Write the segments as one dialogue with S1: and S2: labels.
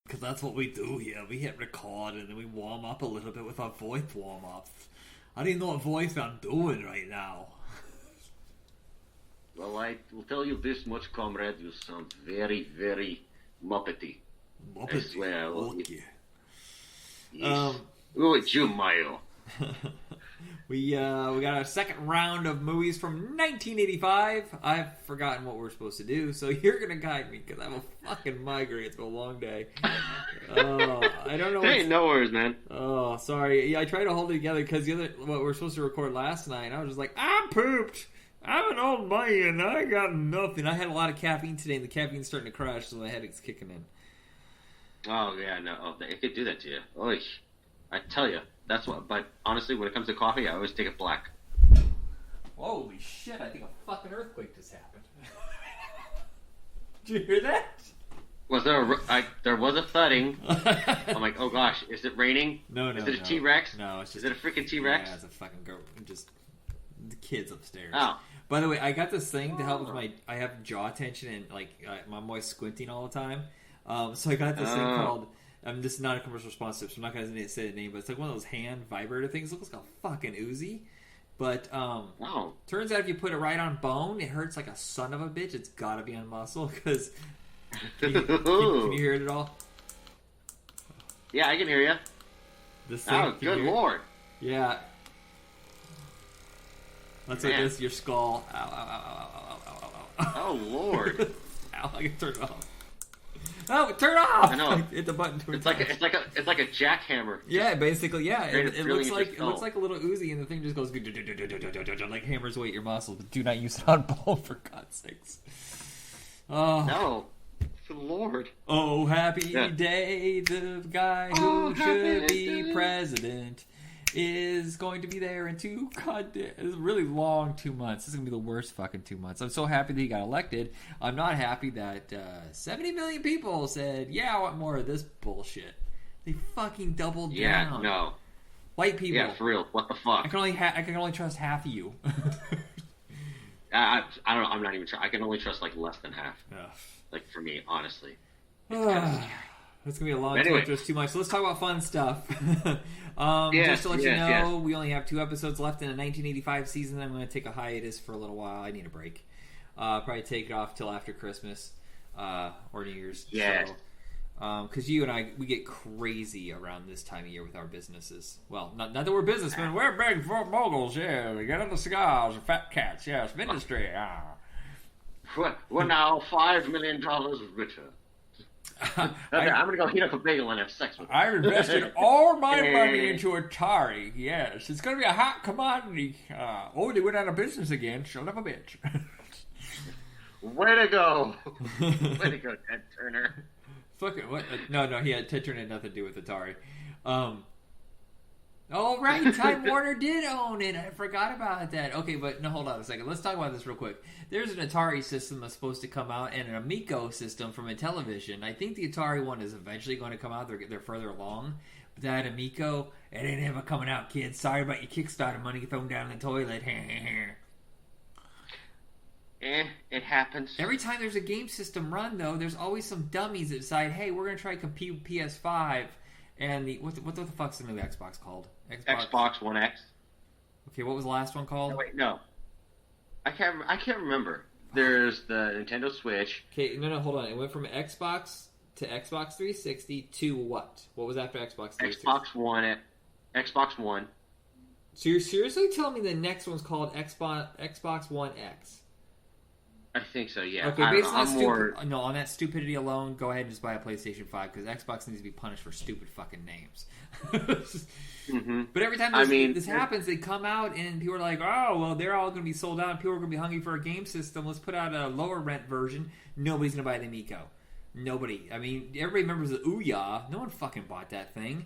S1: Because that's what we do here. We hit record and then we warm up a little bit with our voice warm-ups. I don't even know what voice I'm doing right now.
S2: Well, I will tell you this much, comrade. You sound very, very Muppety. I swear.
S1: Okay.
S2: Yes. Go with you, Mayo.
S1: We got our second round of movies from 1985. I've forgotten what we're supposed to do, so you're gonna guide me because I have a fucking migraine. It's been a long day. I don't know.
S2: Hey, no worries, man.
S1: Oh, sorry. Yeah, I tried to hold it together because what we're supposed to record last night, I was just like, I'm pooped. I'm an old man. I got nothing. I had a lot of caffeine today, and the caffeine's starting to crash, so my headache's kicking in.
S2: Oh yeah, no, it could do that to you. Oy. I tell you, that's what. But honestly, when it comes to coffee, I always take it black.
S1: Holy shit! I think a fucking earthquake just happened. Did you hear that?
S2: Was there? There was a thudding. I'm like, oh gosh, is it raining?
S1: No.
S2: Is it a T-Rex?
S1: No, it's just.
S2: Is it a freaking T-Rex?
S1: Yeah, it's a fucking girl. Just the kids upstairs.
S2: Oh.
S1: By the way, I got this thing to help with my. I have jaw tension and like I'm always squinting all the time. So I got this thing called. This is not a commercial sponsor, so I'm not going to say the name, but it's like one of those hand vibrator things. It looks like a fucking Uzi. But turns out if you put it right on bone, it hurts like a son of a bitch. It's got to be on muscle because. Can you hear it at all?
S2: Yeah, I can hear you.
S1: This thing,
S2: oh, good lord.
S1: Yeah. That's like this, your skull. Ow, ow, ow, ow, ow, ow, ow, ow.
S2: Oh, lord.
S1: Ow, I can turn it off. Oh, turn it off!
S2: I know.
S1: Hit the button to
S2: it's like a jackhammer.
S1: Yeah, basically, yeah. It looks
S2: like
S1: a little Uzi, and the thing just goes like hammers away at your muscles. But do not use it on bone, for God's sakes. Oh
S2: no, good lord!
S1: Oh, happy day! The guy who should be president is going to be there in it's a really long 2 months. This is going to be the worst fucking 2 months. I'm so happy that he got elected. I'm not happy that 70 million people said, yeah, I want more of this bullshit. They fucking doubled down.
S2: Yeah, no.
S1: White people.
S2: Yeah, for real. What the fuck?
S1: I can only trust half of you.
S2: I don't know. I'm not even sure. I can only trust like less than half.
S1: Ugh.
S2: Like for me, honestly.
S1: It's going to be a long time. There's too much. So let's talk about fun stuff. Just to let you know, we only have 2 episodes left in a 1985 season. I'm going to take a hiatus for a little while. I need a break. Probably take it off till after Christmas or New Year's.
S2: Yes.
S1: Because you and I, we get crazy around this time of year with our businesses. Well, not that we're businessmen. We're big moguls, yeah. We get into cigars and fat cats, yes. Industry,
S2: We're now $5 million richer. I'm going to go heat up a bagel and have sex with it.
S1: I've invested all my money into Atari. Yes, it's going to be a hot commodity. They went out of business again. Son of a bitch.
S2: Way to go. Way to go, Ted Turner.
S1: Fuck it. What? No, Ted Turner had nothing to do with Atari. Oh, right. Time Warner did own it. I forgot about that. Okay, but no, hold on a second. Let's talk about this real quick. There's an Atari system that's supposed to come out and an Amico system from Intellivision. I think the Atari one is eventually going to come out. They're further along. But that Amico, it ain't ever coming out, kids. Sorry about your Kickstarter money thrown down in the toilet.
S2: It happens.
S1: Every time there's a game system run, though, there's always some dummies that decide, hey, we're going to try to compete with PS5. And what the fuck's the new Xbox called?
S2: Xbox One X.
S1: Okay, what was the last one called?
S2: Oh, wait, no. I can't remember. There's the Nintendo Switch.
S1: Okay, no, hold on. It went from Xbox to Xbox 360 to what? What was after Xbox 360?
S2: Xbox One.
S1: So you're seriously telling me the next one's called Xbox One X?
S2: I think so, yeah.
S1: Okay, based on that stupidity alone, go ahead and just buy a PlayStation 5 because Xbox needs to be punished for stupid fucking names.
S2: Mm-hmm.
S1: But every time this happens, they come out and people are like, oh, well, they're all going to be sold out and people are going to be hungry for a game system. Let's put out a lower rent version. Nobody's going to buy the Amico. Nobody. I mean, everybody remembers the Ouya. No one fucking bought that thing.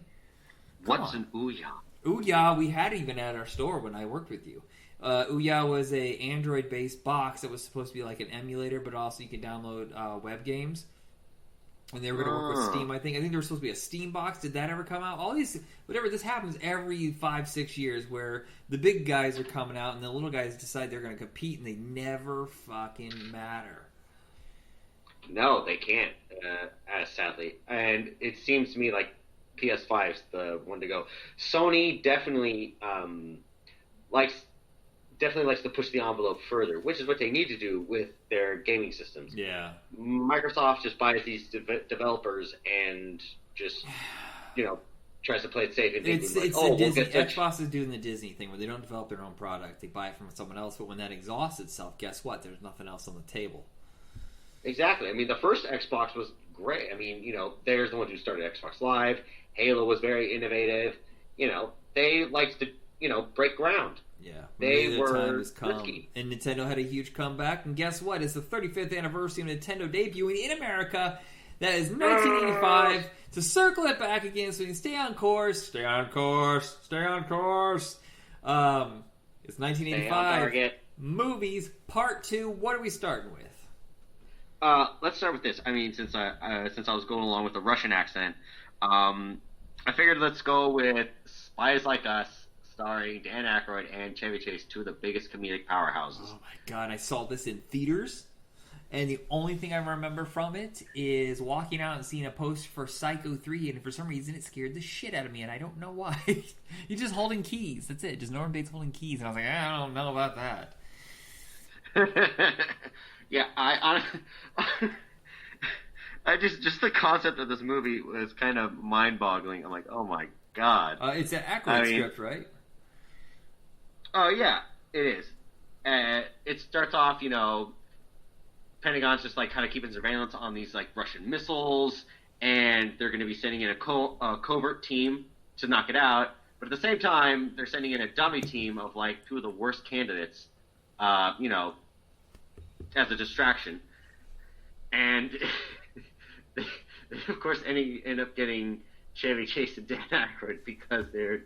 S2: What's an Ouya?
S1: Ouya, we had even at our store when I worked with you. Ouya was a Android-based box that was supposed to be like an emulator, but also you could download web games. And they were going to work with Steam, I think. I think there was supposed to be a Steam box. Did that ever come out? All these, whatever. This happens every 5-6 years, where the big guys are coming out and the little guys decide they're going to compete, and they never fucking matter.
S2: No, they can't, sadly. And it seems to me like PS5's the one to go. Sony likes definitely likes to push the envelope further, which is what they need to do with their gaming systems.
S1: Yeah.
S2: Microsoft just buys these developers and just, tries to play it safe. And
S1: It's the Disney. Xbox is doing the Disney thing where they don't develop their own product; they buy it from someone else. But when that exhausts itself, guess what? There's nothing else on the table.
S2: Exactly. I mean, the first Xbox was great. I mean, there's the ones who started Xbox Live. Halo was very innovative. They liked to, break ground.
S1: Yeah,
S2: they were
S1: time has come.
S2: risky.
S1: And Nintendo had a huge comeback. And guess what? It's the 35th anniversary of Nintendo debuting in America. That is 1985. To circle it back again so we can stay on course. Stay on course. Stay on course. It's 1985. Movies, Part 2. What are we starting with?
S2: Let's start with this. I mean, since I was going along with the Russian accent, I figured let's go with Spies Like Us, starring Dan Aykroyd and Chevy Chase, two of the biggest comedic powerhouses.
S1: Oh my god, I saw this in theaters, and the only thing I remember from it is walking out and seeing a poster for Psycho 3, and for some reason it scared the shit out of me, and I don't know why. He's just holding keys. That's it. Just Norman Bates holding keys, and I was like, I don't know about that.
S2: Yeah, I just the concept of this movie was kind of mind-boggling. I'm like, oh my god.
S1: It's an Aykroyd script, right?
S2: Oh yeah, it is. It starts off, Pentagon's just like kind of keeping surveillance on these like Russian missiles, and they're going to be sending in a covert team to knock it out. But at the same time, they're sending in a dummy team of like two of the worst candidates, as a distraction. And they of course end up getting Chevy Chase and Dan Aykroyd because they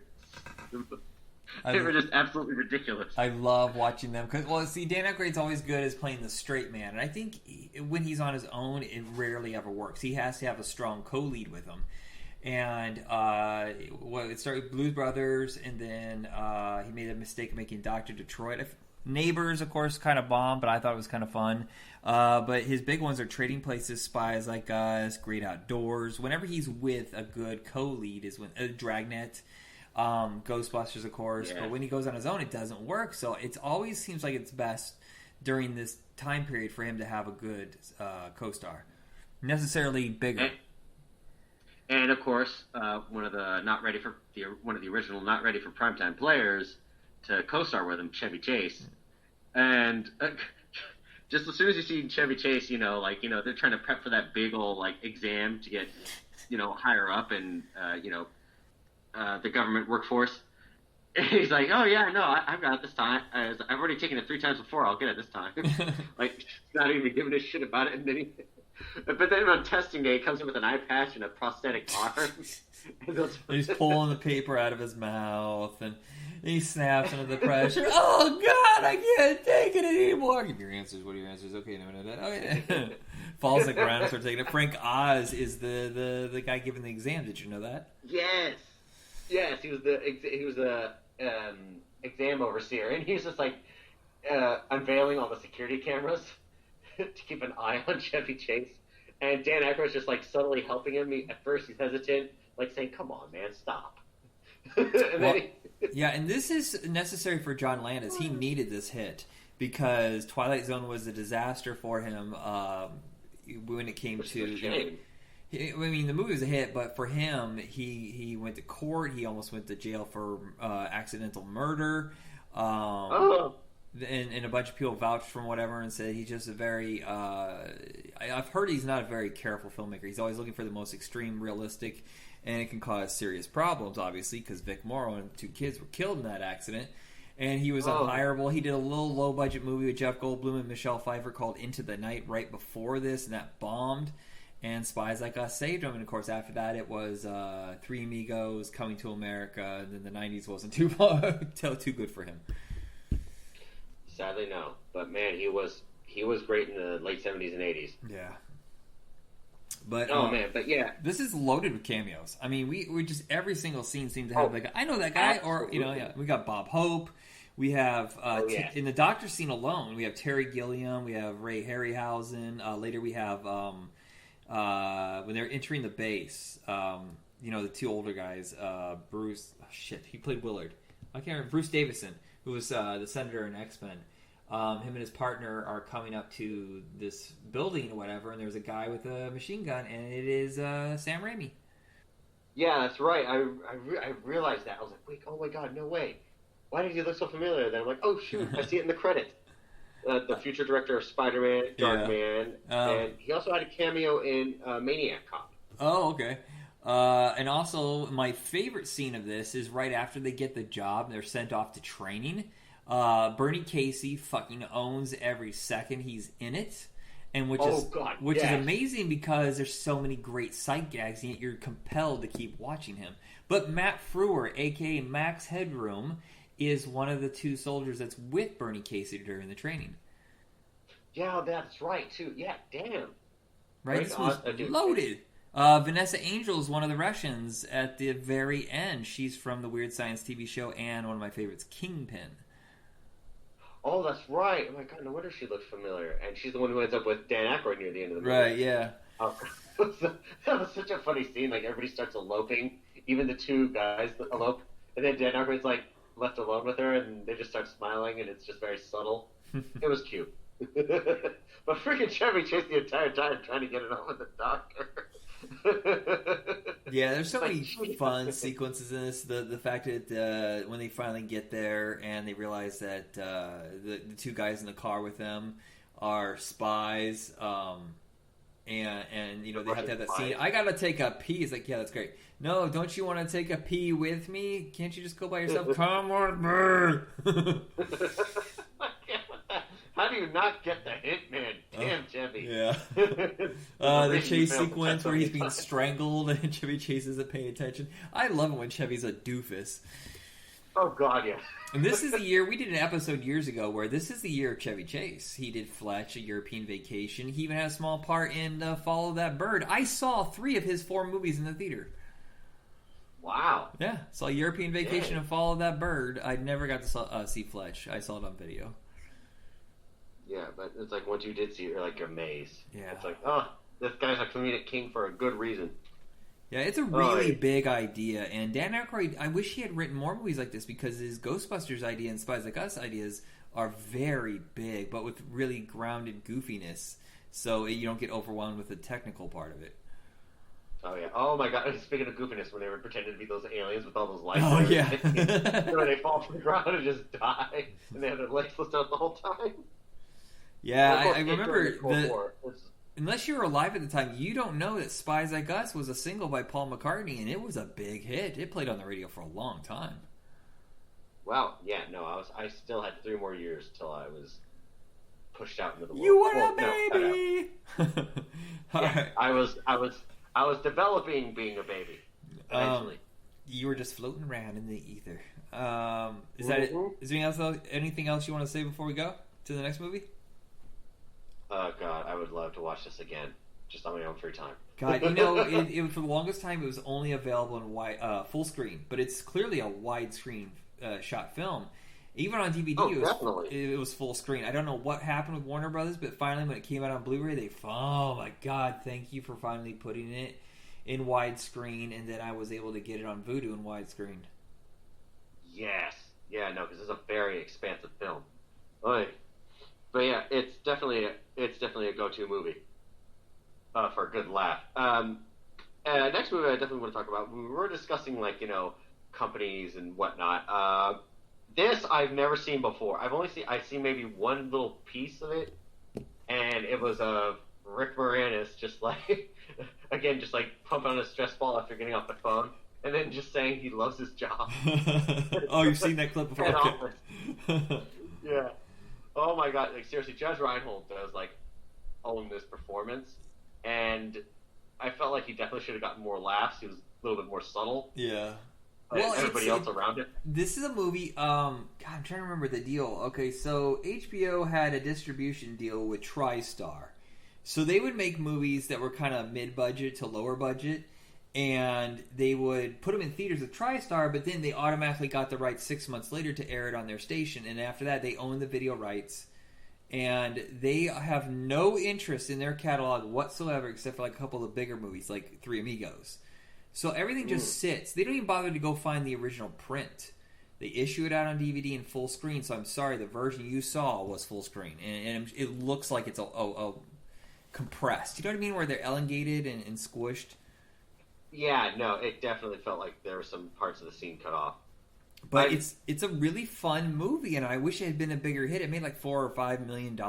S2: were just absolutely ridiculous.
S1: I love watching them because, Dan Aykroyd's always good as playing the straight man, and I think when he's on his own, it rarely ever works. He has to have a strong co-lead with him. And it started with Blues Brothers, and then he made a mistake of making Dr. Detroit. Neighbors, of course, kind of bombed, but I thought it was kind of fun. But his big ones are Trading Places, Spies Like Us, Great Outdoors. Whenever he's with a good co-lead is when Dragnet, Ghostbusters, of course. Yeah. But when he goes on his own, it doesn't work. So it always seems like it's best during this time period for him to have a good co-star, necessarily bigger.
S2: And of course, one of the original not ready for primetime players to co-star with him, Chevy Chase. And just as soon as you see Chevy Chase, they're trying to prep for that big old exam to get, higher up in, the government workforce. And he's like, oh yeah, no, I've got it this time. I've already taken it 3 times before. I'll get it this time. Not even giving a shit about it. And then but then on testing day, he comes in with an eye patch and a prosthetic arm.
S1: And he's pulling the paper out of his mouth, and he snaps under the pressure. Oh, God, I can't take it anymore. Give your answers. What are your answers? Okay, no. Okay. Falls to the ground and starts taking it. Frank Oz is the guy giving the exam. Did you know that?
S2: Yes, he was the exam overseer, and he was just unveiling all the security cameras to keep an eye on Chevy Chase. And Dan Aykroyd's just subtly helping him. At first he's hesitant, saying, "Come on, man, stop."
S1: Yeah, and this is necessary for John Landis. He needed this hit because Twilight Zone was a disaster for him when it came to. I mean, the movie was a hit, but for him, he went to court. He almost went to jail for accidental murder. And a bunch of people vouched for him, whatever, and said he's just a very... I've heard he's not a very careful filmmaker. He's always looking for the most extreme, realistic, and it can cause serious problems, obviously, because Vic Morrow and 2 kids were killed in that accident. And he was unhireable. He did a little low-budget movie with Jeff Goldblum and Michelle Pfeiffer called Into the Night right before this, and that bombed. And Spies Like Us saved him. And, of course, after that, it was Three Amigos, Coming to America, and then the 90s wasn't too good for him.
S2: Sadly, no. But man, he was great in the late 70s and 80s.
S1: Yeah. But
S2: yeah,
S1: this is loaded with cameos. I mean, we just every single scene seems to have I know that guy,
S2: absolutely.
S1: or we got Bob Hope, We have
S2: yeah.
S1: in the Doctor scene alone, we have Terry Gilliam, we have Ray Harryhausen. Later, we have when they're entering the base. The two older guys, Bruce. Oh, shit, he played Willard. I can't remember. Bruce Davison, who was the senator in X-Men. Him and his partner are coming up to this building or whatever, and there's a guy with a machine gun, and it is Sam Raimi.
S2: Yeah, that's right. I realized that. I was like, wait, oh my god, no way. Why did he look so familiar? Then I'm like, oh shoot, I see it in the credits. The future director of Spider-Man, Darkman, and he also had a cameo in Maniac Cop.
S1: Oh, okay. And also, my favorite scene of this is right after they get the job and they're sent off to training. Bernie Casey fucking owns every second he's in it, and which is amazing because there's so many great sight gags, and yet you're compelled to keep watching him. But Matt Frewer, aka Max Headroom, is one of the two soldiers that's with Bernie Casey during the training.
S2: Yeah, that's right too. Yeah, damn.
S1: Right, this was loaded. Vanessa Angel is one of the Russians at the very end. She's from the Weird Science TV show and one of my favorites, Kingpin.
S2: Oh, that's right. Oh my god, no wonder she looks familiar. And she's the one who ends up with Dan Aykroyd near the end of the movie.
S1: Right, yeah.
S2: Oh, that was such a funny scene. Like, everybody starts eloping. Even the two guys elope. And then Dan Aykroyd's, like, left alone with her, and they just start smiling, and it's just very subtle. It was cute. But freaking Chevy Chase the entire time trying to get it on with the doctor.
S1: Yeah, there's so many fun sequences in this. The fact that when they finally get there and they realize that the two guys in the car with them are spies, and they have to have that scene. I gotta take a pee. It's like, yeah, that's great. No, don't you want to take a pee with me? Can't you just go by yourself? Come on, man.
S2: How do you not get the hint, man? Damn, Chevy.
S1: Yeah. The chase sequence where he's being strangled and Chevy Chase isn't paying attention. I love it when Chevy's a doofus.
S2: Oh, God, yeah.
S1: And this is the year, we did an episode years ago where this is the year of Chevy Chase. He did Fletch, A European Vacation. He even had a small part in Follow That Bird. I saw 3 of his 4 movies in the theater.
S2: Wow.
S1: Yeah, saw European Vacation and Follow That Bird. I never got to see Fletch. I saw it on video.
S2: Yeah, but it's like once you did see it, you're like amazed.
S1: Yeah.
S2: It's like, oh, this guy's a comedic king for a good reason.
S1: Yeah, it's a really big idea. And Dan Aykroyd, I wish he had written more movies like this because his Ghostbusters idea and Spies Like Us ideas are very big, but with really grounded goofiness. So you don't get overwhelmed with the technical part of it.
S2: Oh, yeah. Oh, my God. Speaking of goofiness, when they were pretending to be those aliens with all those lights.
S1: Oh, yeah.
S2: Where they fall to the ground and just die. And they have their legs slit out the whole time.
S1: Yeah, I remember unless you were alive at the time, you don't know that Spies Like Us was a single by Paul McCartney, and it was a big hit. It played on the radio for a long time.
S2: Wow, yeah, no, I still had 3 more years till I was pushed out into the world.
S1: You were a baby.
S2: Right. I was developing being a baby. Eventually,
S1: you were just floating around in the ether. Is that it? Is there anything else you want to say before we go to the next movie?
S2: Oh, God, I would love to watch this again, just on my own free time.
S1: God, it for the longest time, it was only available in full screen, but it's clearly a widescreen shot film. Even on DVD, it was full screen. I don't know what happened with Warner Brothers, but finally, when it came out on Blu-ray, oh my God, thank you for finally putting it in widescreen, and then I was able to get it on Vudu in widescreen.
S2: Yes. Yeah, no, because it's a very expansive film. But yeah, it's definitely a go-to movie for a good laugh. Next movie I definitely want to talk about. We were discussing companies and whatnot. This I've never seen before. I've seen maybe one little piece of it, and it was Rick Moranis just like pumping on a stress ball after getting off the phone, and then just saying he loves his job.
S1: Oh, you've seen that clip before?
S2: Okay. Yeah. Oh my God! Like, seriously, Judge Reinhold does own this performance, and I felt like he definitely should have gotten more laughs. He was a little bit more subtle.
S1: Yeah.
S2: Well, everybody else around it.
S1: This is a movie. God, I'm trying to remember the deal. Okay, so HBO had a distribution deal with TriStar, so they would make movies that were kind of mid-budget to lower budget, and they would put them in theaters with TriStar, but then they automatically got the rights 6 months later to air it on their station, and after that they own the video rights, and they have no interest in their catalog whatsoever except for like a couple of bigger movies like Three Amigos. So everything just sits. They don't even bother to go find the original print. They issue it out on DVD in full screen, so I'm sorry, the version you saw was full screen, and it looks like it's a compressed. You know what I mean? Where they're elongated and squished.
S3: Yeah, no, it definitely felt like there were some parts of the scene cut off.
S1: But it's a really fun movie, and I wish it had been a bigger hit. It made like $4 or $5 million,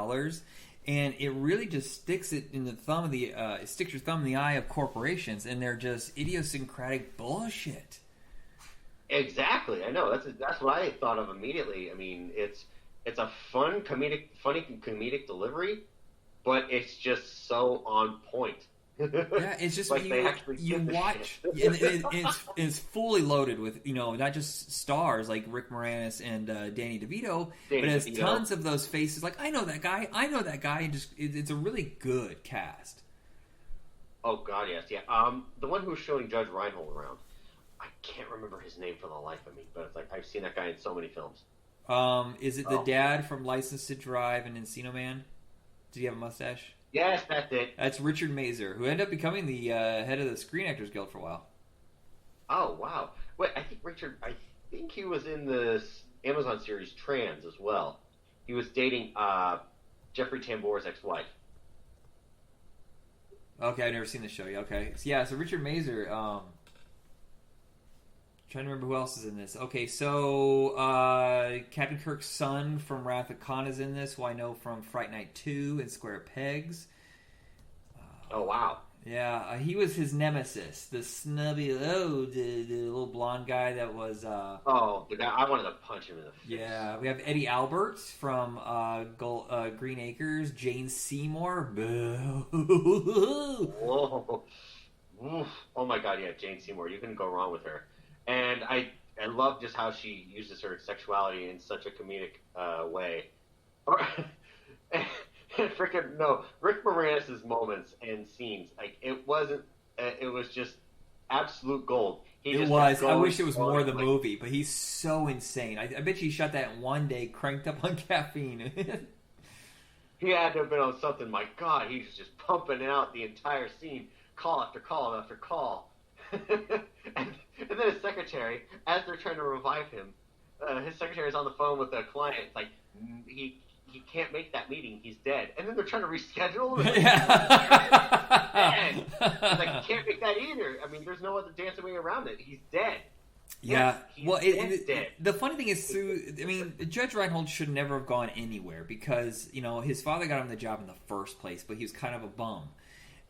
S1: and it really just sticks it in the thumb of the it sticks your thumb in the eye of corporations, and they're just idiosyncratic bullshit.
S3: Exactly, I know. That's what I thought of immediately. I mean, it's a funny comedic delivery, but it's just so on point.
S1: Yeah, it's just
S3: like
S1: you watch, and it's fully loaded with not just stars like Rick Moranis and Danny DeVito, but it has tons of those faces. Like I know that guy, and just it's a really good cast.
S3: Oh God, yes, yeah. The one who was showing Judge Reinhold around, I can't remember his name for the life of me, but it's like I've seen that guy in so many films.
S1: Is it the dad from License to Drive and Encino Man? Did he have a mustache?
S3: Yes, that's it.
S1: That's Richard Mazer, who ended up becoming the head of the Screen Actors Guild for a while.
S3: Oh, wow. Wait, I think he was in the Amazon series Trans as well. He was dating Jeffrey Tambor's ex-wife.
S1: Okay, I've never seen the show yet. Okay. So Richard Mazer, trying to remember who else is in this. Okay, so Captain Kirk's son from Wrath of Khan is in this, who I know from Fright Night 2 and Square Pegs.
S3: Oh, wow.
S1: Yeah, he was his nemesis, the snubby, the little blonde guy that was...
S3: the guy, I wanted to punch him in the face.
S1: Yeah, we have Eddie Albert from Green Acres, Jane Seymour.
S3: Whoa. Oof. Oh my God, yeah, Jane Seymour. You couldn't go wrong with her. And I love just how she uses her sexuality in such a comedic way. Freaking no, Rick Moranis' moments and scenes, like it was just absolute gold.
S1: It was. I wish it was more of the movie, but he's so insane. I bet you he shot that in one day, cranked up on caffeine.
S3: He had to have been on something. My God, he was just pumping out the entire scene, call after call after call. and then his secretary, as they're trying to revive him, his secretary is on the phone with the client. It's like he can't make that meeting. He's dead. And then they're trying to reschedule him. He's like, you can't make that either. I mean, there's no other dancing way around it. He's dead.
S1: Yeah.
S3: Yes, dead.
S1: The funny thing is, Judge Reinhold should never have gone anywhere because, his father got him the job in the first place, but he was kind of a bum.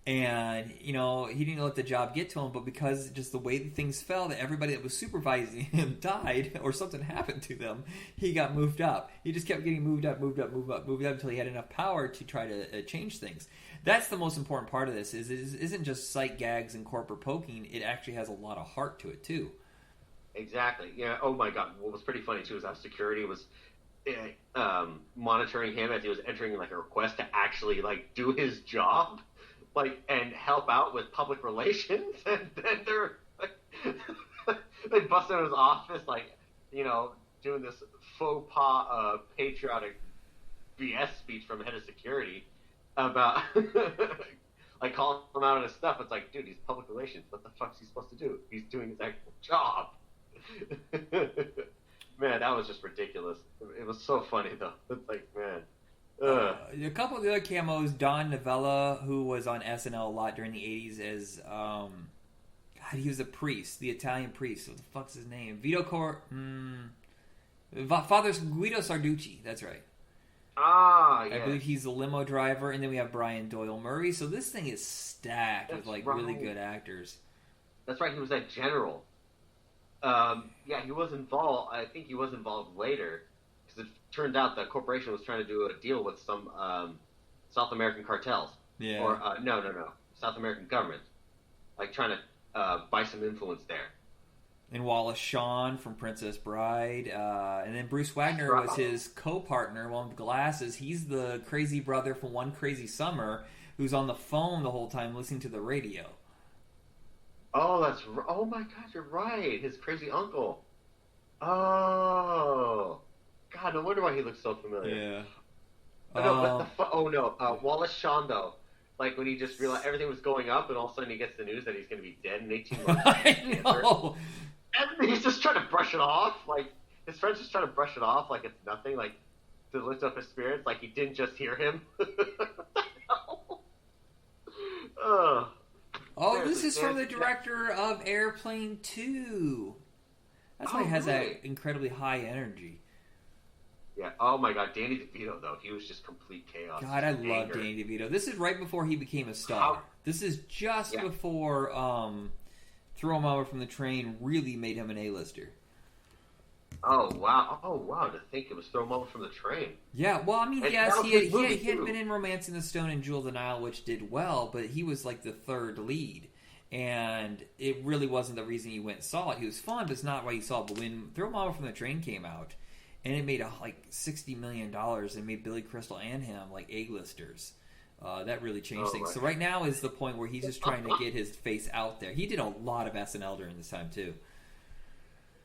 S1: And, he didn't let the job get to him, but because just the way that things fell, that everybody that was supervising him died or something happened to them, he got moved up. He just kept getting moved up until he had enough power to try to change things. That's the most important part of this, is it isn't just sight gags and corporate poking, it actually has a lot of heart to it, too.
S3: Exactly. Yeah. Oh, my God. What was pretty funny, too, is how security was monitoring him as he was entering, like, a request to actually, like, do his job. Like, and help out with public relations, and then they're like, they bust into his office, like, doing this faux pas patriotic BS speech from head of security about like calling him out on his stuff. It's like, dude, he's public relations. What the fuck's he supposed to do? He's doing his actual job. Man, that was just ridiculous. It was so funny though. It's like, man.
S1: A couple of the other camos, Don Novella, who was on SNL a lot during the 80s as, he was a priest, the Italian priest. What the fuck's his name? Father Guido Sarducci, that's right.
S3: Ah, yeah.
S1: I believe he's the limo driver, and then we have Brian Doyle Murray. So this thing is stacked with, really good actors.
S3: That's right, he was that general. Yeah, he was involved. I think he was involved later. Because it turned out the corporation was trying to do a deal with some South American cartels.
S1: Yeah.
S3: Or, no. South American government. Like, trying to buy some influence there.
S1: And Wallace Shawn from Princess Bride. And then Bruce Wagner was his co-partner, one with glasses. He's the crazy brother from One Crazy Summer who's on the phone the whole time listening to the radio.
S3: Oh, oh my God, you're right. His crazy uncle. Oh, God, no wonder why he looks so familiar.
S1: Yeah.
S3: Oh no, what the fuck? Oh no, Wallace Shawn though. Like when he just realized everything was going up, and all of a sudden he gets the news that he's going to be dead in 18 months.
S1: I know.
S3: And he's just trying to brush it off. Like his friend's just trying to brush it off, like it's nothing. Like to lift up his spirits, like he didn't just hear him.
S1: Oh, this is from the director of Airplane 2. That's why it has that incredibly high energy.
S3: Yeah. Oh my God, Danny DeVito though, he was just complete chaos.
S1: God, I love Danny DeVito. This is right before he became a star. This is just before Throw Him Over from the Train really made him an A-lister.
S3: Oh wow! To think it was Throw Him Over from the Train.
S1: Yeah, well, I mean, yes, he had been in Romancing the Stone and Jewel of the Nile, which did well, but he was like the third lead, and it really wasn't the reason you went and saw it. He was fun, but it's not why you saw it. But when Throw Him Over from the Train came out, and it made like $60 million, and made Billy Crystal and him like A-listers. That really changed things. So right now is the point where he's just trying to get his face out there. He did a lot of SNL during this time too.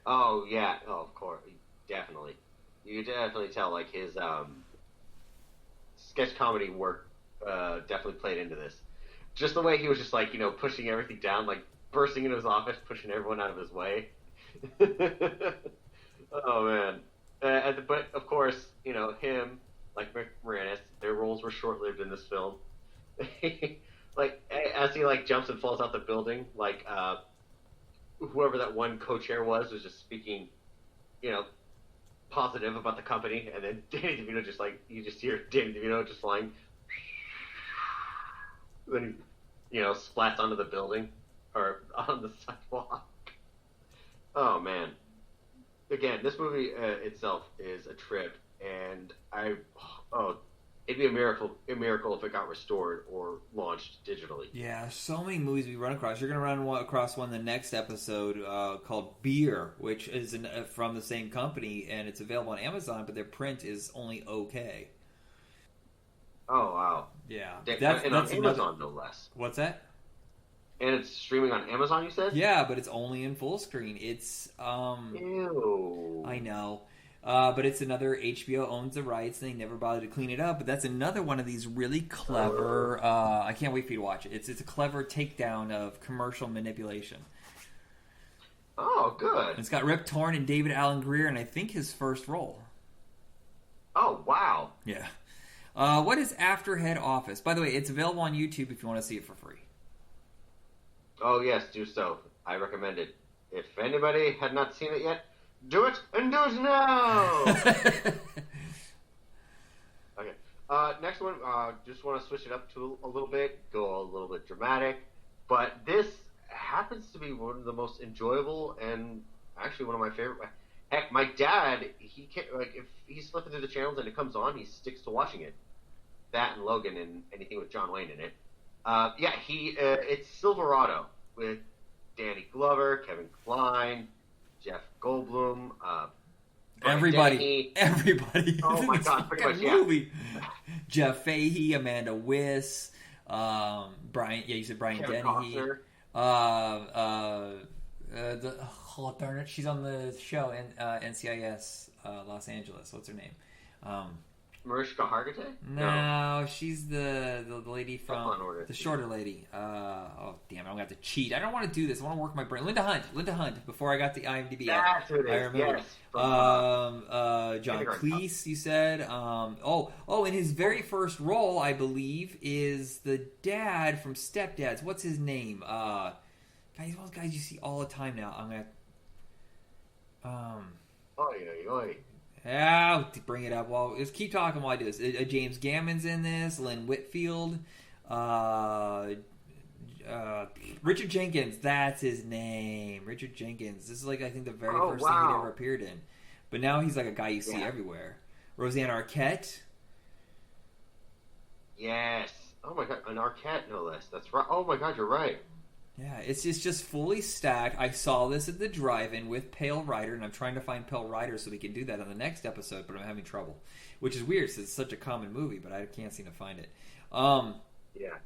S3: Oh yeah, of course, definitely. You can definitely tell like his sketch comedy work definitely played into this. Just the way he was just like pushing everything down, like bursting into his office, pushing everyone out of his way. Oh man. But of course, him, like Rick Moranis, their roles were short-lived in this film. Like as he jumps and falls out the building, whoever that one co-chair was just speaking, positive about the company, and then Danny DeVito just you just hear Danny DeVito just flying, then he splats onto the building or on the sidewalk. Oh man. Again, this movie itself is a trip, and it'd be a miracle if it got restored or launched digitally.
S1: Yeah, so many movies we run across. You're going to run across one the next episode called Beer, which is from the same company, and it's available on Amazon, but their print is only okay.
S3: Oh wow!
S1: Yeah,
S3: that's on Amazon, no less.
S1: What's that?
S3: And it's streaming on Amazon, you said?
S1: Yeah, but it's only in full screen. It's
S3: Ew.
S1: I know. But it's another HBO owns the rights, and they never bothered to clean it up. But that's another one of these really clever. I can't wait for you to watch it. It's a clever takedown of commercial manipulation.
S3: Oh, good.
S1: And it's got Rip Torn and David Alan Grier, and I think his first role.
S3: Oh wow.
S1: Yeah. What is After Head Office? By the way, it's available on YouTube if you want to see it for free.
S3: Oh yes, do so. I recommend it. If anybody had not seen it yet, do it and do it now. Okay. Next one. Just want to switch it up to a little bit, go a little bit dramatic, but this happens to be one of the most enjoyable and actually one of my favorite. Heck, my dad, he can't if he's flipping through the channels and it comes on, he sticks to watching it. That and Logan and anything with John Wayne in it. It's Silverado with Danny Glover, Kevin Kline, Jeff Goldblum,
S1: everybody.
S3: Oh my God, pretty much,
S1: movie. Jeff Fahey, Amanda Wyss, Brian. Yeah, you said Brian
S3: Kevin
S1: Dennehy.
S3: Costner.
S1: Darn it, she's on the show in NCIS Los Angeles. What's her name?
S3: Mariska Hargitay?
S1: No, she's the lady from the shorter lady. Oh damn! I'm gonna have to cheat. I don't want to do this. I want to work my brain. Linda Hunt. Before I got the IMDb app,
S3: That's who it is.
S1: I remember.
S3: Yes.
S1: John Cleese. You said. And his very first role, I believe, is the dad from Step Dads. What's his name? Guys, one of those guys you see all the time now. I'm gonna.
S3: Oi.
S1: I'll bring it up. Well, just keep talking while I do this. James Gammon's in this. Lynn Whitfield. Richard Jenkins. That's his name. Richard Jenkins. This is I think the very first thing he'd ever appeared in. But now he's like a guy you see everywhere. Roseanne Arquette.
S3: Yes. Oh my God, an Arquette, no less. That's right. Oh my God, you're right.
S1: Yeah, it's just fully stacked. I saw this at the drive-in with Pale Rider, and I'm trying to find Pale Rider so we can do that on the next episode, but I'm having trouble. Which is weird, since it's such a common movie, but I can't seem to find it.
S3: Yeah.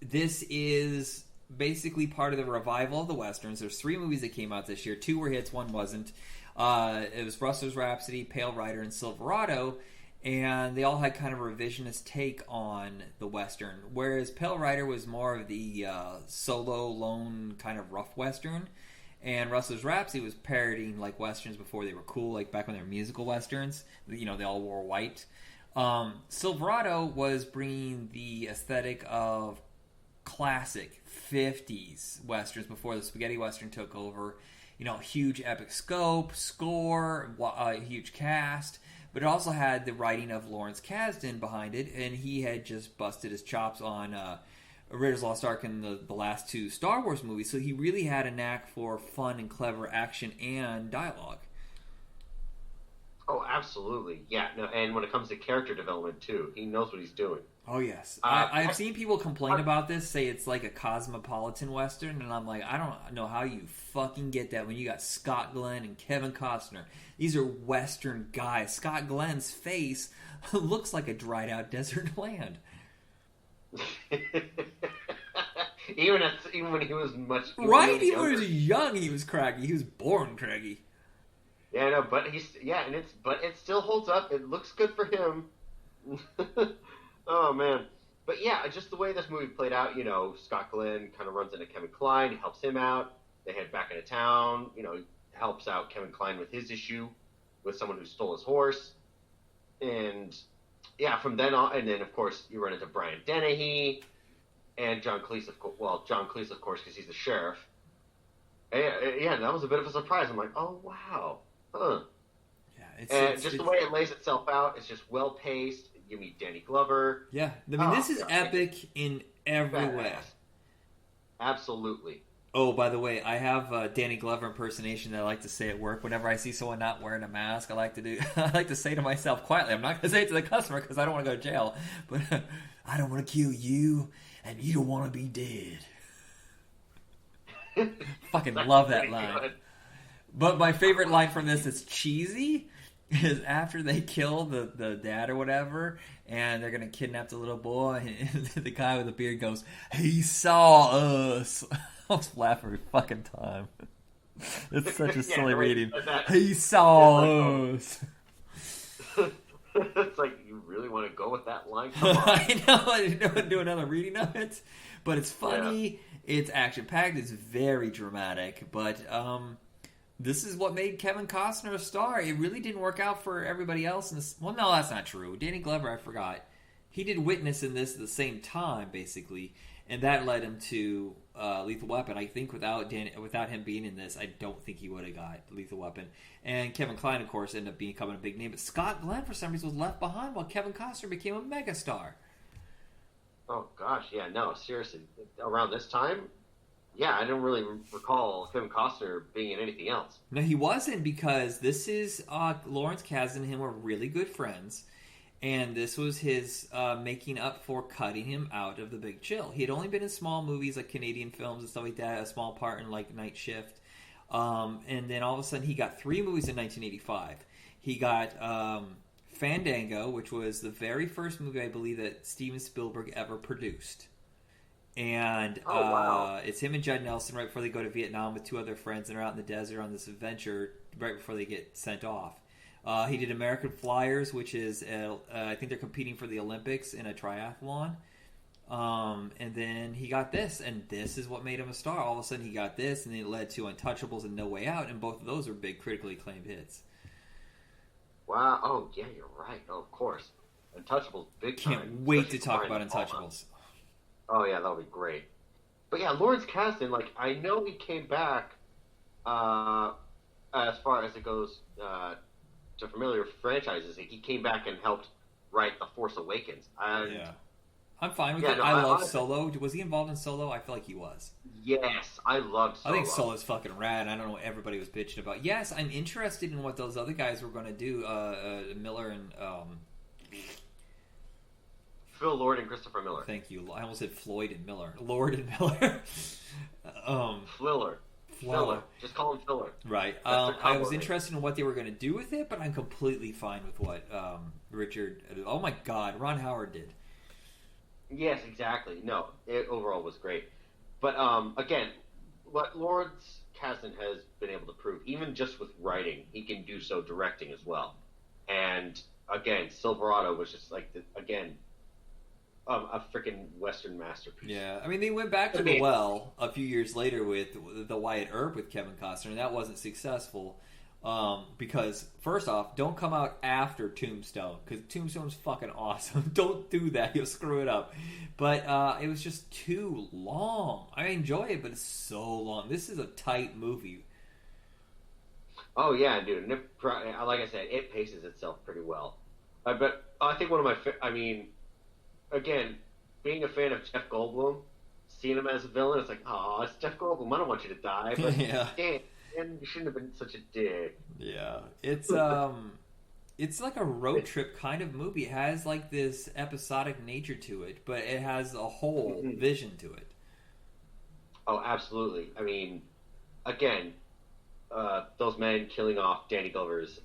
S1: This is basically part of the revival of the westerns. There's 3 movies that came out this year. 2 were hits, 1 wasn't. It was Rustler's Rhapsody, Pale Rider, and Silverado. And they all had kind of a revisionist take on the Western. Whereas Pale Rider was more of the solo, lone, kind of rough Western. And Rustler's Rhapsody was parodying like Westerns before they were cool, like back when they were musical Westerns. You know, they all wore white. Silverado was bringing the aesthetic of classic 50s Westerns before the spaghetti Western took over. You know, huge epic scope, score, huge cast. But it also had the writing of Lawrence Kasdan behind it, and he had just busted his chops on Raiders of the Lost Ark and the last 2 Star Wars movies, so he really had a knack for fun and clever action and dialogue.
S3: Oh, absolutely. Yeah, no, and when it comes to character development, too, he knows what he's doing.
S1: Oh, yes. I've seen people complain about this, say it's like a cosmopolitan Western, and I'm like, I don't know how you fucking get that when you got Scott Glenn and Kevin Costner. These are Western guys. Scott Glenn's face looks like a dried-out desert land.
S3: even when he was much...
S1: Right? He was young, he was craggy. He was born craggy.
S3: Yeah, no, but it still holds up. It looks good for him. Oh, man. But yeah, just the way this movie played out, you know, Scott Glenn kind of runs into Kevin Kline, helps him out. They head back into town, you know, helps out Kevin Kline with his issue with someone who stole his horse. And yeah, from then on, and then of course you run into Brian Dennehy and John Cleese, of course, because he's the sheriff. And, yeah, that was a bit of a surprise. I'm like, oh, wow. Huh. Yeah, it's the way it lays itself out, it's just well paced. You meet Danny Glover.
S1: Yeah, I mean, this is epic in every way.
S3: Absolutely.
S1: Oh, by the way, I have a Danny Glover impersonation that I like to say at work. Whenever I see someone not wearing a mask, I like to say to myself quietly. I'm not going to say it to the customer because I don't want to go to jail. But I don't want to kill you, and you don't want to be dead. Fucking love that line. Good. But my favorite line from this is cheesy. Is after they kill the dad or whatever, and they're gonna kidnap the little boy, and the guy with the beard goes, "He saw us." I was laughing every fucking time. It's such a silly reading. He saw us.
S3: It's like, you really want to go with that line? Come on.
S1: I know. I didn't want to do another reading of it, but it's funny. Yeah. It's action packed. It's very dramatic, but this is what made Kevin Costner a star. It really didn't work out for everybody else. Well, no, that's not true. Danny Glover, I forgot. He did Witness in this at the same time, basically, and that led him to Lethal Weapon. I think without him being in this, I don't think he would have got Lethal Weapon. And Kevin Kline, of course, ended up becoming a big name. But Scott Glenn, for some reason, was left behind while Kevin Costner became a megastar.
S3: Oh, gosh, yeah, no, seriously. Around this time... Yeah, I don't really recall Kevin Costner being in anything else.
S1: No, he wasn't, because this is Lawrence Kasdan and him were really good friends, and this was his making up for cutting him out of The Big Chill. He had only been in small movies like Canadian films and stuff like that, a small part in like Night Shift, and then all of a sudden he got 3 movies in 1985. He got Fandango, which was the very first movie I believe that Steven Spielberg ever produced. And it's him and Judd Nelson right before they go to Vietnam with 2 other friends, and they're out in the desert on this adventure right before they get sent off. He did American Flyers, which is, I think they're competing for the Olympics in a triathlon. And then he got this, and this is what made him a star. All of a sudden he got this, and then it led to Untouchables and No Way Out, and both of those are big critically acclaimed hits.
S3: Wow. Oh, yeah, you're right. Oh, of course. Untouchables, big time.
S1: Can't wait to talk about Untouchables.
S3: Oh, yeah, that'll be great. But yeah, Lawrence Kasdan, like, I know he came back as far as it goes to familiar franchises. He came back and helped write The Force Awakens.
S1: Yeah. I'm fine with it. No, I love Solo. Was he involved in Solo? I feel like he was.
S3: Yes, I love Solo.
S1: I think Solo's fucking rad. I don't know what everybody was bitching about. Yes, I'm interested in what those other guys were going to do. Miller and...
S3: Phil Lord and Christopher Miller.
S1: Thank you. I almost said Floyd and Miller. Lord and Miller.
S3: Filler. Just call him Filler.
S1: Right. I was interested in what they were going to do with it, but I'm completely fine with what Richard... Oh my God, Ron Howard did.
S3: Yes, exactly. No, it overall was great. But again, what Lawrence Kasdan has been able to prove, even just with writing, he can do so directing as well. And again, Silverado was just like a freaking Western masterpiece.
S1: Yeah, I mean, they went back to the well a few years later with the Wyatt Earp with Kevin Costner, and that wasn't successful. Because first off, don't come out after Tombstone, because Tombstone's fucking awesome. Don't do that; you'll screw it up. But it was just too long. I enjoy it, but it's so long. This is a tight movie.
S3: Oh yeah, dude. And like I said, it paces itself pretty well. But I think one of my, again, being a fan of Jeff Goldblum, seeing him as a villain, it's like, oh, it's Jeff Goldblum. I don't want you to die. But
S1: yeah.
S3: Damn. And you shouldn't have been such a dick.
S1: Yeah, it's it's like a road trip kind of movie. It has like this episodic nature to it, but it has a whole vision to it.
S3: Oh, absolutely. I mean, again, those men killing off Danny Glover's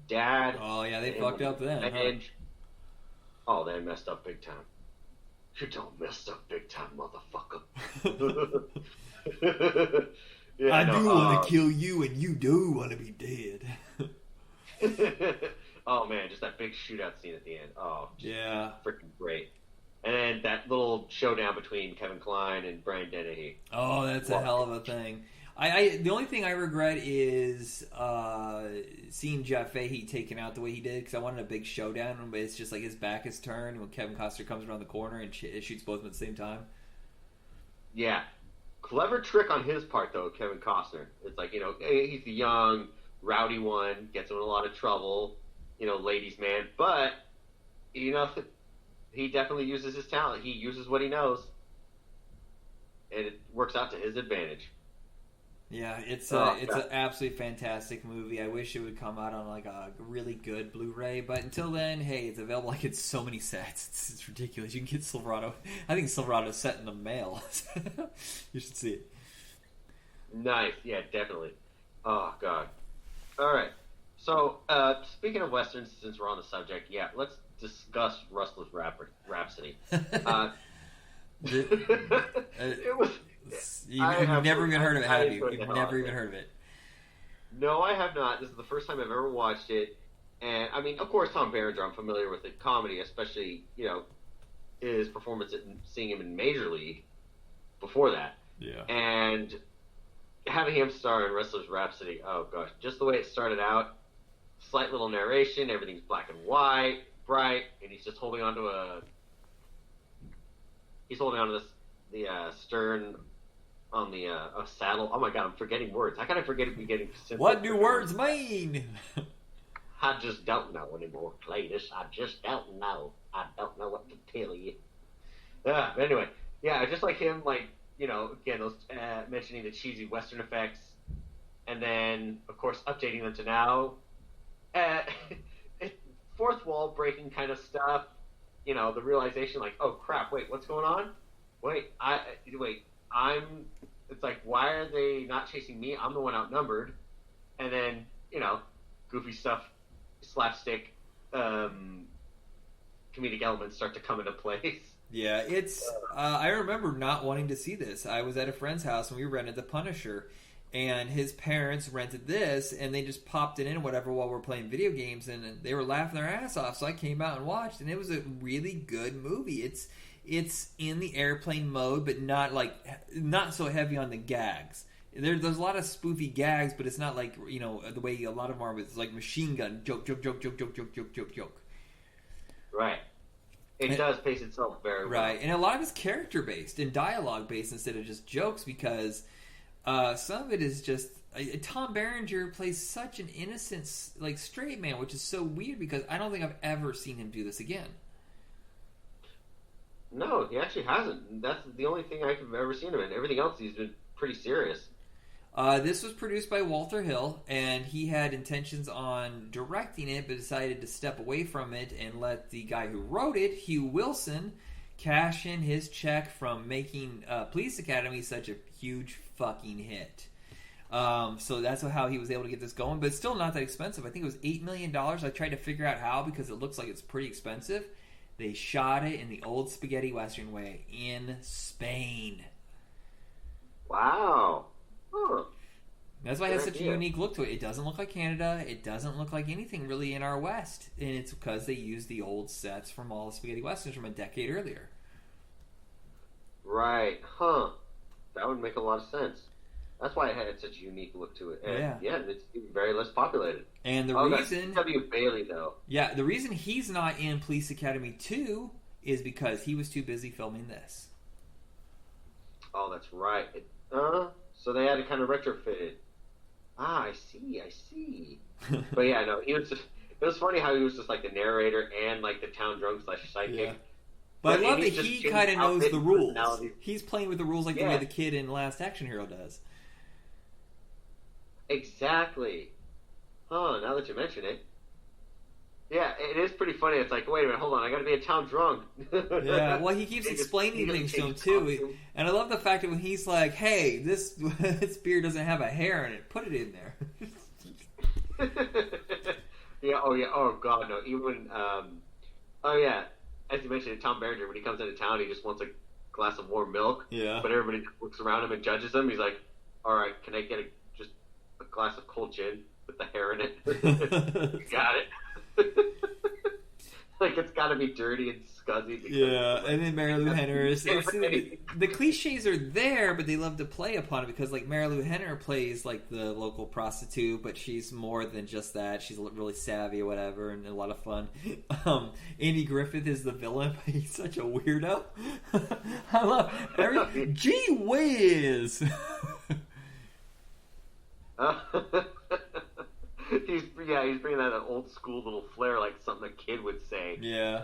S3: dad.
S1: Oh yeah, they fucked up then.
S3: And, oh, they messed up big time. You don't mess up big time, motherfucker. Yeah,
S1: I do want to kill you, and you do want to be dead.
S3: Oh man, just that big shootout scene at the end. Oh,
S1: yeah,
S3: freaking great. And then that little showdown between Kevin Kline and Brian Dennehy.
S1: Oh, that's a hell of a thing. The only thing I regret is seeing Jeff Fahey taken out the way he did, because I wanted a big showdown, but it's just like his back is turned when Kevin Costner comes around the corner and shoots both of them at the same time.
S3: Yeah. Clever trick on his part, though, Kevin Costner. It's like, he's the young, rowdy one, gets him in a lot of trouble, ladies' man. But, he definitely uses his talent. He uses what he knows. And it works out to his advantage.
S1: Yeah, it's an absolutely fantastic movie. I wish it would come out on like a really good Blu-ray, but until then, hey, it's available like in so many sets. It's ridiculous. You can get Silverado. I think Silverado's set in the mail. You should see it.
S3: Nice, yeah, definitely. Oh god. All right. So speaking of westerns, since we're on the subject, yeah, let's discuss Rustler's Rhapsody. It was.
S1: You've never even heard of it, have you? You've never even heard of it.
S3: No, I have not. This is the first time I've ever watched it. And, I mean, of course, Tom Berenger, I'm familiar with the comedy, especially, his performance in seeing him in Major League before that.
S1: Yeah.
S3: And having him star in Rustler's Rhapsody, oh, gosh. Just the way it started out, slight little narration, everything's black and white, bright, and he's just holding on to the stern on the a saddle. Oh my god, I'm forgetting words. How can I forget getting simple?
S1: What do words mean?
S3: I just don't know anymore, Cletus. I just don't know. I don't know what to tell you. Anyway, yeah, just like him, again, those mentioning the cheesy Western effects, and then, of course, updating them to now. Fourth wall breaking kind of stuff. The realization, like, oh crap, wait, what's going on? It's like, why are they not chasing me? I'm the one outnumbered. And then, goofy stuff, slapstick, comedic elements start to come into place.
S1: Yeah, it's, I remember not wanting to see this. I was at a friend's house and we rented The Punisher, and his parents rented this, and they just popped it in whatever while we're playing video games, and they were laughing their ass off, so I came out and watched, and it was a really good movie. It's in the airplane mode, but not so heavy on the gags. There's a lot of spoofy gags, but it's not like, the way a lot of them are with, like, machine gun, joke.
S3: Right. It does pace itself very well.
S1: Right, and a lot of it's character-based and dialogue-based instead of just jokes, because some of it is just... Tom Berenger plays such an innocent, straight man, which is so weird, because I don't think I've ever seen him do this again.
S3: No, he actually hasn't. That's the only thing I've ever seen him in. Everything else, he's been pretty serious.
S1: This was produced by Walter Hill, and he had intentions on directing it, but decided to step away from it and let the guy who wrote it, Hugh Wilson, cash in his check from making Police Academy such a huge fucking hit. So that's how he was able to get this going, but it's still not that expensive. I think it was $8 million. I tried to figure out how, because it looks like it's pretty expensive. They shot it in the old spaghetti western way in Spain.
S3: Wow. Huh.
S1: That's why it has
S3: Good
S1: such a
S3: idea.
S1: unique look to it. It doesn't look like Canada. It doesn't look like anything really in our West. And it's because they use the old sets from all the spaghetti westerns from a decade earlier.
S3: Right. Huh. That would make a lot of sense. That's why it had such a unique look to it. And
S1: Yeah.
S3: it's very less populated.
S1: And the
S3: That's
S1: reason...
S3: W. Bailey, though.
S1: Yeah, the reason he's not in Police Academy 2 is because he was too busy filming this.
S3: Oh, that's right. So they had to kind of retrofit it. I see. But yeah, no, he was just... It was funny how he was just like the narrator and like the town drunk / sidekick.
S1: Yeah. But I love that
S3: he just
S1: he
S3: changed
S1: kind of knows
S3: outfit
S1: the
S3: and
S1: rules.
S3: personality.
S1: He's playing with the rules like the way the kid in Last Action Hero does.
S3: Exactly. Huh, now that you mention it. Yeah, it is pretty funny. It's like, wait a minute, hold on, I gotta be a town drunk.
S1: Yeah, well, he keeps explaining things to him, too. And I love the fact that when he's like, hey, this beer doesn't have a hair in it, put it in there.
S3: Yeah, oh god, no. Even, as you mentioned, Tom Berenger, when he comes into town, he just wants a glass of warm milk.
S1: Yeah.
S3: But everybody just looks around him and judges him. He's like, alright, can I get just a glass of cold gin with the hair in it? You got it. Like, it's gotta be dirty and scuzzy.
S1: Yeah, and then Mary Lou Henner is... The cliches are there, but they love to play upon it because, like, Mary Lou Henner plays, like, the local prostitute, but she's more than just that. She's really savvy or whatever and a lot of fun. Andy Griffith is the villain, but he's such a weirdo. I love... Gee whiz!
S3: He's bringing that old school little flair, like something a kid would say.
S1: Yeah.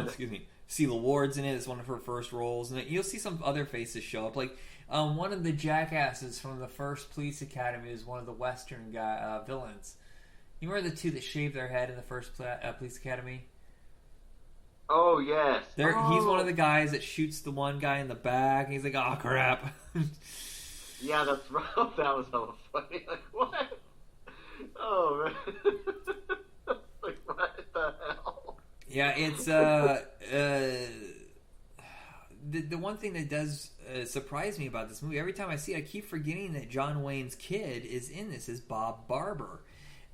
S1: Excuse me. Celia Ward's in it. It's one of her first roles, and you'll see some other faces show up. Like one of the jackasses from the first Police Academy is one of the Western villains. You remember the two that shaved their head in the first Police Academy?
S3: Oh yes.
S1: He's one of the guys that shoots the one guy in the back. And he's like, "Oh crap."
S3: Yeah, that's right. That was hella funny. Like, what? Oh, man. Like, what the hell?
S1: Yeah, it's the one thing that does surprise me about this movie. Every time I see it, I keep forgetting that John Wayne's kid is in this, is Bob Barber.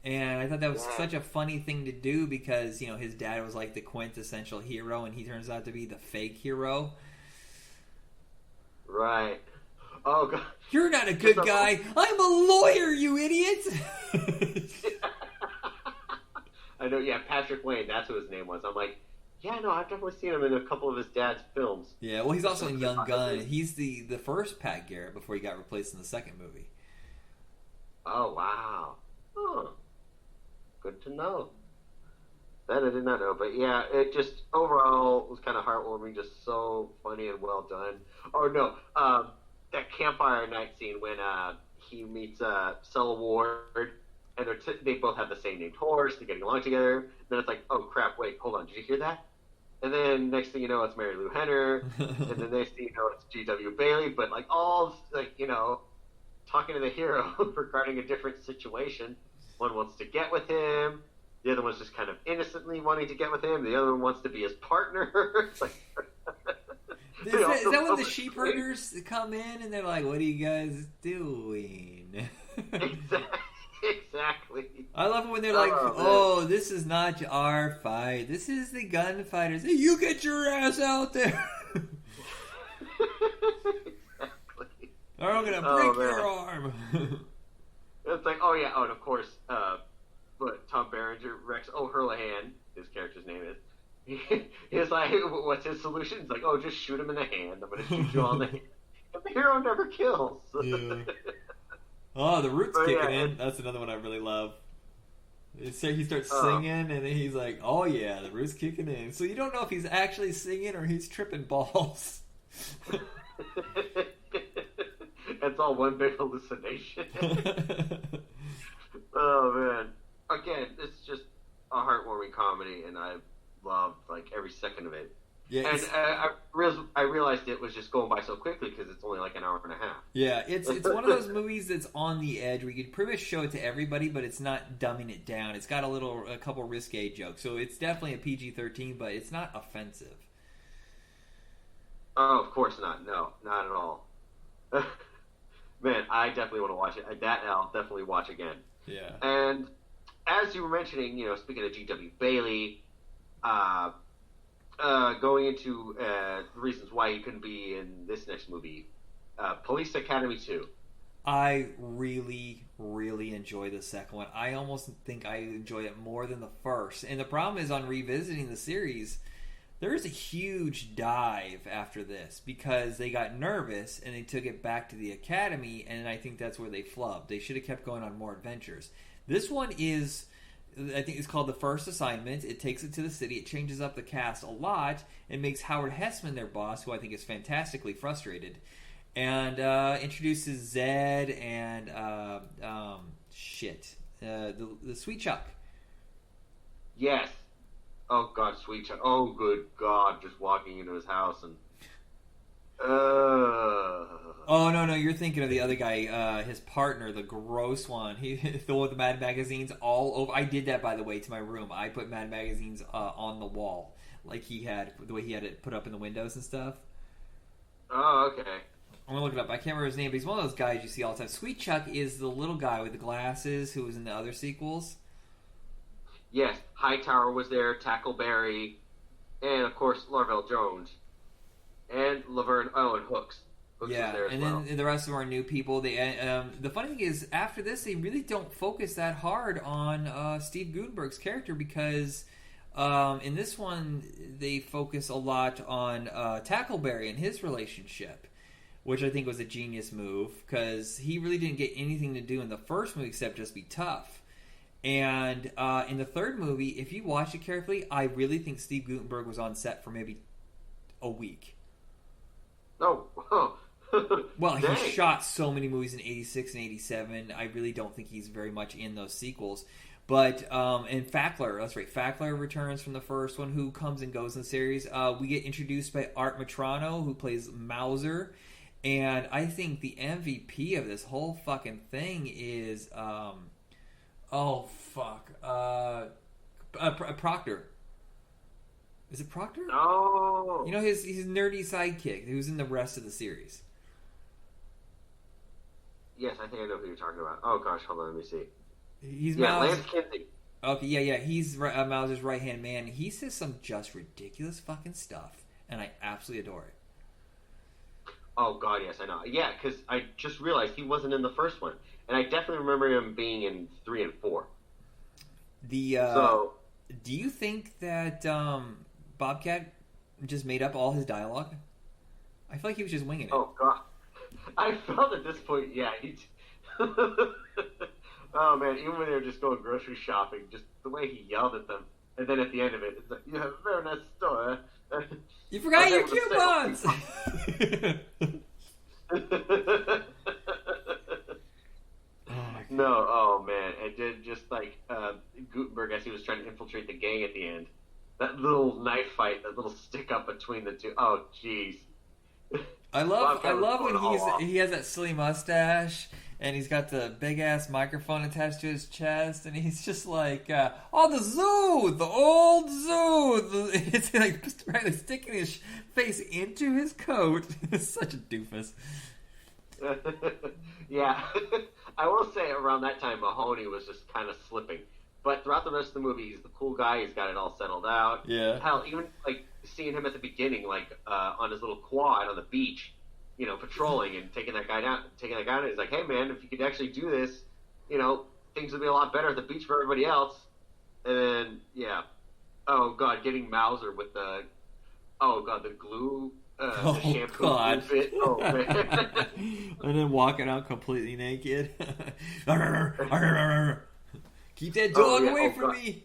S1: And I thought that was such a funny thing to do because, you know, his dad was like the quintessential hero and he turns out to be the fake hero.
S3: Right. Oh, God.
S1: You're not a good guy. I'm a lawyer, you idiot.
S3: I know, yeah, Patrick Wayne, that's what his name was. I'm like, yeah, no, I've definitely seen him in a couple of his dad's films.
S1: Yeah, well, he's also in Young Gun. He's the first Pat Garrett before he got replaced in the second movie.
S3: Oh, wow. Huh. Good to know. That I did not know. But yeah, it just overall was kind of heartwarming, just so funny and well done. Oh, no. That campfire night scene when he meets Cella Ward, and they both have the same named horse, they're getting along together. And then it's like, oh crap, wait, hold on, did you hear that? And then next thing you know, it's Mary Lou Henner, and then next thing you know, it's G.W. Bailey, but like all, like, you know, talking to the hero regarding a different situation. One wants to get with him, the other one's just kind of innocently wanting to get with him, the other one wants to be his partner. It's like...
S1: Is that when the sheep herders come in and they're like, what are you guys doing?
S3: Exactly.
S1: I love it when they're like, oh, this is not our fight. This is the gunfighters. Hey, you get your ass out there.
S3: Exactly.
S1: Or I'm going to break your arm.
S3: It's like, and of course, Tom Berenger, Rex O'Hurlahan, his character's name is, he's like, what's his solution? He's like, oh, just shoot him in the hand. I'm going to shoot you all in the hand. And the hero never kills.
S1: Yeah. Oh, the Roots kicking in. That's another one I really love. He starts singing, and then he's like, oh yeah, the Roots kicking in. So you don't know if he's actually singing or he's tripping balls.
S3: It's all one big hallucination. Oh, man. Again, it's just a heartwarming comedy, and I loved like every second of it. Yeah, and I realized it was just going by so quickly because it's only like an hour and a half.
S1: Yeah, it's one of those movies that's on the edge where you could pretty much show it to everybody, but it's not dumbing it down. It's got a couple risque jokes, so it's definitely a PG-13, but it's not offensive.
S3: Oh, of course not. No, not at all. Man, I definitely want to watch it. That I'll definitely watch again.
S1: Yeah.
S3: And as you were mentioning, speaking of G.W. Bailey, uh, going into the reasons why he couldn't be in this next movie, Police Academy 2.
S1: I really, really enjoy the second one. I almost think I enjoy it more than the first. And the problem is, on revisiting the series, there's a huge dive after this because they got nervous and they took it back to the academy, and I think that's where they flubbed. They should have kept going on more adventures. This one is, I think it's called The First Assignment. It takes it to the city. It changes up the cast a lot. It makes Howard Hessman their boss, who I think is fantastically frustrated. And introduces Zed and the Sweet Chuck.
S3: Yes. Oh God, Sweet Chuck. Oh good God, just walking into his house and.
S1: Oh no, you're thinking of the other guy, his partner, the gross one. He the one with the Mad magazines all over. I did that, by the way, to my room. I put Mad magazines on the wall, like he had, the way he had it put up in the windows and stuff.
S3: Oh, okay.
S1: I'm gonna look it up. I can't remember his name, but he's one of those guys you see all the time. Sweet Chuck is the little guy with the glasses who was in the other sequels.
S3: Yes, Hightower was there, Tackleberry, and of course Larvell Jones, and Laverne. Oh, and Hooks. Hooks
S1: Yeah,
S3: was there as
S1: and
S3: well.
S1: then the rest of them are new people. They the funny thing is, after this, they really don't focus that hard on Steve Guttenberg's character because in this one they focus a lot on Tackleberry and his relationship, which I think was a genius move because he really didn't get anything to do in the first movie except just be tough. And in the third movie, if you watch it carefully, I really think Steve Guttenberg was on set for maybe a week.
S3: Oh,
S1: Well,
S3: dang.
S1: he shot so many movies in 86 and 87. I really don't think he's very much in those sequels. But, and Fackler, that's right, Fackler returns from the first one, who comes and goes in the series. We get introduced by Art Matrano, who plays Mauser. And I think the MVP of this whole fucking thing is, Proctor. Is it Proctor?
S3: Oh.
S1: You know, his nerdy sidekick who's in the rest of the series.
S3: Yes, I think I know who you're talking about. Oh gosh, hold on, let me see.
S1: He's
S3: Lance Kinsey.
S1: Okay, yeah. He's Mauser's right-hand man. He says some just ridiculous fucking stuff, and I absolutely adore it.
S3: Oh god, yes, I know. Yeah, because I just realized he wasn't in the first one, and I definitely remember him being in 3 and 4.
S1: Do you think that Bobcat just made up all his dialogue? I feel like he was just winging it.
S3: Oh god, I felt at this point, yeah. Oh man, even when they were just going grocery shopping, just the way he yelled at them, and then at the end of it, it's like, "You have a very nice store."
S1: You forgot your
S3: able to
S1: coupons!
S3: No, oh man, it did just like Gutenberg as he was trying to infiltrate the gang at the end. That little knife fight, that little stick up between the two. Oh jeez.
S1: I love when
S3: off.
S1: he has that silly mustache and he's got the big ass microphone attached to his chest and he's just like, the zoo, the old zoo. It's like practically sticking his face into his coat. It's such a doofus.
S3: Yeah, I will say around that time Mahoney was just kind of slipping, but throughout the rest of the movie, he's the cool guy. He's got it all settled out.
S1: Yeah.
S3: Hell, even like seeing him at the beginning, like on his little quad on the beach, patrolling and taking that guy down. He's like, "Hey man, if you could actually do this, things would be a lot better at the beach for everybody else." And then, yeah, oh god, getting Mauser with the glue. The shampoo
S1: God.
S3: fit. Oh, man.
S1: And then walking out completely naked. Keep that dog away from me.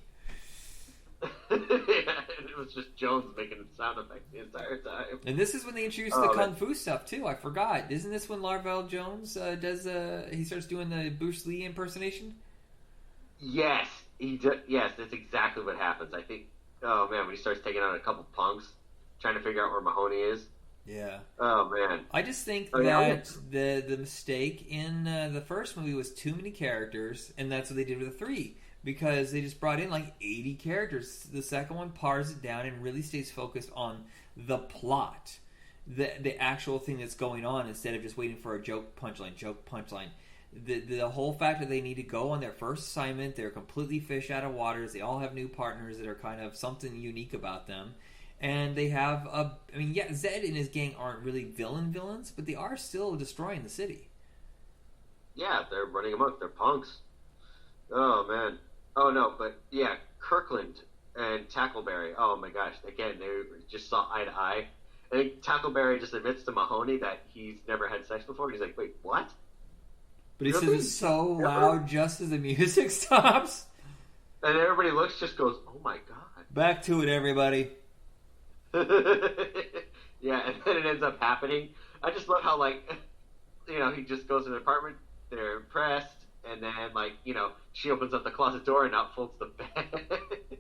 S3: It was just Jones making sound effects the entire time.
S1: And this is when they introduced the kung fu stuff too. I forgot. Isn't this when Larvell Jones he starts doing the Bruce Lee impersonation?
S3: Yes, he did. Yes, that's exactly what happens. I think. Oh man, when he starts taking out a couple punks, trying to figure out where Mahoney is.
S1: Yeah.
S3: Oh man.
S1: I just think that the mistake in the first movie was too many characters, and that's what they did with the 3. Because they just brought in like 80 characters. The second one pars it down and really stays focused on the plot. the actual thing that's going on instead of just waiting for a joke punchline. The whole fact that they need to go on their first assignment, they're completely fish out of waters. They all have new partners that are kind of something unique about them. And they have Zed and his gang aren't really villains, but they are still destroying the city.
S3: Yeah, they're running amok. They're punks. Oh, man. Oh, no, but yeah, Kirkland and Tackleberry. Oh, my gosh. Again, they just saw eye to eye. I think Tackleberry just admits to Mahoney that he's never had sex before. He's like, wait, what?
S1: But he says it so loud just as the music stops.
S3: And everybody looks, just goes, oh, my God.
S1: Back to it, everybody.
S3: Yeah, and then it ends up happening. I just love how, he just goes to the apartment, they're impressed, and then, she opens up the closet door and out folds the bed.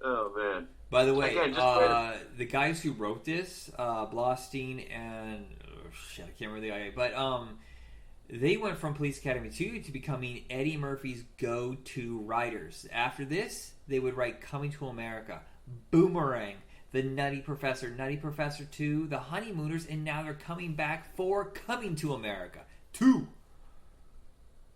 S3: Oh, man.
S1: By the way, the guys who wrote this, Blostein and... I can't remember the guy, but they went from Police Academy 2 to becoming Eddie Murphy's go-to writers. After this, they would write Coming to America, Boomerang, The Nutty Professor 2, The Honeymooners, and now they're coming back for Coming to America 2.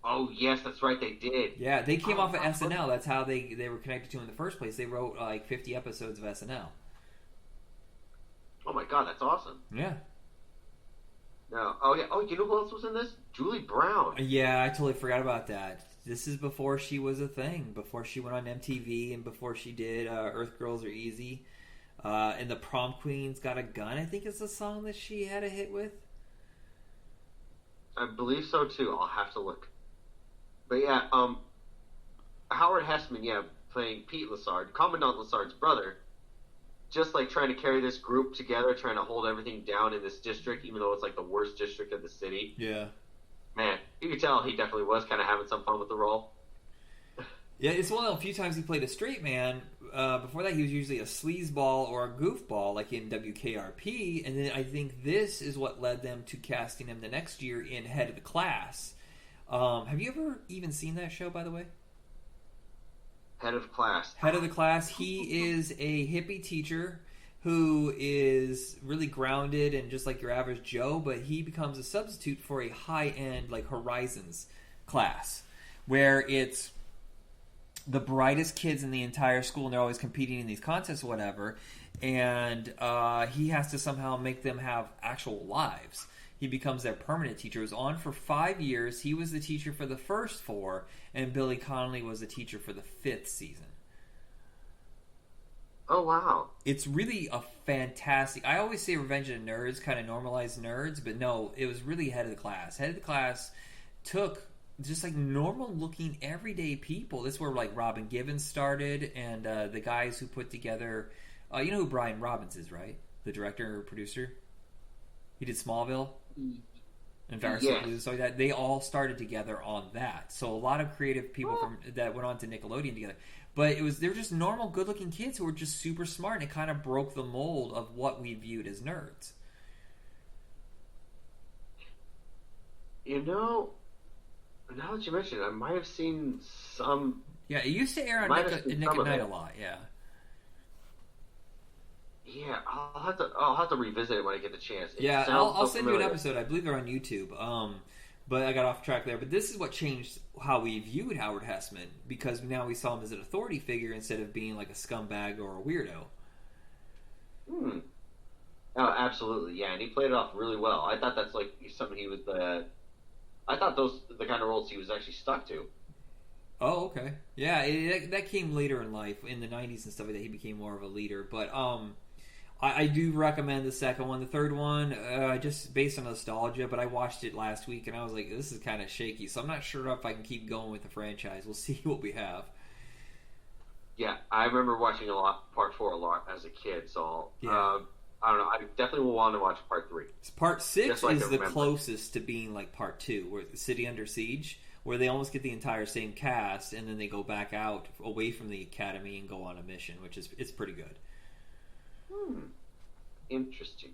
S3: Oh, yes, that's right, they did.
S1: Yeah, they came off of SNL. That's how they were connected to in the first place. They wrote 50 episodes of SNL.
S3: Oh, my God, that's awesome.
S1: Yeah.
S3: No. Oh, yeah. Oh, you know who else was in this? Julie Brown.
S1: Yeah, I totally forgot about that. This is before she was a thing, before she went on MTV, and before she did Earth Girls Are Easy. And The Prom Queen's Got a Gun, I think is the song that she had a hit with.
S3: I believe so, too. I'll have to look. But, yeah, Howard Hessman, playing Pete Lassard, Commandant Lassard's brother, just, trying to carry this group together, trying to hold everything down in this district, even though it's, the worst district of the city.
S1: Yeah.
S3: Man, you could tell he definitely was kind of having some fun with the role.
S1: Yeah, it's one of the few times he played a straight man. Before that, he was usually a sleazeball or a goofball, like in WKRP. And then I think this is what led them to casting him the next year in Head of the Class. Have you ever even seen that show, by the way?
S3: Head of Class.
S1: Head of the Class. He is a hippie teacher who is really grounded and just like your average Joe, but he becomes a substitute for a high-end, Horizons class, where it's the brightest kids in the entire school, and they're always competing in these contests or whatever, and he has to somehow make them have actual lives. He becomes their permanent teacher. He was on for 5 years. He was the teacher for the first 4, and Billy Connolly was the teacher for the 5th season.
S3: Oh, wow.
S1: It's really a fantastic... I always say Revenge of the Nerds kind of normalized nerds, but no, it was really Head of the Class. Head of the Class took just normal-looking, everyday people. This is where Robin Givens started, and the guys who put together... you know who Brian Robbins is, right? The director or producer? He did Smallville and Varsity Blues, so that they all started together on that. So a lot of creative people that went on to Nickelodeon together. But they were just normal, good-looking kids who were just super smart, and it kind of broke the mold of what we viewed as nerds.
S3: You know, now that you mention it, I might have seen some...
S1: Yeah, it used to air on Nick at Night a lot, yeah.
S3: Yeah, I'll have to revisit it when I get the chance.
S1: I'll send you an episode. I believe they're on YouTube. But I got off track there. But this is what changed how we viewed Howard Hessman, because now we saw him as an authority figure instead of being like a scumbag or a weirdo.
S3: Oh, absolutely, yeah, and he played it off really well. I thought that's something he was I thought those the kind of roles he was actually stuck to.
S1: Oh, okay. Yeah, that came later in life, in the 90s and stuff like that. He became more of a leader. But I do recommend the second one. The third one, just based on nostalgia, but I watched it last week, and I was like, this is kind of shaky. So I'm not sure if I can keep going with the franchise. We'll see what we have.
S3: Yeah, I remember watching Part 4 a lot as a kid, so I don't know. I definitely will want to watch Part 3.
S1: Part 6 is the closest to being like Part 2, where the City Under Siege, where they almost get the entire same cast, and then they go back out away from the academy and go on a mission, which is it's pretty good.
S3: Interesting.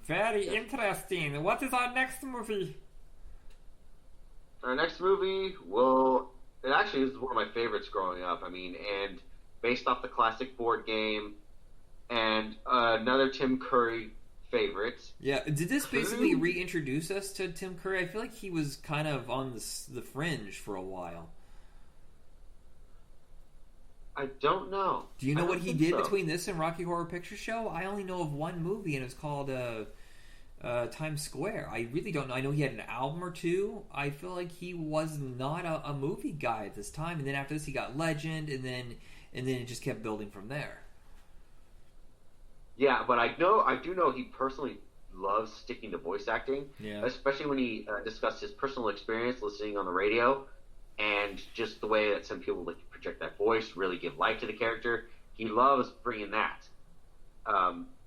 S1: Very interesting. What is our next movie?
S3: Our next movie, well, it actually is one of my favorites growing up. I mean, and based off the classic board game, and another Tim Curry favorites.
S1: Yeah, did this basically reintroduce us to Tim Curry? I feel like he was kind of on the fringe for a while.
S3: I don't know.
S1: Do you know what he did between this and Rocky Horror Picture Show? I only know of one movie, and it's called Times Square. I really don't know. I know he had an album or two. I feel like he was not a movie guy at this time. And then after this, he got Legend, and then it just kept building from there.
S3: Yeah, but I do know he personally loves sticking to voice acting.
S1: Yeah.
S3: Especially when he discussed his personal experience listening on the radio, and just the way that some people like to project that voice, really give life to the character. He loves bringing that.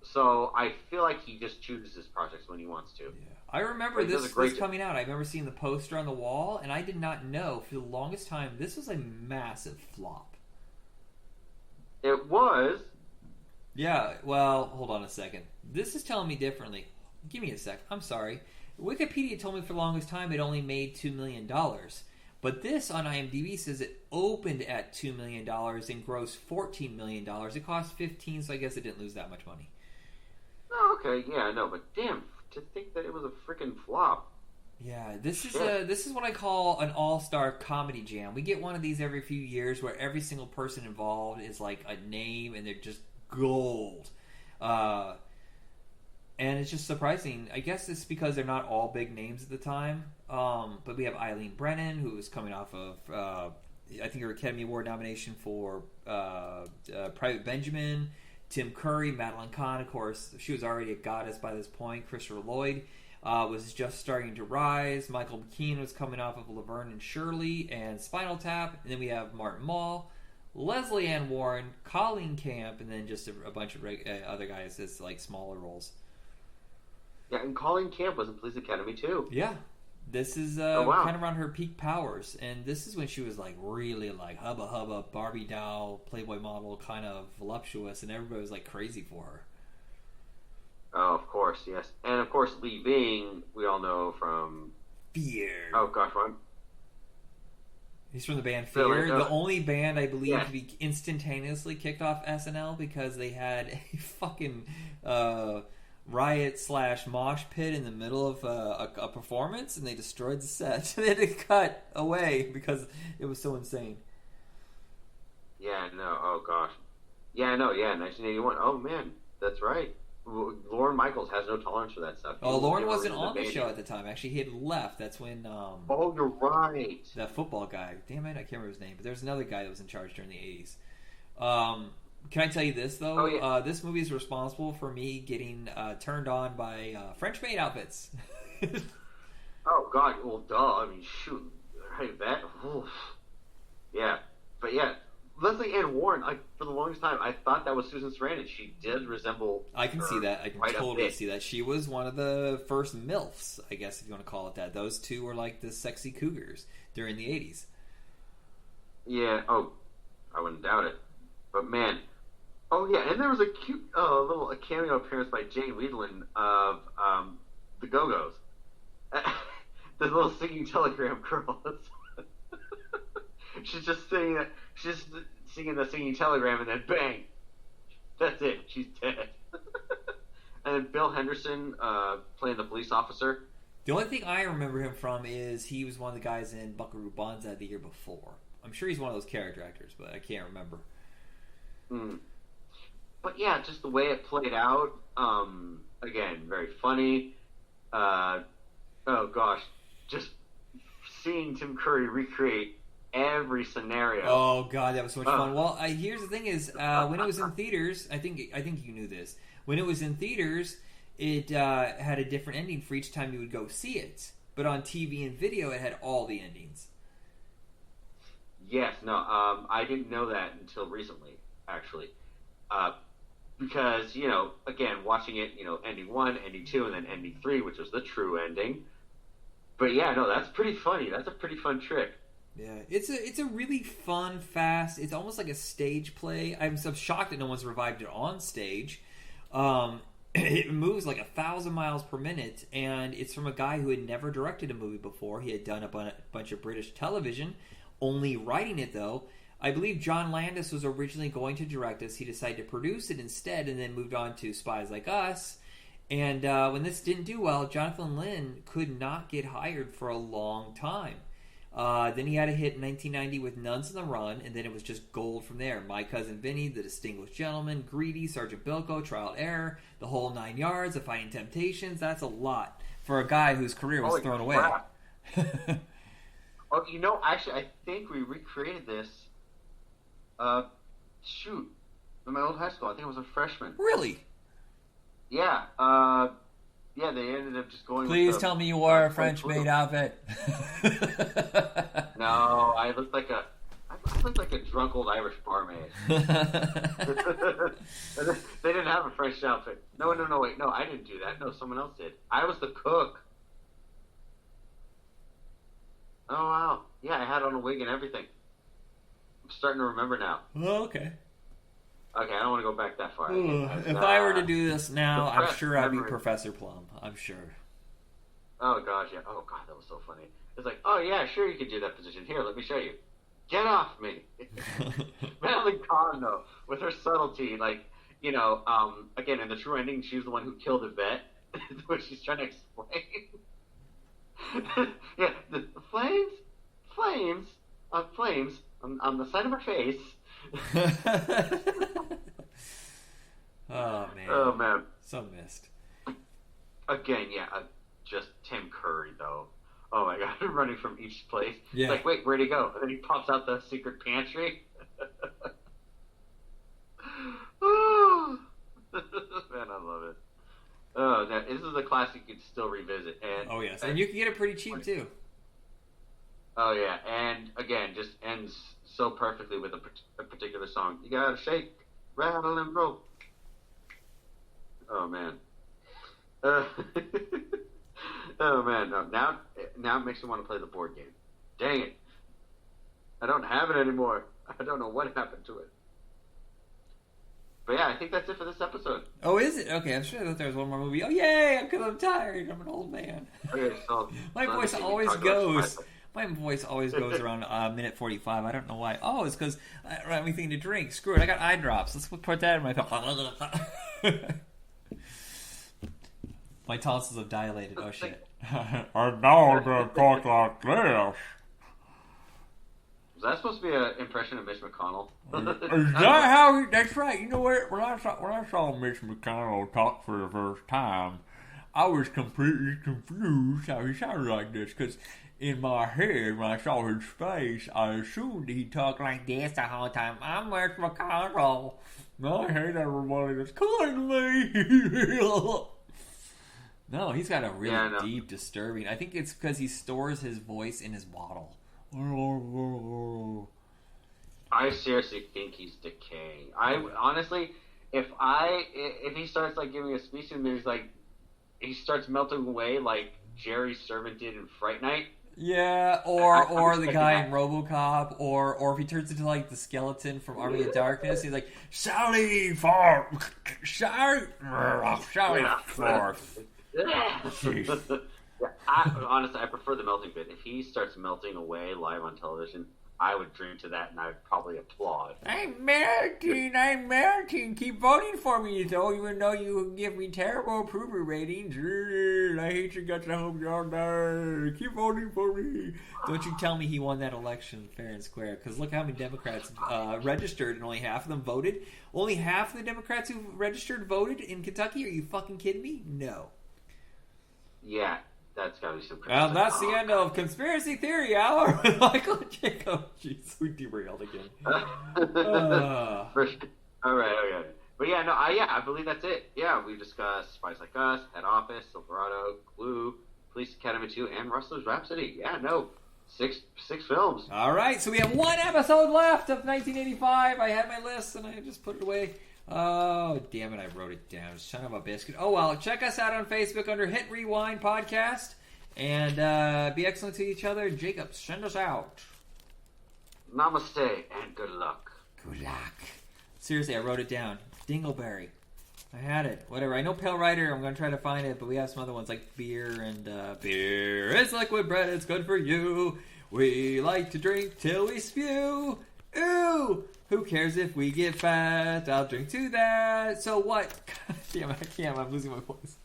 S3: So I feel like he just chooses his projects when he wants to.
S1: Yeah. I remember this coming out. I remember seeing the poster on the wall, and I did not know for the longest time this was a massive flop.
S3: It was.
S1: Yeah, well, hold on a second. This is telling me differently. Give me a sec. I'm sorry. Wikipedia told me for the longest time it only made $2 million. But this on IMDb says it opened at $2 million and grossed $14 million. It cost $15, so I guess it didn't lose that much money.
S3: Oh, okay. Yeah, I know. But damn, to think that it was a freaking flop.
S1: Yeah, this is what I call an all-star comedy jam. We get one of these every few years where every single person involved is like a name and they're just gold. And it's just surprising. I guess it's because they're not all big names at the time. But we have Eileen Brennan, who is coming off of, I think, her Academy Award nomination for Private Benjamin. Tim Curry, Madeline Kahn, of course. She was already a goddess by this point. Christopher Lloyd was just starting to rise. Michael McKean was coming off of Laverne and Shirley and Spinal Tap. And then we have Martin Mull, Leslie Ann Warren, Colleen Camp, and then just a bunch of other guys as like smaller roles.
S3: Yeah, and Colleen Camp was in Police Academy too.
S1: Yeah, this is kind of around her peak powers, and this is when she was like really like hubba hubba Barbie doll, Playboy model, kind of voluptuous, and everybody was like crazy for her.
S3: Oh, of course, yes, and of course Lee Bing, we all know from
S1: Fear.
S3: Oh gosh, what?
S1: He's from the band Fear, the only band I believe to be instantaneously kicked off SNL because they had a fucking riot / mosh pit in the middle of a performance, and they destroyed the set. They had to cut away because it was so insane.
S3: Yeah, no, oh gosh. Yeah, no, yeah, 1981. Oh man, that's right. Lorne Michaels has no tolerance for that stuff.
S1: Oh, Lorne wasn't on the show at the time. Actually, he had left. That's when...
S3: oh, you're right.
S1: That football guy. Damn it, I can't remember his name. But there's another guy that was in charge during the 80s. Can I tell you this, though?
S3: Oh, yeah.
S1: This movie is responsible for me getting turned on by French maid outfits.
S3: Oh, God. Well, duh. I mean, shoot. Right, that... Oof. Yeah. But, yeah. Leslie Ann Warren, for the longest time, I thought that was Susan Sarandon. She did resemble...
S1: I can see that. I can totally see that. She was one of the first MILFs, I guess, if you want to call it that. Those two were like the sexy cougars during the 80s.
S3: Yeah. Oh, I wouldn't doubt it. But, man... Oh, yeah, and there was a cute little cameo appearance by Jane Wiedlin of the Go-Go's. The little singing telegram girl. She's just singing the singing telegram, and then bang, that's it. She's dead. And then Bill Henderson playing the police officer.
S1: The only thing I remember him from is he was one of the guys in Buckaroo Banzai the year before. I'm sure he's one of those character actors, but I can't remember.
S3: But yeah, just the way it played out. Again, very funny. Oh gosh, just seeing Tim Curry recreate every scenario.
S1: Oh god, that was so much fun. Well, here's the thing: is when it was in theaters, I think you knew this. When it was in theaters, it had a different ending for each time you would go see it. But on TV and video, it had all the endings.
S3: Yes, no, I didn't know that until recently, actually, because again, watching it, ending 1, ending 2, and then ending 3, which was the true ending. But yeah, no, that's pretty funny. That's a pretty fun trick.
S1: Yeah, it's a really fun, fast. It's almost like a stage play. I'm so shocked that no one's revived it on stage. It moves like 1,000 miles per minute, and it's from a guy who had never directed a movie before. He had done a bunch of British television, only writing it though. I believe John Landis was originally going to direct this. He decided to produce it instead, and then moved on to Spies Like Us. And when this didn't do well, Jonathan Lynn could not get hired for a long time. Then he had a hit in 1990 with Nuns on the Run, and then it was just gold from there. My Cousin Vinny, The Distinguished Gentleman, Greedy, Sergeant Bilko, Trial and Error, The Whole Nine Yards, The Fighting Temptations. That's a lot for a guy whose career was thrown away.
S3: Oh, actually, I think we recreated this. In my old high school. I think it was a freshman.
S1: Really?
S3: Yeah. Yeah, they ended up just going.
S1: Please tell me you wore a French maid outfit.
S3: No, I looked like a drunk old Irish barmaid. They didn't have a French outfit. No, wait, no, I didn't do that. No, someone else did. I was the cook. Oh wow, yeah, I had on a wig and everything. I'm starting to remember now.
S1: Oh, okay.
S3: Okay, I don't want to go back that far.
S1: If I were to do this now, I'm sure I'd be Professor Plum. I'm sure.
S3: Oh gosh, yeah. Oh god, that was so funny. It's like, oh yeah, sure you could do that position. Here, let me show you. Get off me. Madeline Kahn, though, with her subtlety, like, again, in the true ending, she was the one who killed Yvette, which she's trying to explain. Yeah, the flames on the side of her face.
S1: Oh man.
S3: Oh man.
S1: So missed.
S3: Again, yeah, just Tim Curry though. Oh my god, running from each place.
S1: Yeah.
S3: It's like, wait, where'd he go? And then he pops out the secret pantry. Oh. Man, I love it. Oh, this is a classic you could still revisit. And
S1: oh yes, and you can get it pretty cheap too.
S3: Oh yeah, and again, just ends so perfectly with a particular song. You gotta shake, rattle, and roll. Oh man. Oh man, no, now it makes me want to play the board game. Dang it. I don't have it anymore. I don't know what happened to it. But yeah, I think that's it for this episode.
S1: Oh, is it? Okay, I'm sure that there's one more movie. Oh, yay! Because I'm tired. I'm an old man.
S3: Okay, so
S1: My voice always goes. My voice always goes around minute 45. I don't know why. Oh, it's because I don't have anything to drink. Screw it. I got eye drops. Let's put that in my mouth. My tonsils have dilated. Oh, shit.
S4: And now I'm going to talk like this.
S3: Was that supposed to be an impression of Mitch McConnell?
S4: Is that how he... That's right. You know what? When I saw Mitch McConnell talk for the first time, I was completely confused how he sounded like this. Because in my head, when I saw his face, I assumed he talked like this the whole time. I'm Mitch McConnell. I hate everybody that's calling me.
S1: No, he's got a really deep, disturbing... I think it's because he stores his voice in his bottle.
S3: I seriously think he's decaying. Honestly, if he starts like giving a speech and there's like he starts melting away like Jerry Servant did in Fright Night.
S1: Yeah, or the guy in RoboCop, or if he turns into like the skeleton from Army of Darkness, he's like Sally Forth. Sally Forth.
S3: Honestly, I prefer the melting bit. If he starts melting away live on television, I would drink to that and I would probably applaud.
S1: I'm melting. Keep voting for me, though, even though you give me terrible approval ratings. I hate you guts. I hope y'all die. Keep voting for me. Don't you tell me he won that election fair and square, because look how many Democrats registered and only half of them voted. Only half of the Democrats who registered voted in Kentucky? Are you fucking kidding me? No.
S3: Yeah. That's gotta be some crazy.
S1: Well, that's the end of Conspiracy Theory Hour with Michael Jacob. Jeez, we derailed again.
S3: All right, okay. But yeah, I believe that's it. Yeah, we discussed Spies Like Us, Head Office, Silverado, Clue, Police Academy 2, and Rustler's Rhapsody. Yeah, six films.
S1: All right, so we have one episode left of 1985. I had my list and I just put it away. Oh, damn it, I wrote it down. Son of a biscuit. Oh, well, check us out on Facebook under Hit Rewind Podcast. And be excellent to each other. Jacob, send us out.
S3: Namaste and good luck.
S1: Good luck. Seriously, I wrote it down. Dingleberry. I had it. Whatever. I know Pale Rider. I'm going to try to find it, but we have some other ones like beer and beer is liquid bread. It's good for you. We like to drink till we spew. Ooh! Who cares if we get fat? I'll drink to that. So what? God damn it, I can't. I'm losing my voice.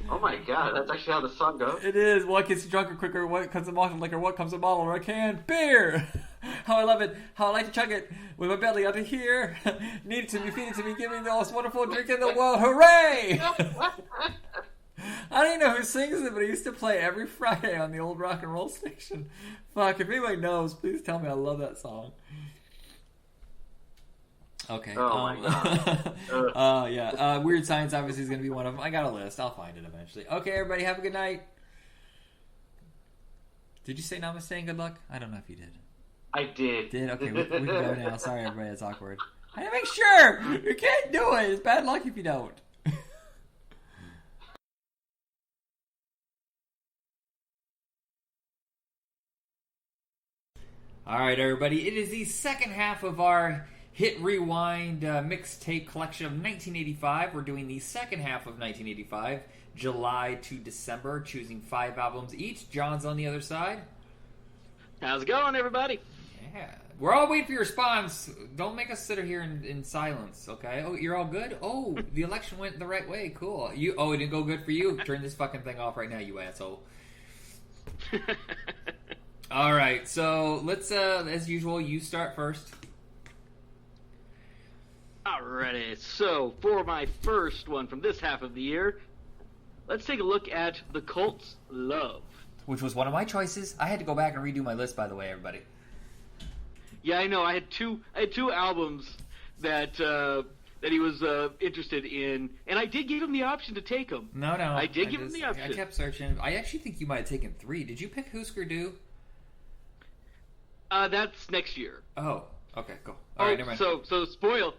S3: Oh my god, that's actually how the song goes.
S1: It is. What gets you drunker quicker? What comes in bottle liquor? What comes in bottle or a can? Beer! How I love it. How I like to chug it with my belly out to here. Need it to me, feed it to me, give me the most wonderful drink in the world. Hooray! I don't even know who sings it, but he used to play every Friday on the old rock and roll station. Fuck, if anybody knows, please tell me. I love that song. Okay.
S3: Oh my god.
S1: Yeah. Weird Science obviously is going to be one of them. I got a list. I'll find it eventually. Okay, everybody, have a good night. Did you say namaste and good luck? I don't know if you did.
S3: I did.
S1: Did? Okay, we can go now. Sorry, everybody. That's awkward. I had to make sure. You can't do it. It's bad luck if you don't. All right, everybody. It is the second half of our Hit Rewind mixtape collection of 1985. We're doing the second half of 1985, July to December, choosing 5 albums each. John's on the other side.
S5: How's it going, everybody?
S1: Yeah. We're all waiting for your response. Don't make us sit here in silence, okay? Oh, you're all good? Oh, the election went the right way. Cool. It didn't go good for you? Turn this fucking thing off right now, you asshole. All right, so let's, as usual, you start first.
S5: Alrighty, so for my first one from this half of the year, let's take a look at The Colt's Love.
S1: Which was one of my choices. I had to go back and redo my list, by the way, everybody.
S5: Yeah, I know. I had two albums that he was interested in, and I did give him the option to take them.
S1: No.
S5: I did give him the option.
S1: I kept searching. I actually think you might have taken 3. Did you pick Husker Du?
S5: That's next year.
S1: Oh, okay, cool. All right, never mind.
S5: So spoiler.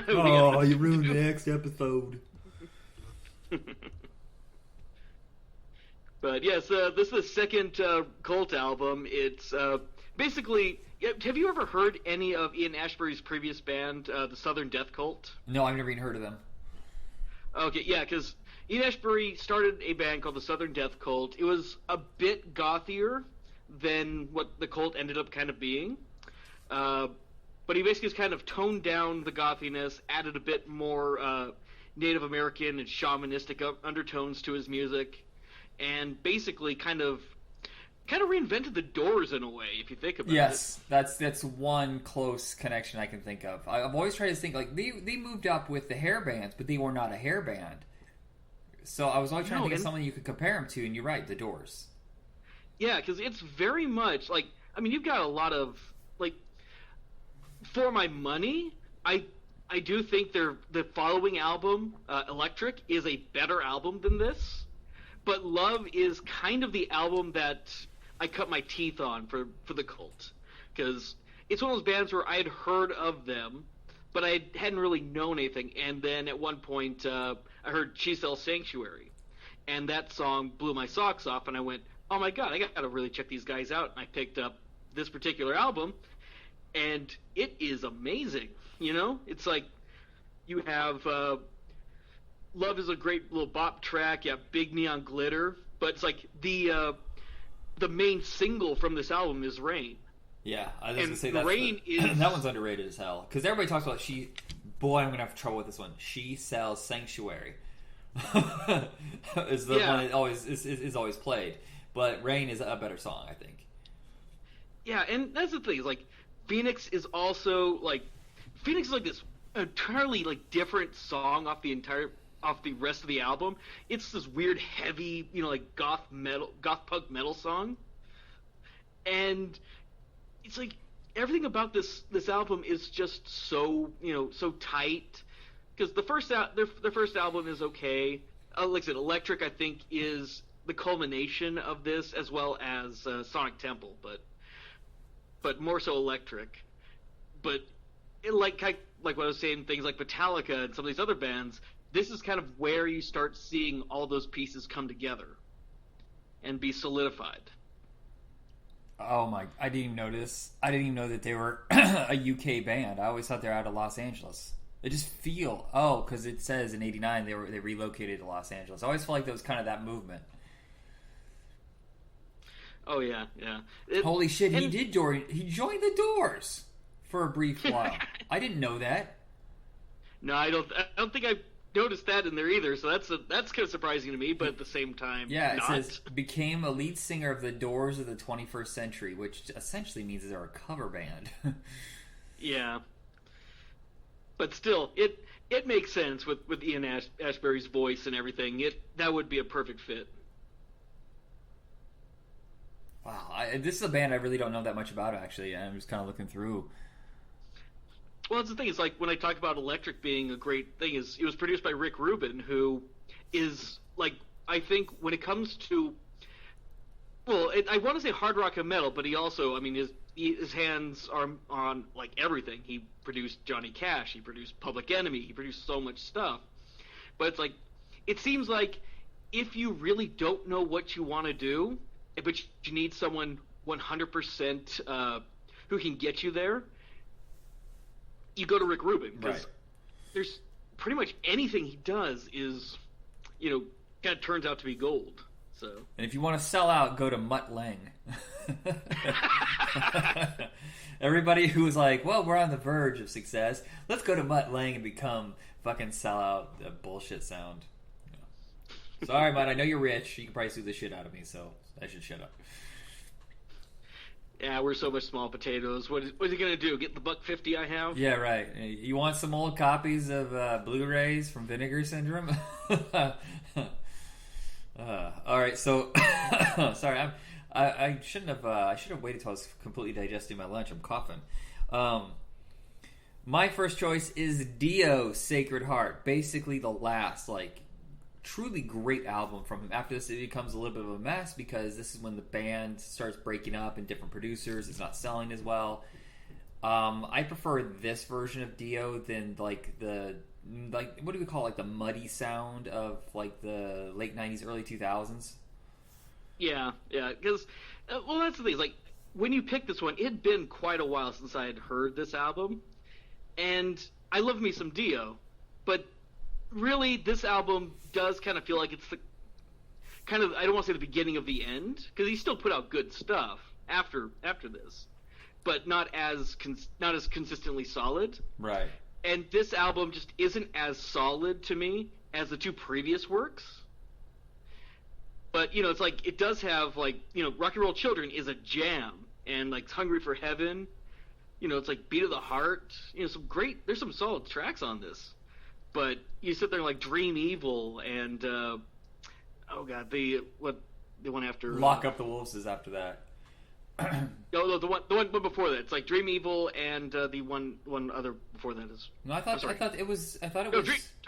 S1: Oh, you ruined the next episode.
S5: But yes, this is the second Colt album. It's basically. Have you ever heard any of Ian Ashbury's previous band, the Southern Death Cult?
S1: No, I've never even heard of them.
S5: Okay, yeah, because Ian Ashbury started a band called the Southern Death Cult. It was a bit gothier than what the cult ended up kind of being. But he basically just kind of toned down the gothiness, added a bit more Native American and shamanistic undertones to his music, and basically kind of reinvented the Doors in a way, if you think about it.
S1: Yes, that's one close connection I can think of. I've always tried to think, like, they moved up with the hair bands, but they were not a hair band. So I was always trying to think of someone you could compare them to, and you're right, the Doors.
S5: Yeah, because it's very much, like, I mean, you've got a lot of, like, for my money, I do think the following album, Electric, is a better album than this. But Love is kind of the album that I cut my teeth on for the Cult. Because it's one of those bands where I had heard of them, but I hadn't really known anything. And then at one point, I heard She Sells Sanctuary. And that song blew my socks off, and I went, oh my god, I gotta really check these guys out. And I picked up this particular album, and it is amazing. You know? It's like, you have... Love is a great little bop track. Yeah, Big Neon Glitter. But it's like the main single from this album is Rain.
S1: Yeah, I was gonna say that.
S5: Rain is
S1: that one's underrated as hell because everybody talks about she. Boy, I'm gonna have trouble with this one. She Sells Sanctuary. Is the one that always is always played, but Rain is a better song, I think.
S5: Yeah, and that's the thing. Is like Phoenix is also like this entirely like different song off the rest of the album. It's this weird heavy, like goth punk metal song. And it's like everything about this album is just so, so tight. Because the first album is okay. Like I said, Electric I think is the culmination of this, as well as Sonic Temple, but more so Electric. But like what I was saying, things like Metallica and some of these other bands, this is kind of where you start seeing all those pieces come together and be solidified.
S1: Oh my, I didn't even notice. I didn't even know that they were a UK band. I always thought they were out of Los Angeles. They just feel, because it says in '89 they relocated to Los Angeles. I always felt like there was kind of that movement.
S5: Oh yeah.
S1: Holy shit, he joined the Doors for a brief while. I didn't know that.
S5: No, I don't think noticed that in there either. So that's kind of surprising to me, but at the same time,
S1: Yeah, it
S5: not.
S1: says became a lead singer of the Doors of the 21st Century, which essentially means they're a cover band.
S5: Yeah, but still, it makes sense with Ian Ashbury's voice and everything. That would be a perfect fit.
S1: Wow, this is a band I really don't know that much about, actually. I'm just kind of looking through.
S5: Well, that's the thing. It's like when I talk about Electric being a great thing, is it was produced by Rick Rubin, who is like, I think when it comes to, well, I want to say hard rock and metal, but he also, I mean, his hands are on like everything. He produced Johnny Cash, he produced Public Enemy, he produced so much stuff. But it's like, it seems like if you really don't know what you want to do, but you need someone 100% who can get you there, you go to Rick Rubin, because
S1: Right.
S5: there's pretty much anything he does is, kind of turns out to be gold. So.
S1: And if you want to sell out, go to Mutt Lang. Everybody who was like, well, we're on the verge of success, let's go to Mutt Lang and become fucking sell out the bullshit sound. Yeah. Sorry, Mutt, I know you're rich. You can probably sue the shit out of me, so I should shut up.
S5: Yeah, we're so much small potatoes. What is he gonna do? Get the $1.50 I have?
S1: Yeah, right. You want some old copies of Blu-rays from Vinegar Syndrome? All right, so sorry, I shouldn't have. I should have waited till I was completely digesting my lunch. I'm coughing. My first choice is Dio, Sacred Heart. Basically, the last truly great album from him. After this, it becomes a little bit of a mess because this is when the band starts breaking up and different producers. It's not selling as well. I prefer this version of Dio than what do we call the muddy sound of the late 90s, early 2000s.
S5: Yeah, because that's the thing. Like when you picked this one, it had been quite a while since I had heard this album, and I love me some Dio, but really, this album does kind of feel like it's the kind of, I don't want to say the beginning of the end, because he still put out good stuff after this, but not as consistently solid.
S1: Right.
S5: And this album just isn't as solid to me as the two previous works. But it's like it does have Rock and Roll Children is a jam, and Hungry for Heaven, it's like Beat of the Heart, there's some solid tracks on this. But you sit there Dream Evil and the one after
S1: Lock Up the Wolves is after that.
S5: No, the one before that. It's like Dream Evil and the one other before that is.
S1: No, I thought it was. I'm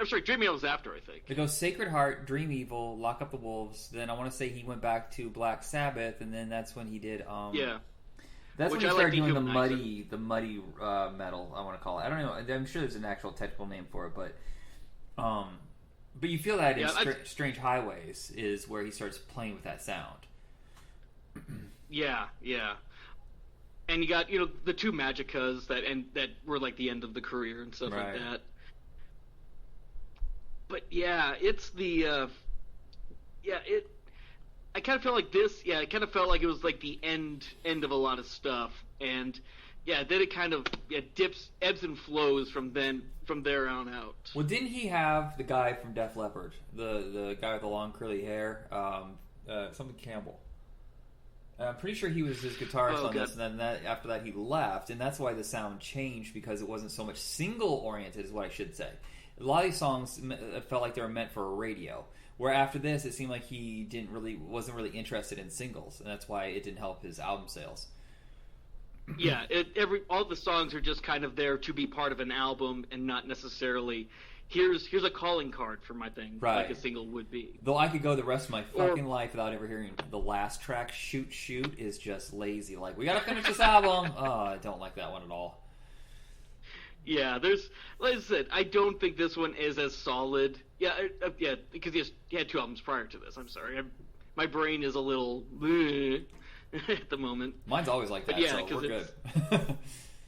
S5: sorry, Dream Evil was after, I think.
S1: It goes Sacred Heart, Dream Evil, Lock Up the Wolves. Then I want to say he went back to Black Sabbath, and then that's when he did.
S5: Yeah.
S1: That's
S5: Which
S1: when he
S5: I like
S1: started doing
S5: Dehumanizer.
S1: the muddy metal. I want to call it. I don't know. I'm sure there's an actual technical name for it, but you feel that in Strange Highways is where he starts playing with that sound.
S5: Yeah. And you got the two Magicas that were the end of the career and stuff
S1: Right.
S5: like that. But yeah, it's the I kind of felt like this. Yeah, it kind of felt like it was the end of a lot of stuff, and then it kind of ebbs and flows from there on out.
S1: Well, didn't he have the guy from Def Leppard, the guy with the long curly hair, something Campbell? I'm pretty sure he was his guitarist on this, and then after that he left, and that's why the sound changed, because it wasn't so much single-oriented, is what I should say. A lot of these songs felt like they were meant for a radio, where after this it seemed like he wasn't really interested in singles, and that's why it didn't help his album sales.
S5: Yeah, all the songs are just kind of there to be part of an album, and not necessarily here's a calling card for my thing,
S1: right,
S5: like a single would be.
S1: Though I could go the rest of my fucking life without ever hearing the last track, Shoot Shoot, is just lazy. We gotta finish this album. Oh, I don't like that one at all.
S5: Yeah, like I said, I don't think this one is as solid. Yeah, because he had two albums prior to this. I'm sorry, my brain is a little at the moment.
S1: Mine's always like that, so we're good.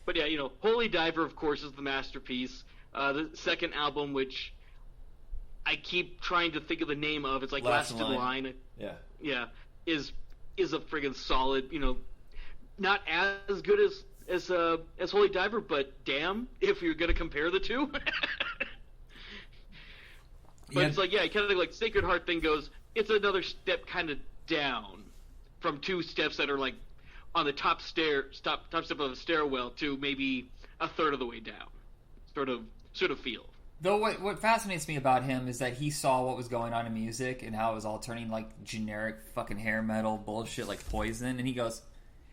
S5: But yeah, Holy Diver, of course, is the masterpiece. The second album, which I keep trying to think of the name of, it's Last in Line. Yeah, is a friggin' solid. Not as good as Holy Diver, but damn, if you're gonna compare the two. But it's like, kind of like Sacred Heart thing goes, it's another step kind of down from 2 steps that are like on the top step of the stairwell to maybe a third of the way down, sort of feel.
S1: Though what fascinates me about him is that he saw what was going on in music and how it was all turning like generic fucking hair metal bullshit like Poison, and he goes,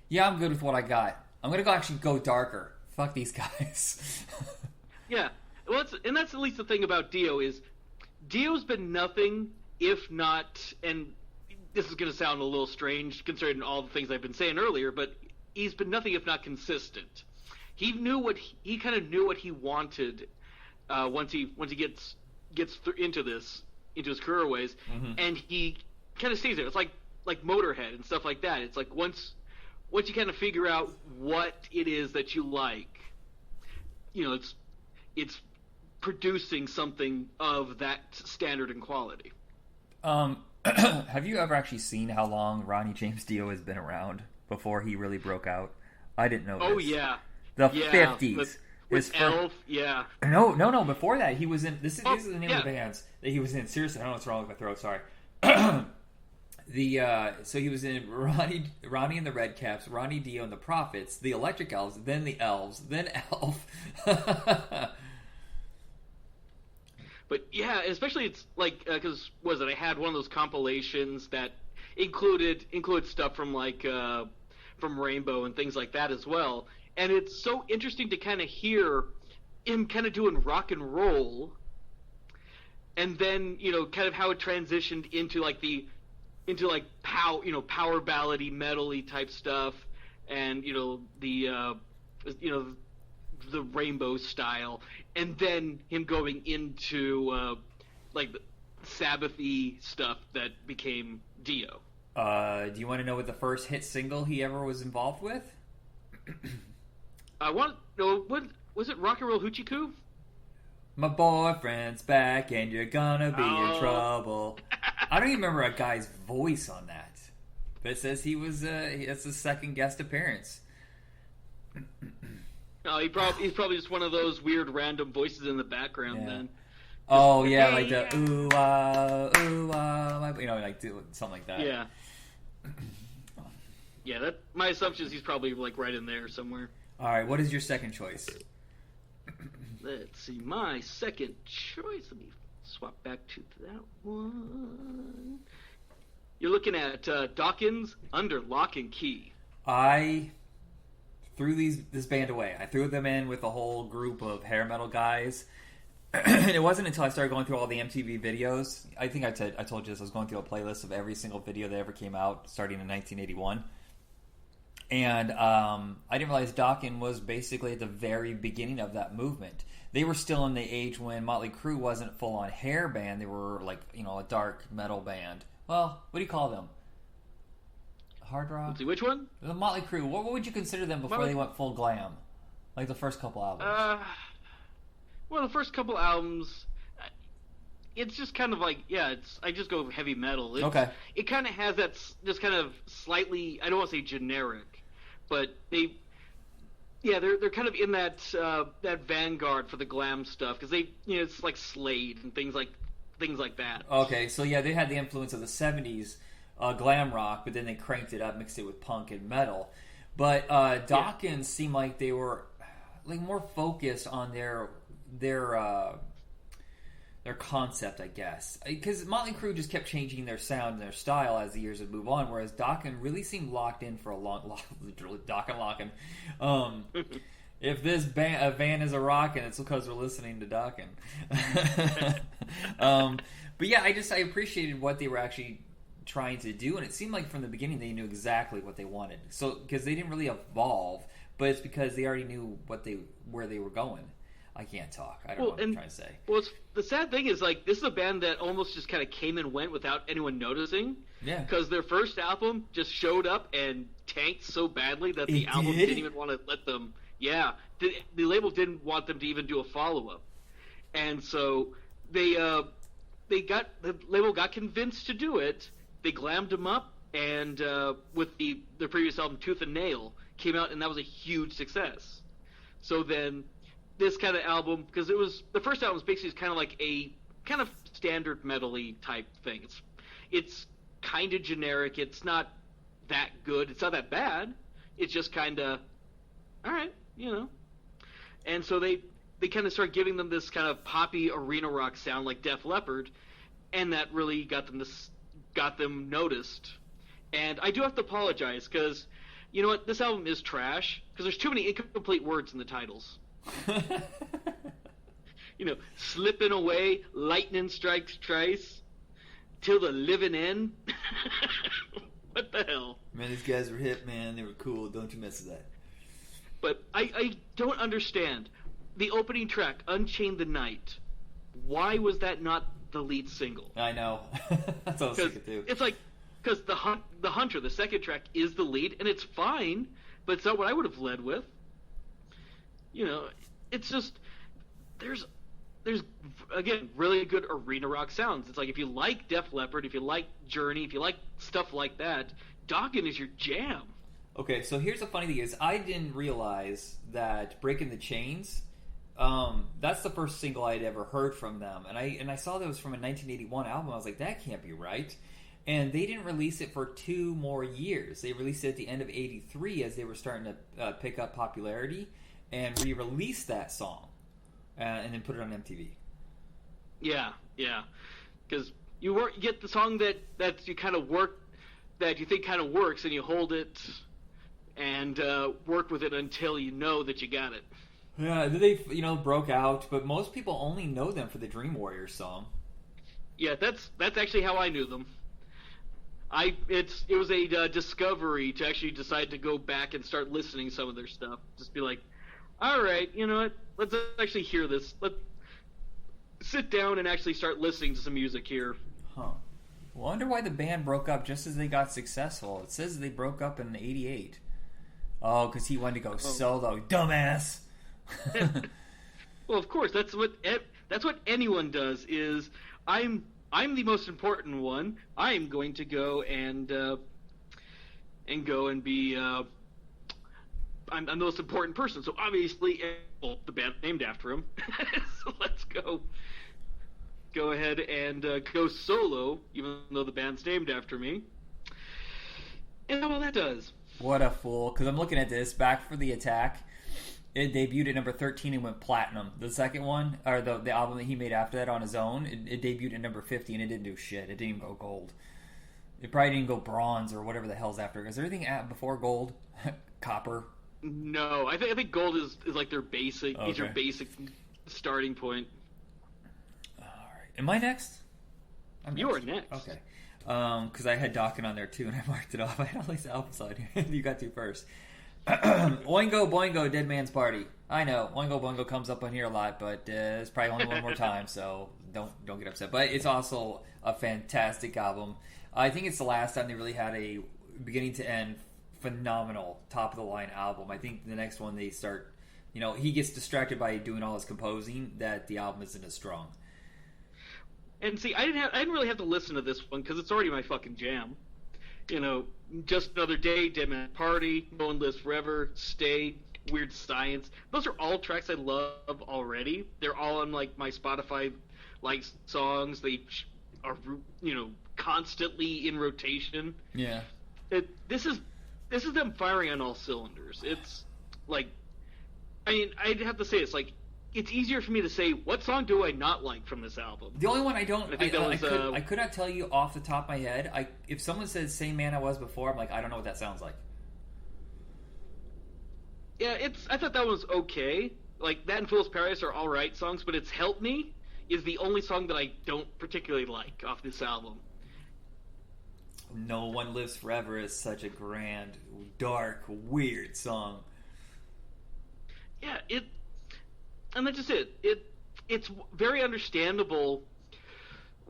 S1: "Yeah, I'm good with what I got. I'm gonna actually go darker. Fuck these guys."
S5: Yeah, well, that's at least the thing about Dio is Dio's been nothing if not, and this is gonna sound a little strange considering all the things I've been saying earlier, but he's been nothing if not consistent. He kind of knew what he wanted. Once he gets into his career ways, and he kind of stays there. It's like Motorhead and stuff like that. It's like once you kind of figure out what it is that you like, it's producing something of that standard and quality.
S1: Have you ever actually seen how long Ronnie James Dio has been around before he really broke out? I didn't know.
S5: Oh
S1: this.
S5: yeah,
S1: the 50s.
S5: With Elf, yeah.
S1: No. Before that, he was in. This is the name of the bands that he was in. Seriously, I don't know what's wrong with my throat. Sorry. So he was in Ronnie and the Redcaps, Ronnie Dio and the Prophets, the Electric Elves, then the Elves, then Elf.
S5: But yeah, especially it's like because I had one of those compilations that included stuff from like from Rainbow and things like that as well. And it's so interesting to kind of hear him kind of doing rock and roll, and then kind of how it transitioned into power ballady, metal-y type stuff, and the Rainbow style, and then him going into like the Sabbath-y stuff that became Dio.
S1: Do you want to know what the first hit single he ever was involved with?
S5: I want to know, what was it? Rock and Roll Hoochie Coo?
S1: My boyfriend's back and you're gonna be in trouble. I don't even remember a guy's voice on that, but it says he was. That's his second guest appearance.
S5: No, he's probably just one of those weird random voices in the background.
S1: Yeah.
S5: Then.
S1: Oh yeah, like the ooh like do something like that.
S5: Yeah. Yeah, that my assumption is he's probably like right in there somewhere.
S1: All right, what is your second choice?
S5: Let's see, my second choice. Let me swap back to that one. You're looking at Dawkins Under Lock and Key.
S1: I threw this band away. I threw them in with a whole group of hair metal guys. And it wasn't until I started going through all the MTV videos. I think I told you this. I was going through a playlist of every single video that ever came out, starting in 1981. And I didn't realize Dokken was basically at the very beginning of that movement. They were still in the age when Motley Crue wasn't full-on hair band. They were like, a dark metal band. Well, what do you call them? Hard rock?
S5: Let's see, which one?
S1: The Motley Crue. What would you consider them before they went full glam? Like the first couple albums?
S5: Well, the first couple albums, it's just kind of like, I just go heavy metal.
S1: Okay.
S5: It kind of has that just kind of slightly, I don't want to say generic, but they're kind of in that vanguard for the glam stuff, because it's like Slade and things like that.
S1: Okay, so they had the influence of the 70s glam rock, but then they cranked it up, mixed it with punk and metal. But Dawkins seemed like they were like more focused on their concept, I guess, because Motley Crue just kept changing their sound and their style as the years would move on, whereas Dokken really seemed locked in for a long literally Dokken. If this van is a rockin', it's because we're listening to Dokken. But yeah, I appreciated what they were actually trying to do, and it seemed like from the beginning they knew exactly what they wanted. So because they didn't really evolve, but it's because they already knew where they were going. I can't talk. I don't know what I'm trying to say.
S5: Well, the sad thing is, like, this is a band that almost just kind of came and went without anyone noticing.
S1: Yeah.
S5: Because their first album just showed up and tanked so badly that the album didn't even want to let them. Yeah. The label didn't want them to even do a follow-up. And so the label got convinced to do it. They glammed them up, and with their previous album, Tooth and Nail, came out, and that was a huge success. So then this kind of album, because the first album was basically kind of like a kind of standard metal-y type thing. It's kind of generic. It's not that good. It's not that bad. It's just kind of, all right, you know. And so they kind of start giving them this kind of poppy arena rock sound like Def Leppard, and that really got them noticed. And I do have to apologize because, you know what, this album is trash because there's too many incomplete words in the titles. You know, slipping away, lightning strikes twice, till the living end. What the hell?
S1: Man, these guys were hip, man. They were cool. Don't you mess with that.
S5: But I don't understand. The opening track, Unchain the Night, why was that not the lead single?
S1: I know. That's what I was thinking too.
S5: It's like, because the Hunter, the second track, is the lead, and it's fine, but it's not what I would have led with. You know, it's just, there's again, really good arena rock sounds. It's like, if you like Def Leppard, if you like Journey, if you like stuff like that, Dokken is your jam.
S1: Okay, so here's the funny thing is, I didn't realize that Breaking the Chains, that's the first single I'd ever heard from them. And I saw that it was from a 1981 album. I was like, that can't be right. And they didn't release it for 2 more years. They released it at the end of 83 as they were starting to pick up popularity, and re-released that song. And then put it on MTV.
S5: Yeah, because you get the song that you kind of work, that you think kind of works, and you hold it and work with it until you know that you got it.
S1: Yeah, they broke out, but most people only know them for the Dream Warriors song.
S5: Yeah, that's actually how I knew them. It was a discovery to actually decide to go back and start listening to some of their stuff. Just be like, all right, you know what? Let's actually hear this. Let's sit down and actually start listening to some music here.
S1: Huh. Wonder why the band broke up just as they got successful. It says they broke up in '88. Oh, because he wanted to go solo. Dumbass.
S5: Well, of course, that's what anyone does. Is I'm the most important one. I'm going to go and be. I'm the most important person, so obviously, the band's named after him. So let's go ahead and go solo, even though the band's named after me. And how well that does.
S1: What a fool! Because I'm looking at this. Back for the Attack. It debuted at number 13 and went platinum. The second one, or the album that he made after that on his own, it debuted at number 50 and it didn't do shit. It didn't even go gold. It probably didn't go bronze or whatever the hell's after. Is there anything before gold? Copper.
S5: No, I think gold is like their basic. Okay. Is your basic starting point.
S1: All right, am I next?
S5: You are next.
S1: Okay, because I had Dokken on there too, and I marked it off. I had all these albums on here. You got to first. Oingo Boingo, Dead Man's Party. I know Oingo Boingo comes up on here a lot, but it's probably only one more time, so don't get upset. But it's also a fantastic album. I think it's the last time they really had a beginning to end phenomenal top of the line album. I think the next one they start, he gets distracted by doing all his composing that the album isn't as strong.
S5: And see, I didn't really have to listen to this one because it's already my fucking jam. Just Another Day, Dead Man's Party, No One Lives Forever, Stay, Weird Science. Those are all tracks I love already. They're all on like my Spotify songs. They are constantly in rotation.
S1: Yeah.
S5: This is them firing on all cylinders. It's like, I'd have to say it's easier for me to say what song do I not like from this album.
S1: The only one I could not tell you off the top of my head. If someone says "Same Man I Was Before," I'm like, I don't know what that sounds like.
S5: Yeah, I thought that was okay. Like that and "Fool's Paradise" are all right songs, but "It's Help Me" is the only song that I don't particularly like off this album.
S1: No One Lives Forever is such a grand, dark, weird song.
S5: Yeah, and that's just it. It's very understandable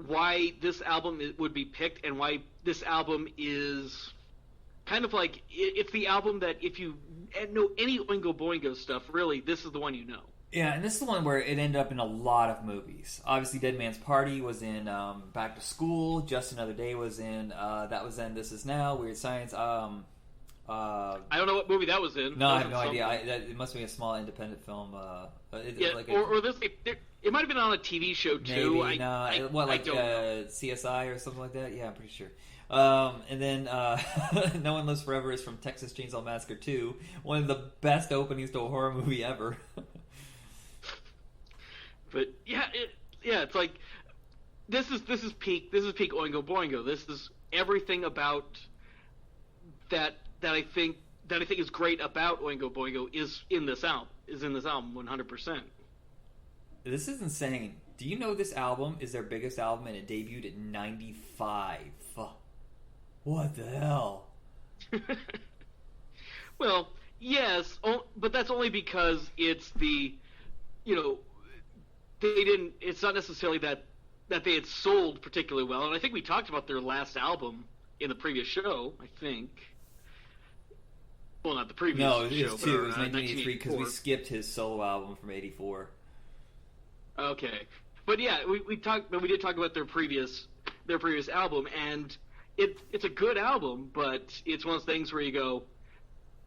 S5: why this album would be picked and why this album is kind of like, it's the album that if you know any Oingo Boingo stuff, really, this is the one you know.
S1: Yeah, and this is the one where it ended up in a lot of movies. Obviously, Dead Man's Party was in Back to School. Just Another Day was in That Was Then, This Is Now, Weird Science. I
S5: don't know what movie that was in.
S1: No, I have no idea. It must be a small independent film.
S5: Or this. It might have been on a TV show too.
S1: Maybe, CSI or something like that? Yeah, I'm pretty sure. And then No One Lives Forever is from Texas Chainsaw Massacre 2, one of the best openings to a horror movie ever.
S5: But it's like this is peak Oingo Boingo. This is everything about that I think is great about Oingo Boingo is in this album 100%.
S1: This is insane. Do you know this album is their biggest album and it debuted in 95? What the hell?
S5: Well, yes, but that's only because it's it's not necessarily that they had sold particularly well, and I think we talked about their last album in the previous show, I think. Well, not the previous show.
S1: No, it was 1983 because we skipped his solo album from 84.
S5: Okay. But yeah, we did talk about their previous album, and it's a good album, but it's one of those things where you go,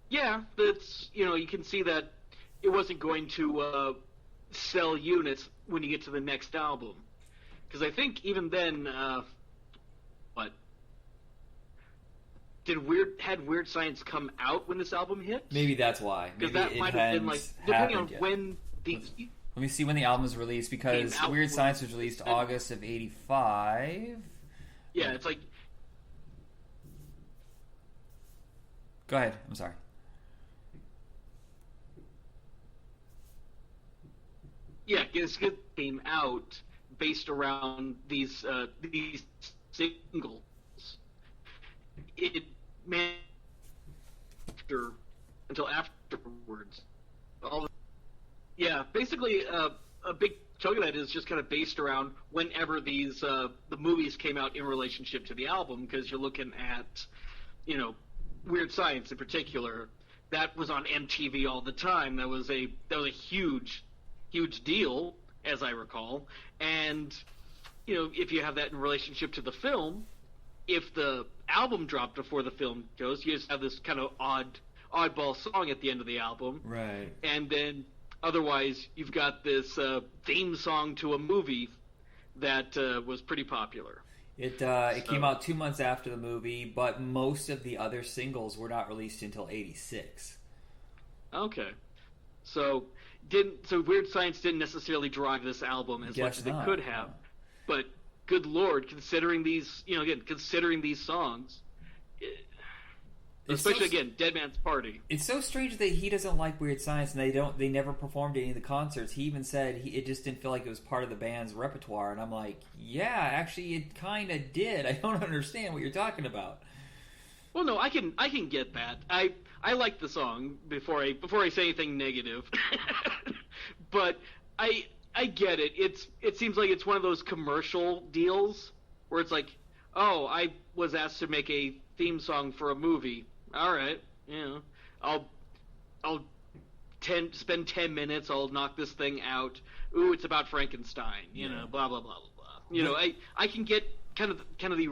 S5: yeah, that's, you can see that it wasn't going to sell units when you get to the next album. Because I think even then, had Weird Science come out when this album hit?
S1: Maybe that's why.
S5: Because that might have been depending on when these.
S1: Let me see when the album was released, because Weird Science was released August of 85.
S5: Yeah, it's like.
S1: Go ahead. I'm sorry.
S5: Yeah, it came out based around these singles. It man until afterwards. Basically, a big chunk of that is just kind of based around whenever these the movies came out in relationship to the album, because you're looking at, Weird Science in particular. That was on MTV all the time. That was a huge deal, as I recall. And if you have that in relationship to the film, if the album dropped before the film goes, you just have this kind of oddball song at the end of the album.
S1: Right.
S5: And then otherwise you've got this theme song to a movie that was pretty popular.
S1: It came out 2 months after the movie, but most of the other singles were not released until 86.
S5: Okay. So Weird Science didn't necessarily drive this album as much as it could have. But good Lord, considering these songs, especially Dead Man's Party.
S1: It's so strange that he doesn't like Weird Science, and they never performed any of the concerts. He even said it just didn't feel like it was part of the band's repertoire, and I'm like, yeah, actually it kind of did. I don't understand what you're talking about.
S5: Well, no, I can get that. I like the song before I say anything negative. But I get it. It seems like it's one of those commercial deals where it's like, oh, I was asked to make a theme song for a movie. All right, I'll spend 10 minutes. I'll knock this thing out. Ooh, it's about Frankenstein. Blah blah blah blah. I can get kind of the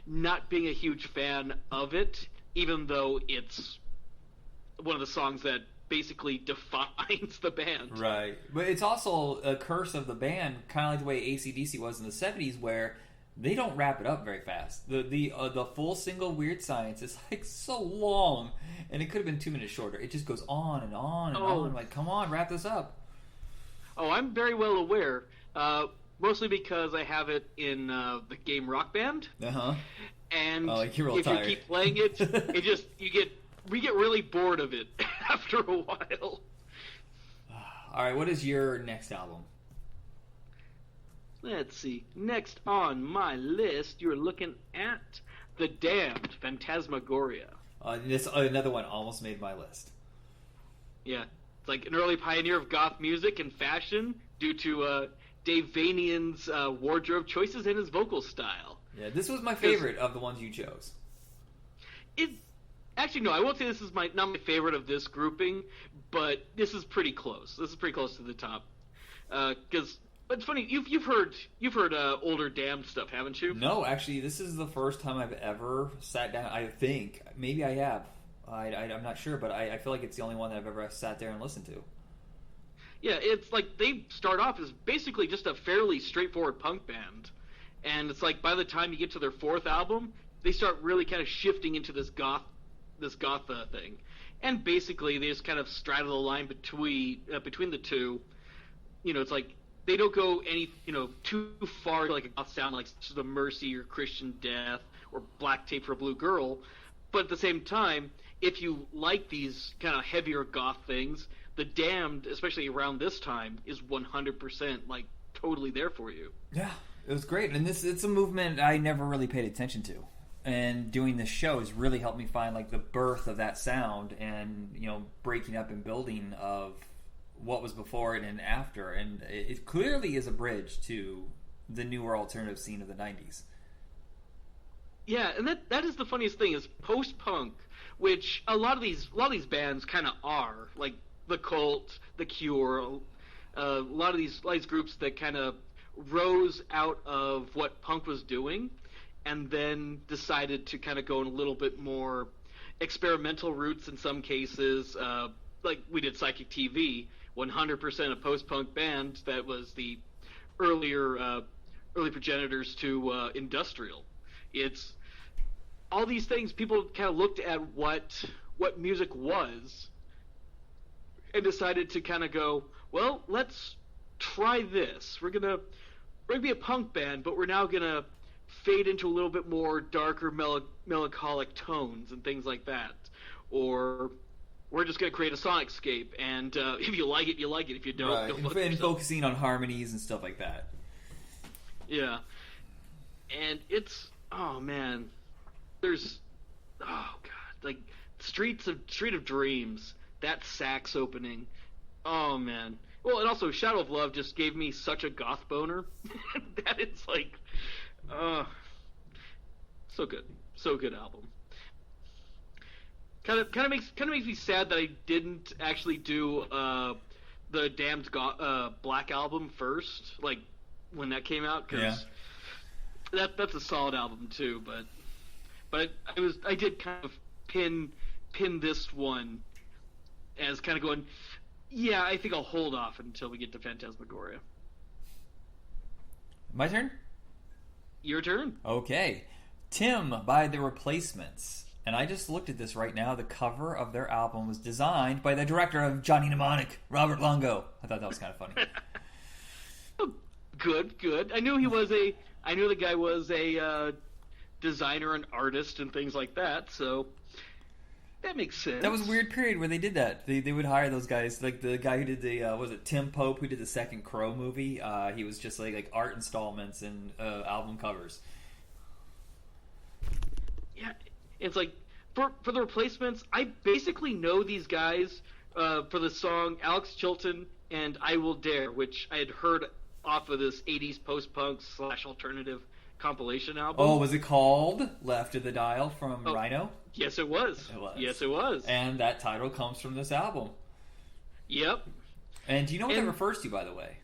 S5: not being a huge fan of it, even though it's one of the songs that basically defines the band.
S1: Right. But it's also a curse of the band, kind of like the way AC/DC was in the 70s, where they don't wrap it up very fast. The full single Weird Science is like so long, and it could have been 2 minutes shorter. It just goes on and on and on. Like, come on, wrap this up.
S5: Oh, I'm very well aware. Mostly because I have it in the game Rock Band.
S1: Uh-huh.
S5: And if
S1: tired.
S5: You keep playing it, we get really bored of it after a while.
S1: All right, what is your next album?
S5: Let's see. Next on my list, you're looking at The Damned, Phantasmagoria.
S1: This another one almost made my list.
S5: Yeah, it's like an early pioneer of goth music and fashion due to Dave Vanian's wardrobe choices and his vocal style.
S1: Yeah, this was my favorite of the ones you chose.
S5: Actually, no, I won't say this is not my favorite of this grouping, but this is pretty close. This is pretty close to the top. Because it's funny, you've heard older Damned stuff, haven't you?
S1: No, actually, this is the first time I've ever sat down. I think maybe I have. I'm not sure, but I feel like it's the only one that I've ever sat there and listened to.
S5: Yeah, it's like they start off as basically just a fairly straightforward punk band, and it's like by the time you get to their fourth album, they start really kind of shifting into this goth thing, and basically they just kind of straddle the line between the two. You know, it's like they don't go any too far to like a goth sound like the Mercy or Christian Death or Black Tape for a Blue Girl, but at the same time, if you like these kind of heavier goth things, The Damned, especially around this time, is 100% like totally there for you.
S1: Yeah, it was great, and it's a movement I never really paid attention to. And doing this show has really helped me find like the birth of that sound, and breaking up and building of what was before it and after, and it clearly is a bridge to the newer alternative scene of the 90s.
S5: Yeah, and that is the funniest thing is post-punk, which a lot of these bands kind of are, like The Cult, The Cure, a lot of these groups that kind of rose out of what punk was doing, and then decided to kind of go in a little bit more experimental routes in some cases. Like we did Psychic TV, 100% a post-punk band that was the early progenitors to industrial. It's all these things. People kind of looked at what music was and decided to kind of go, well, let's try this. We're gonna be a punk band, but we're now gonna fade into a little bit more darker, melancholic tones and things like that. Or we're just gonna create a sonicascape, and if you like it, you like it. If you don't,
S1: right.
S5: don't
S1: And focusing on harmonies and stuff like that.
S5: Yeah, and it's man, there's god, like Street of Dreams, that sax opening, oh man. Well, and also Shadow of Love just gave me such a goth boner that it's like, so good album. Kind of makes me sad that I didn't actually do the Damned Black album first, like when that came out, because that's a solid album too. But I did kind of pin this one as kind of going, yeah, I think I'll hold off until we get to Phantasmagoria.
S1: My turn?
S5: Your turn.
S1: Okay. Tim by The Replacements. And I just looked at this right now. The cover of their album was designed by the director of Johnny Mnemonic, Robert Longo. I thought that was kind of funny.
S5: Good. I knew the guy was a designer and artist and things like that, so that makes sense.
S1: That was a weird period where they did that. They would hire those guys, like the guy who did the was it Tim Pope who did the second Crow movie? He was just like art installments and album covers.
S5: Yeah, it's like for The Replacements, I basically know these guys for the song Alex Chilton and I Will Dare, which I had heard off of this 80s post-punk / alternative compilation album.
S1: Oh, was it called Left of the Dial from Rhino?
S5: Yes, it was. Yes, it was.
S1: And that title comes from this album.
S5: Yep.
S1: And do you know what that refers to, by the way?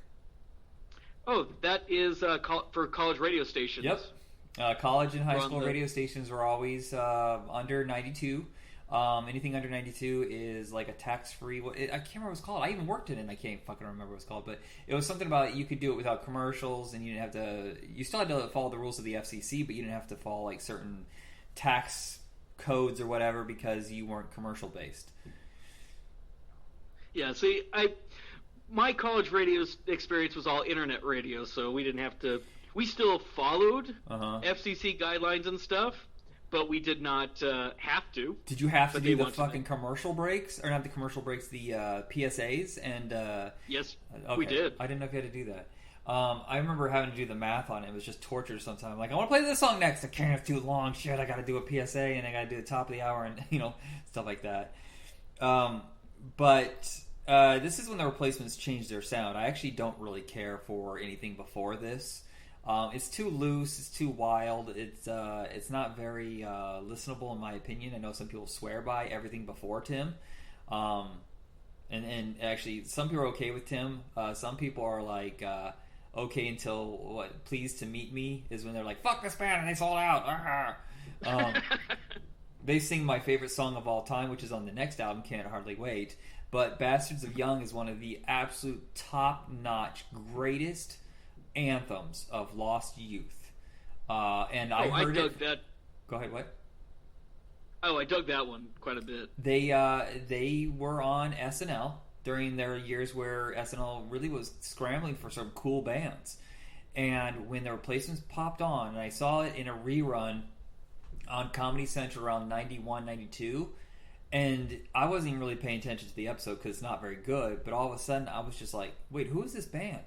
S5: Oh, that is for college radio stations.
S1: Yep. College and high school radio stations were always under 92. Anything under 92 is like a tax-free. I can't remember what it's called. I even worked in it and I can't fucking remember what it's called. But it was something about you could do it without commercials and you didn't have to. You still had to follow the rules of the FCC, but you didn't have to follow like certain tax codes or whatever because you weren't commercial-based.
S5: Yeah, see, my college radio experience was all internet radio, so we didn't have to. We still followed FCC guidelines and stuff, but we did not have to.
S1: Did you have to do the fucking commercial breaks? Or not the commercial breaks, the PSAs? And
S5: yes,
S1: okay.
S5: we did.
S1: I didn't know if you had to do that. I remember having to do the math on it. It was just torture sometimes. Like, I want to play this song next. I can't, it's too long. Shit, I got to do a PSA, and I got to do the top of the hour, and, stuff like that. But this is when The Replacements changed their sound. I actually don't really care for anything before this. It's too loose. It's too wild. It's not very listenable in my opinion. I know some people swear by everything before Tim, and actually some people are okay with Tim. Some people are like okay until Pleased to Meet Me is when they're like fuck this band and they sold out. They sing my favorite song of all time, which is on the next album, Can't Hardly Wait. But Bastards of Young is one of the absolute top-notch, greatest anthems of lost youth. And I heard
S5: dug that.
S1: Go ahead, what?
S5: Oh, I dug that one quite a bit.
S1: They were on SNL during their years where SNL really was scrambling for some cool bands. And when the replacements popped on, and I saw it in a rerun on Comedy Central around 91, 92, and I wasn't even really paying attention to the episode because it's not very good, but all of a sudden I was just like, wait, who is this band?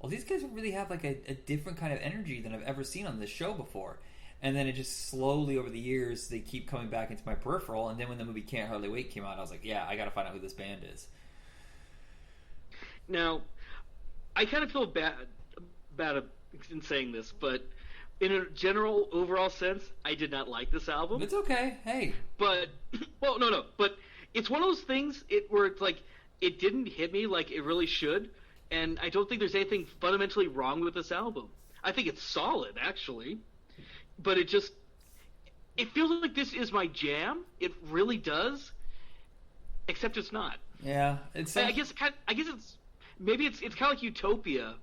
S1: Well, these guys really have like a different kind of energy than I've ever seen on this show before. And then it just slowly over the years, they keep coming back into my peripheral, and then when the movie Can't Hardly Wait came out, I was like, yeah, I gotta find out who this band is.
S5: Now, I kind of feel bad in saying this, but in a general, overall sense, I did not like this album.
S1: It's okay. Hey.
S5: But, well, no. But it's one of those things where it's like, it didn't hit me like it really should. And I don't think there's anything fundamentally wrong with this album. I think it's solid, actually. But it feels like this is my jam. It really does. Except it's not.
S1: Yeah.
S5: I guess it's, maybe it's kind of like Utopia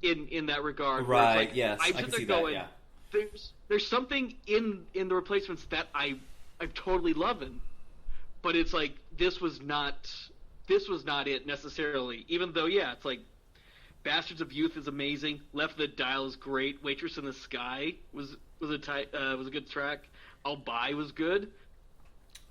S5: in that regard.
S1: Right,
S5: like,
S1: yes, I can see that, yeah.
S5: There's something in the replacements that I'm totally loving, but it's like this was not it necessarily. Even though, yeah, it's like Bastards of Youth is amazing, Left of the Dial is great, Waitress in the Sky was a good track, I'll Buy was good.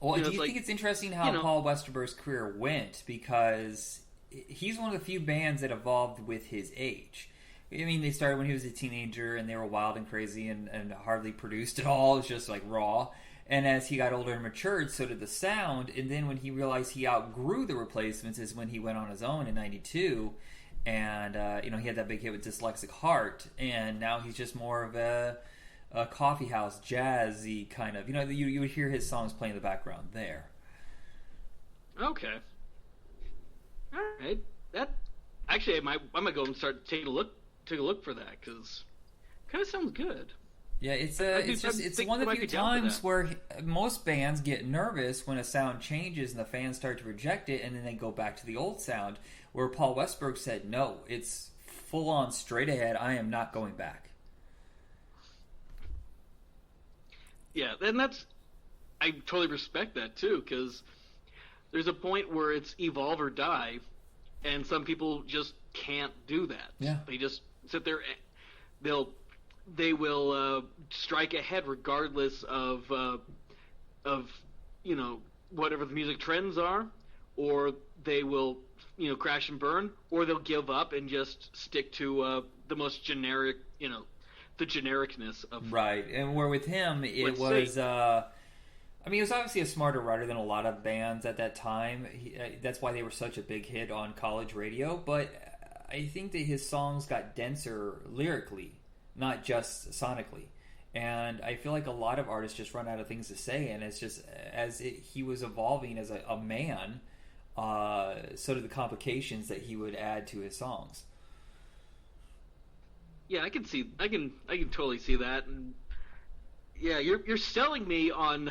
S1: Well, do you think it's interesting how Paul Westerberg's career went? Because he's one of the few bands that evolved with his age. I mean, they started when he was a teenager, and they were wild and crazy and hardly produced at all. It was just like raw. And as he got older and matured, so did the sound. And then when he realized he outgrew the replacements is when he went on his own in 92. And, he had that big hit with Dyslexic Heart. And now he's just more of a coffee house, jazzy kind of. You would hear his songs playing in the background there.
S5: Okay. All right. That actually, I might go and start take a look for that because it kind of sounds good.
S1: Yeah, it's one of the few times where most bands get nervous when a sound changes and the fans start to reject it, and then they go back to the old sound. Where Paul Westberg said, "No, it's full on straight ahead. I am not going back."
S5: Yeah, and I totally respect that too, because there's a point where it's evolve or die, and some people just can't do that.
S1: Yeah.
S5: They just sit there. They will strike ahead regardless of whatever the music trends are, or they will crash and burn, or they'll give up and just stick to the most generic the genericness of
S1: right. And where with him it was. He was obviously a smarter writer than a lot of bands at that time. That's why they were such a big hit on college radio. But I think that his songs got denser lyrically, not just sonically. And I feel like a lot of artists just run out of things to say. And it's just, he was evolving as a man, so did the complications that he would add to his songs.
S5: Yeah, I can totally see that. And yeah, you're selling me on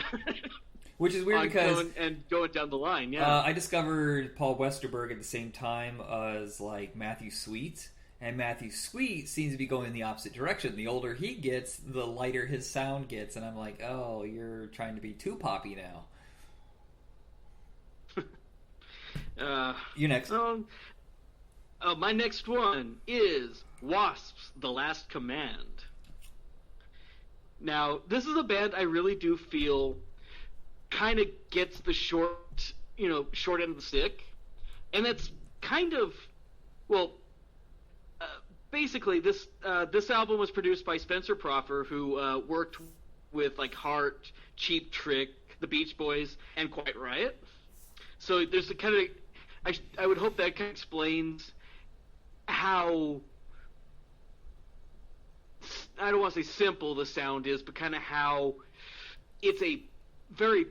S1: which is weird because
S5: going down the line. Yeah,
S1: I discovered Paul Westerberg at the same time as like Matthew Sweet, and Matthew Sweet seems to be going in the opposite direction. The older he gets, the lighter his sound gets, and I'm like, oh, you're trying to be too poppy now. You next.
S5: My next one is Wasps: The Last Command. Now, this is a band I really do feel kind of gets the short end of the stick. And that's kind of, basically this album was produced by Spencer Proffer, who worked with like Heart, Cheap Trick, The Beach Boys, and Quiet Riot. So there's a kind of, I would hope that kind of explains how, I don't want to say simple the sound is, but kind of how it's a very,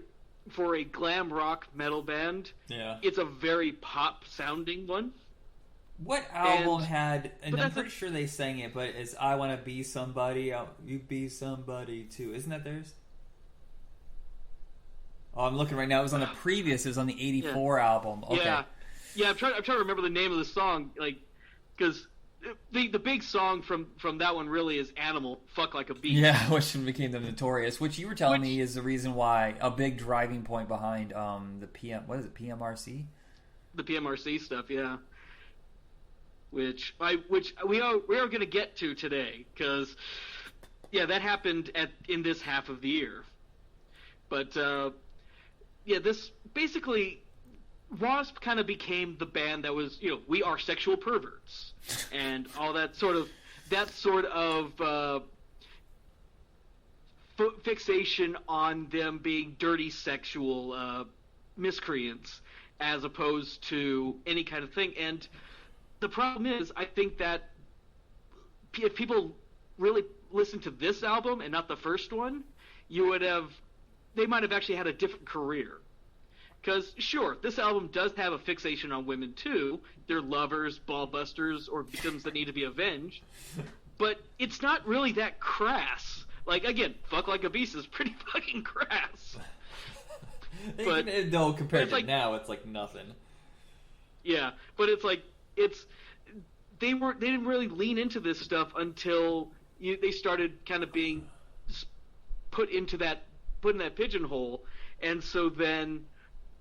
S5: for a glam rock metal band, it's a very pop sounding one.
S1: What album had, and I'm pretty sure they sang it, but it's I Want to Be Somebody, You Be Somebody Too. Isn't that theirs? Oh, I'm looking right now. It was on the previous. It was on the '84 album. Okay.
S5: Yeah. I'm trying to remember the name of the song, like, because the big song from that one really is "Animal," "Fuck Like a Beast."
S1: Yeah, which became the Notorious, which you were telling me is the reason why a big driving point behind the PMRC. The
S5: PMRC stuff, yeah. Which we are going to get to today, because that happened in this half of the year. But this basically, Wasp kind of became the band that was, we are sexual perverts, and all that sort of fixation on them being dirty sexual miscreants, as opposed to any kind of thing. And the problem is, I think that if people really listened to this album and not the first one, they might have actually had a different career. Because, sure, this album does have a fixation on women, too. They're lovers, ball-busters, or victims that need to be avenged. But it's not really that crass. Like, again, Fuck Like a Beast is pretty fucking crass.
S1: But no, compared to now, it's like nothing.
S5: Yeah, but it's like, they didn't really lean into this stuff until they started kind of being put in that pigeonhole, and so then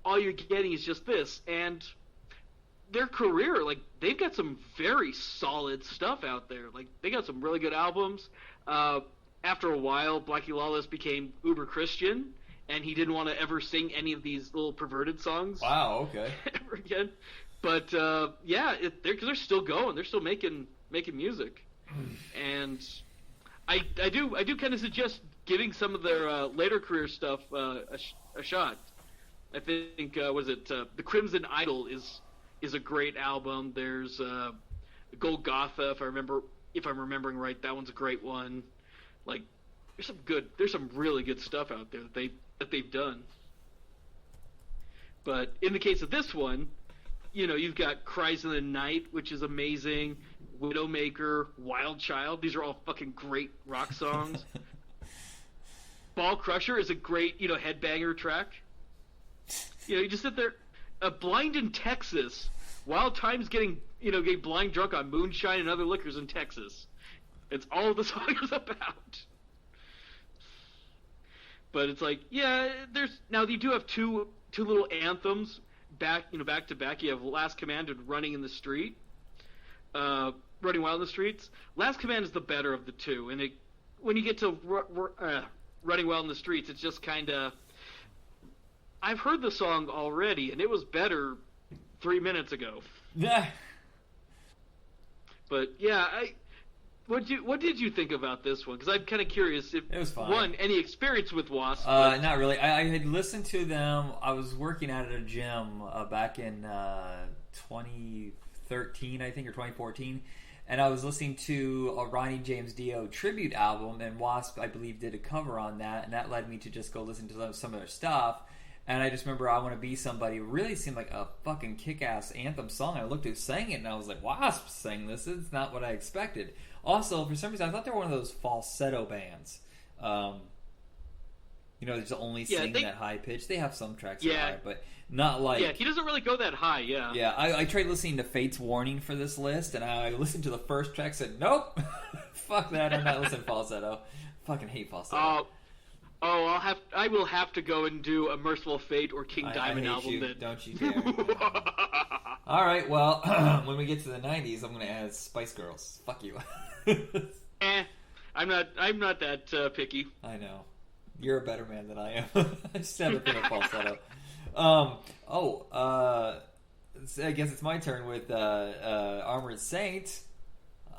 S5: all you're getting is just this. And their career, like, they've got some very solid stuff out there. Like, they got some really good albums. After a while, Blackie Lawless became uber Christian, and he didn't want to ever sing any of these little perverted songs.
S1: Wow, okay.
S5: Ever again. But they're still going. They're still making music, and I do kind of suggest giving some of their later career stuff a shot. I think The Crimson Idol is a great album. There's Golgotha, if I'm remembering right. That one's a great one. Like, there's some really good stuff out there that they've done. But in the case of this one, you've got Cries in the Night, which is amazing. Widowmaker, Wild Child. These are all fucking great rock songs. Ball Crusher is a great, headbanger track. You just sit there. Blind in Texas. Wild Times getting blind drunk on moonshine and other liquors in Texas. It's all the song is about. But it's like, now you do have two little anthems back to back. You have Last Command and Running in the Street. Running Wild in the Streets. Last Command is the better of the two, and when you get to Running Wild in the Streets, it's just kind of, I've heard the song already, and it was better 3 minutes ago.
S1: Yeah.
S5: But what did you think about this one? Because I'm kind of curious if,
S1: it was fine.
S5: One, any experience with Wasp?
S1: Not really. I had listened to them. I was working at a gym back in 2013, I think, or 2014. And I was listening to a Ronnie James Dio tribute album, and Wasp, I believe, did a cover on that, and that led me to just go listen to some of their stuff. And I just remember I Want to Be Somebody really seemed like a fucking kick-ass anthem song. I looked who sang it, and I was like, Wasp sang this. It's not what I expected. Also, for some reason, I thought they were one of those falsetto bands. Just only sing that high pitch. They have some tracks that are high, but not like...
S5: Yeah, he doesn't really go that high, yeah.
S1: Yeah, I tried listening to Fate's Warning for this list, and I listened to the first track, said, nope, fuck that, I'm not listening to falsetto. Fucking hate falsetto.
S5: I will have to go and do a Merciful Fate or King Diamond album.
S1: You. Don't you dare. All right, well, when we get to the 90s, I'm going to add Spice Girls. Fuck you.
S5: I'm not that picky.
S1: I know. You're a better man than I am. I just have a thing with falsetto. I guess it's my turn with Armored Saint.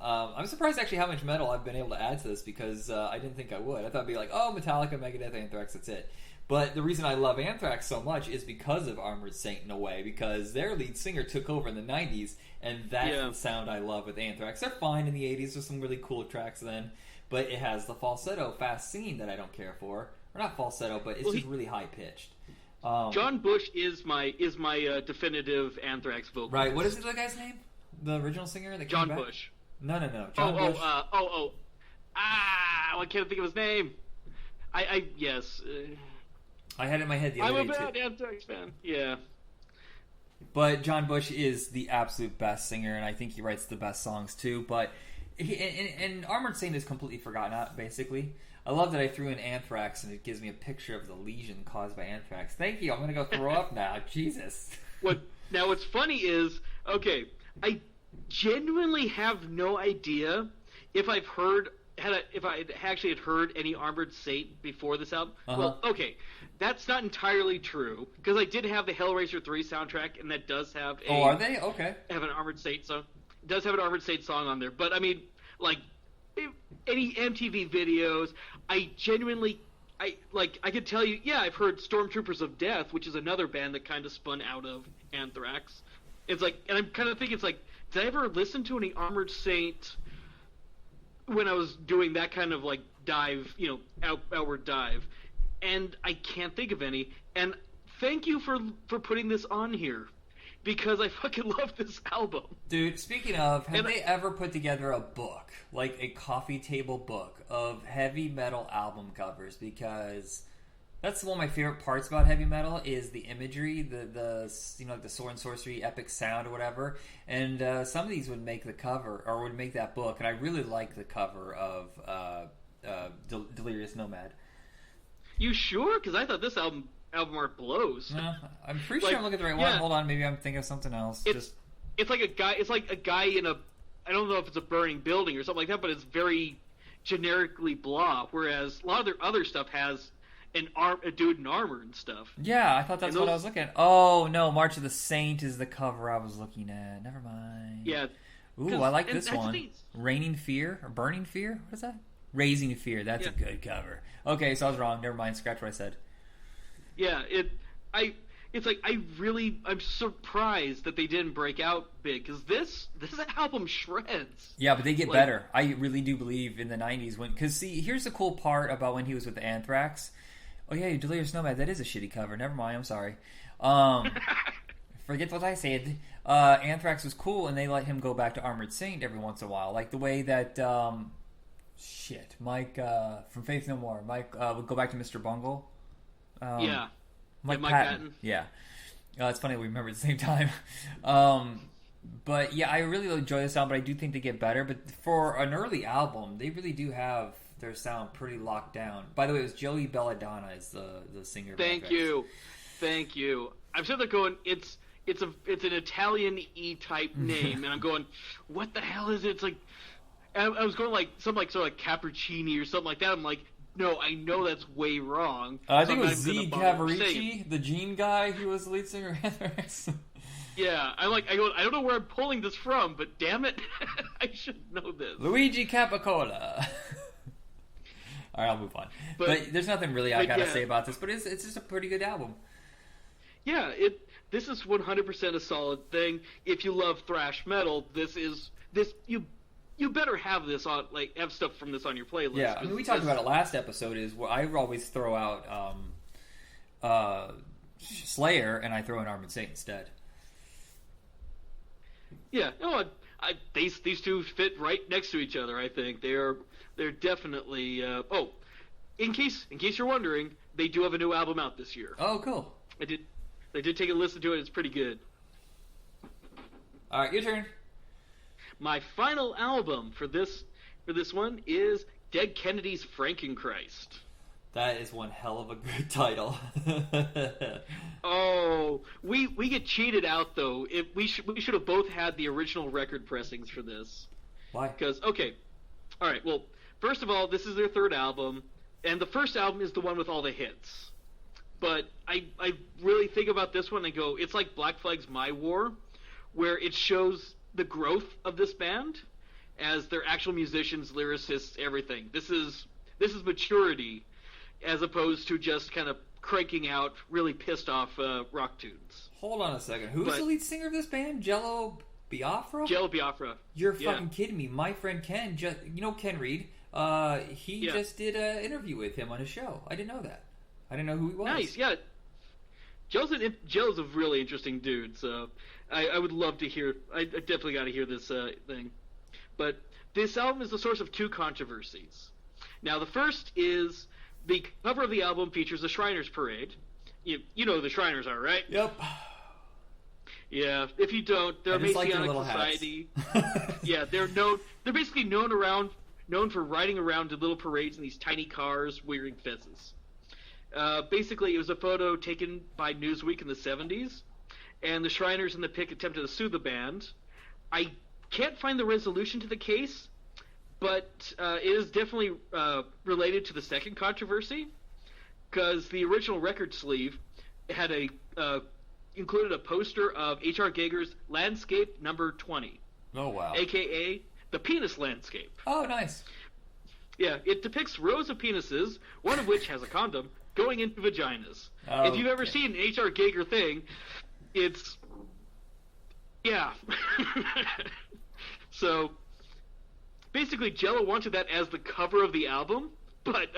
S1: I'm surprised actually how much metal I've been able to add to this, because I didn't think I would. I thought it'd be like, Metallica, Megadeth, Anthrax, that's it. But the reason I love Anthrax so much is because of Armored Saint in a way, because their lead singer took over in the 90s, and that's the sound I love with Anthrax. They're fine in the 80s, there's some really cool tracks then, but it has the falsetto fast singing that I don't care for. Or not falsetto, but it's just really high-pitched.
S5: John Bush is my definitive Anthrax vocalist.
S1: Right, what is the guy's name? The original singer that came
S5: John
S1: back?
S5: Bush.
S1: No. John Bush.
S5: I can't think of his name.
S1: I had it in my head the
S5: I'm
S1: other
S5: a
S1: day
S5: bad
S1: too.
S5: Anthrax fan. Yeah.
S1: But John Bush is the absolute best singer, and I think he writes the best songs too. But and Armored Saint is completely forgotten out, basically. I love that I threw in Anthrax, and it gives me a picture of the lesion caused by anthrax. Thank you. I'm gonna go throw up now. Jesus.
S5: What's funny is, okay, I genuinely have no idea if I actually had heard any Armored Saint before this album. Well, okay, that's not entirely true because I did have the Hellraiser 3 soundtrack, and that does have a.
S1: Oh, are they? Okay.
S5: Have an Armored Saint song. It does have an Armored Saint song on there, but I mean, like, any MTV videos, I genuinely. I could tell you, yeah, I've heard Stormtroopers of Death, which is another band that kind of spun out of Anthrax. It's like, and I'm kind of thinking, it's like, did I ever listen to any Armored Saint when I was doing that kind of like dive, outward dive? And I can't think of any. And thank you for putting this on here, because I fucking love this album.
S1: Dude, speaking of, have they ever put together a book, like a coffee table book of heavy metal album covers? Because that's one of my favorite parts about heavy metal is the imagery, the like the sword and sorcery, epic sound or whatever. And some of these would make the cover, or would make that book. And I really like the cover of Delirious Nomad.
S5: You sure? Because I thought this album art blows.
S1: No, I'm pretty sure I'm looking at the right one. Hold on, maybe I'm thinking of something else.
S5: It's like a guy in a, I don't know if it's a burning building or something like that, but it's very generically blah. Whereas a lot of their other stuff has a dude in armor and stuff.
S1: Yeah, I thought that's what I was looking at. Oh no, March of the Saint is the cover I was looking at. Never mind.
S5: Yeah.
S1: Ooh, I like this one. Raining Fear or Burning Fear? What is that? Raising Fear. That's a good cover. Okay, so I was wrong. Never mind. Scratch what I said.
S5: Yeah, I'm surprised that they didn't break out big, because this album shreds.
S1: Yeah, but they get better. I really do believe in the 90s because see, here's the cool part about when he was with Anthrax. Oh yeah, Delirious Nomad, that is a shitty cover. Never mind, I'm sorry. Forget what I said. Anthrax was cool, and they let him go back to Armored Saint every once in a while, like the way that Mike from Faith No More, Mike would go back to Mr. Bungle.
S5: Yeah.
S1: Mike Patton. Yeah. It's funny we remember at the same time. But yeah, I really enjoy this album, but I do think they get better. But for an early album, they really do have their sound pretty locked down. By the way, it was Joey Belladonna is the singer.
S5: Thank you. I'm sitting there going, it's an Italian type name, and I'm going, what the hell is it? It's like, I was going like some sort of like Cappuccini or something like that. I'm like, no, I know that's way wrong.
S1: I think it was Z Cavaricci, the Gene guy who was the lead singer of Anthrax.
S5: Yeah, I don't know where I'm pulling this from, but damn it, I should know this.
S1: Luigi Capicola. All right, I'll move on. But there's nothing really I gotta say about this. But it's just a pretty good album.
S5: Yeah, this is 100% a solid thing. If you love thrash metal, you better have this on, like, have stuff from this on your playlist.
S1: Yeah, I mean, we talked about it last episode. Is where I always throw out Slayer, and I throw in Armored Saint instead.
S5: Yeah, no, these two fit right next to each other. I think they're definitely. In case you're wondering, they do have a new album out this year.
S1: Oh, cool.
S5: I did take a listen to it. It's pretty good.
S1: All right, your turn.
S5: My final album for this one is Dead Kennedy's Frankenchrist.
S1: That is one hell of a good title.
S5: Oh, we get cheated out though. We should have both had the original record pressings for this.
S1: Why?
S5: Because all right. Well, first of all, this is their third album, and the first album is the one with all the hits. But I really think about this one and go, it's like Black Flag's My War, where it shows the growth of this band as they're actual musicians, lyricists, everything. This is maturity, as opposed to just kind of cranking out really pissed off rock tunes.
S1: Hold on a second. Who's the lead singer of this band? Jello Biafra?
S5: Jello Biafra.
S1: You're fucking kidding me. My friend Ken, Ken Reed, he just did an interview with him on his show. I didn't know that. I didn't know who he was.
S5: Nice, yeah. Joe's a really interesting dude, so I would love to hear. I definitely got to hear this thing. But this album is the source of two controversies. Now, the first is the cover of the album features a Shriners Parade, You know who the Shriners are, right?
S1: Yep.
S5: Yeah. If you don't, they're a
S1: I just like their
S5: Messianic
S1: little hats.
S5: society. Yeah, they're basically known for riding around in little parades in these tiny cars wearing fezzes. Basically, it was a photo taken by Newsweek in the 70s, and the Shriners in the pic attempted to sue the band. I can't find the resolution to the case, but it is definitely related to the second controversy, because the original record sleeve had included a poster of H.R. Giger's Landscape Number 20,
S1: Oh, wow.
S5: a.k.a. the penis landscape.
S1: Oh, nice.
S5: Yeah, it depicts rows of penises, one of which has a condom, going into vaginas.
S1: Oh,
S5: if you've ever
S1: okay.
S5: seen an H.R. Giger thing, it's... Yeah. So, basically, Jello wanted that as the cover of the album, but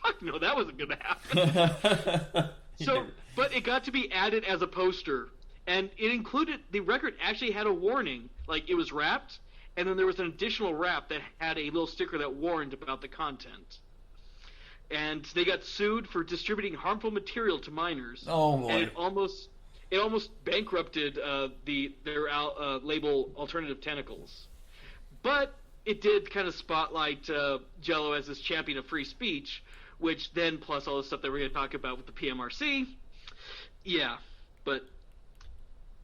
S5: fuck no, that wasn't going to happen. So, but it got to be added as a poster, and it included... The record actually had a warning, like it was wrapped, and then there was an additional wrap that had a little sticker that warned about the content. And they got sued for distributing harmful material to minors.
S1: Oh, boy.
S5: And it almost bankrupted their label Alternative Tentacles. But it did kind of spotlight Jello as this champion of free speech, which then, plus all the stuff that we're going to talk about with the PMRC. Yeah, but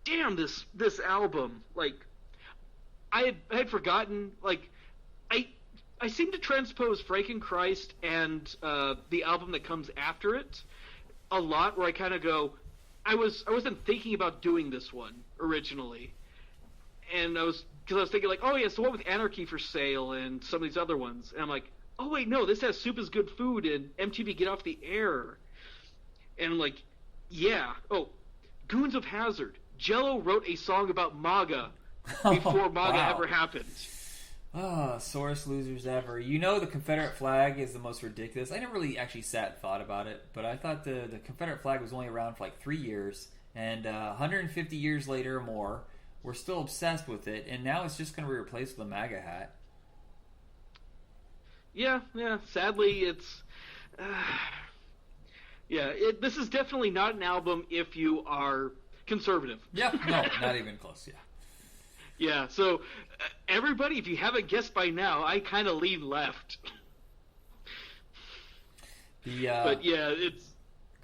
S5: damn, this album, like, I had forgotten, like, I seem to transpose Frankenchrist and the album that comes after it a lot, where I kind of go, I wasn't thinking about doing this one originally, and because I was thinking like, oh yeah, it's the one with Anarchy for Sale and some of these other ones, and I'm like, oh wait, no, this has Soup is Good Food and MTV Get Off the Air, and I'm like, yeah, oh, Goons of Hazard. Jello wrote a song about MAGA before MAGA
S1: Wow.
S5: ever happened.
S1: Oh, sorest losers ever. You know the Confederate flag is the most ridiculous. I never really actually sat and thought about it, but I thought the Confederate flag was only around for like 3 years, and 150 years later or more, we're still obsessed with it, and now it's just going to be replaced with a MAGA hat.
S5: Yeah. Sadly, it's... this is definitely not an album if you are conservative.
S1: Yeah, no, not even close, yeah.
S5: Yeah, so everybody, if you haven't guessed by now, I kind of lean left. But yeah, it's...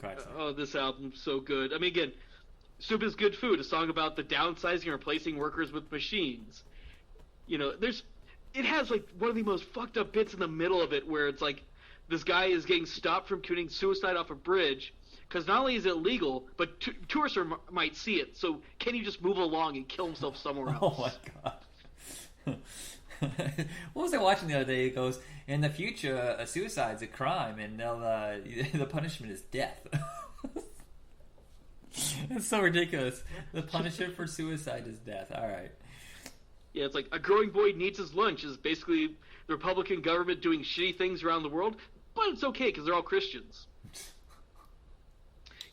S1: Go ahead, sorry.
S5: Oh, this album's so good. I mean, again, Soup is Good Food, a song about the downsizing and replacing workers with machines. You know, it has, like, one of the most fucked up bits in the middle of it where it's like, this guy is getting stopped from committing suicide off a bridge, because not only is it illegal, but tourists might see it, so can he just move along and kill himself somewhere else?
S1: Oh my god. What was I watching the other day? It goes, in the future, a suicide's a crime, and the punishment is death. It's so ridiculous. The punishment for suicide is death. All right.
S5: Yeah, it's like, a growing boy needs his lunch is basically the Republican government doing shitty things around the world, but it's okay because they're all Christians.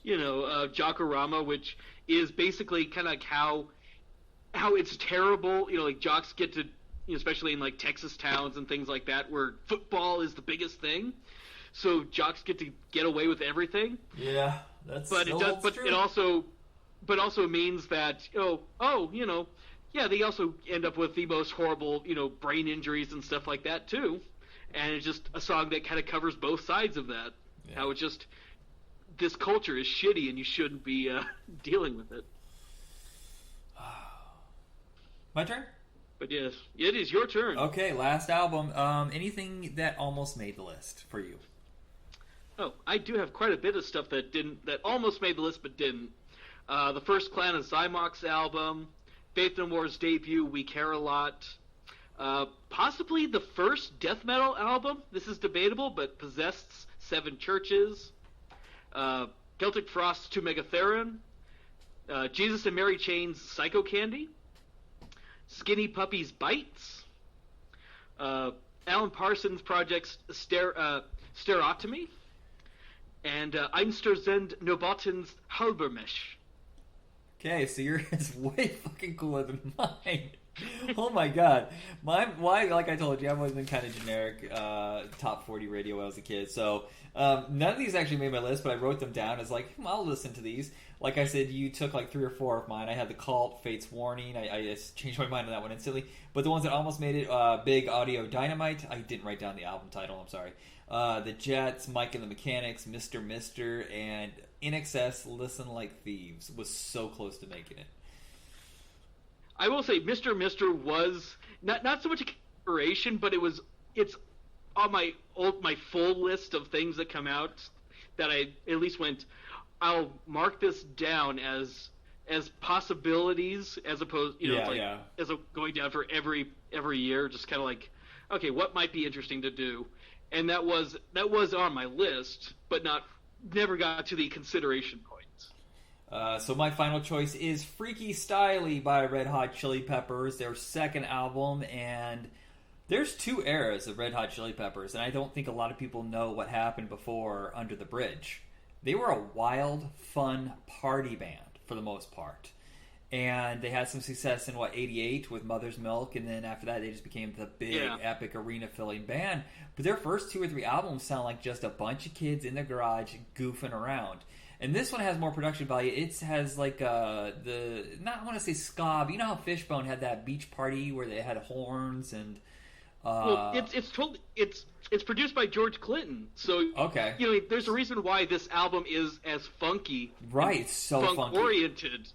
S5: You know, Jockorama, which is basically kind of like how it's terrible, you know, like jocks get to, you know, especially in like Texas towns and things like that, where football is the biggest thing. So jocks get to get away with everything.
S1: Yeah, that's
S5: But
S1: true.
S5: it also means that, you know, yeah, they also end up with the most horrible, you know, brain injuries and stuff like that too. And it's just a song that kind of covers both sides of that.
S1: Yeah.
S5: How it's just, this culture is shitty and you shouldn't be dealing with it.
S1: My turn?
S5: But yes, it is your turn.
S1: Okay, last album. Anything that almost made the list for you?
S5: Oh, I do have quite a bit of stuff that almost made the list but didn't. The first Clan of Zymox album, Faith No More's debut, We Care a Lot. Possibly the first death metal album. This is debatable, but Possessed's Seven Churches. Celtic Frost's To Megatheron. Jesus and Mary Chain's Psycho Candy. Skinny Puppy's Bites. Alan Parsons Project's Stereotomy. And Einstürzend Noboten's Halbermesh.
S1: Okay, so yours is way fucking cooler than mine. Oh my god, why? Like I told you, I've always been kind of generic top 40 radio when I was a kid. So none of these actually made my list, but I wrote them down as like I'll listen to these. Like I said, you took like 3 or 4 of mine. I had the Cult, Fate's Warning. I just changed my mind on that one instantly. But the ones that almost made it, Big Audio Dynamite. I didn't write down the album title. I'm sorry. The Jets, Mike and the Mechanics, Mr. Mister, and In Excess, Listen Like Thieves was so close to making it.
S5: I will say, Mr. Mister was not so much a consideration, but it's on my full list of things that come out that I at least went. I'll mark this down as possibilities, as opposed, as a going down for every year, just kind of like, okay, what might be interesting to do, and that was on my list, but never got to the consideration point.
S1: So my final choice is Freaky Styley by Red Hot Chili Peppers, their second album, and there's 2 eras of Red Hot Chili Peppers, and I don't think a lot of people know what happened before Under the Bridge. They were a wild, fun party band for the most part. And they had some success in, 88 with Mother's Milk, and then after that they just became the big, epic, arena-filling band. But their first 2 or 3 albums sound like just a bunch of kids in the garage goofing around. And this one has more production value. It has like I want to say ska, but you know how Fishbone had that beach party where they had horns and.
S5: Well, it's produced by George Clinton, so
S1: okay.
S5: There's a reason why this album is as funky,
S1: right? It's so
S5: funk oriented.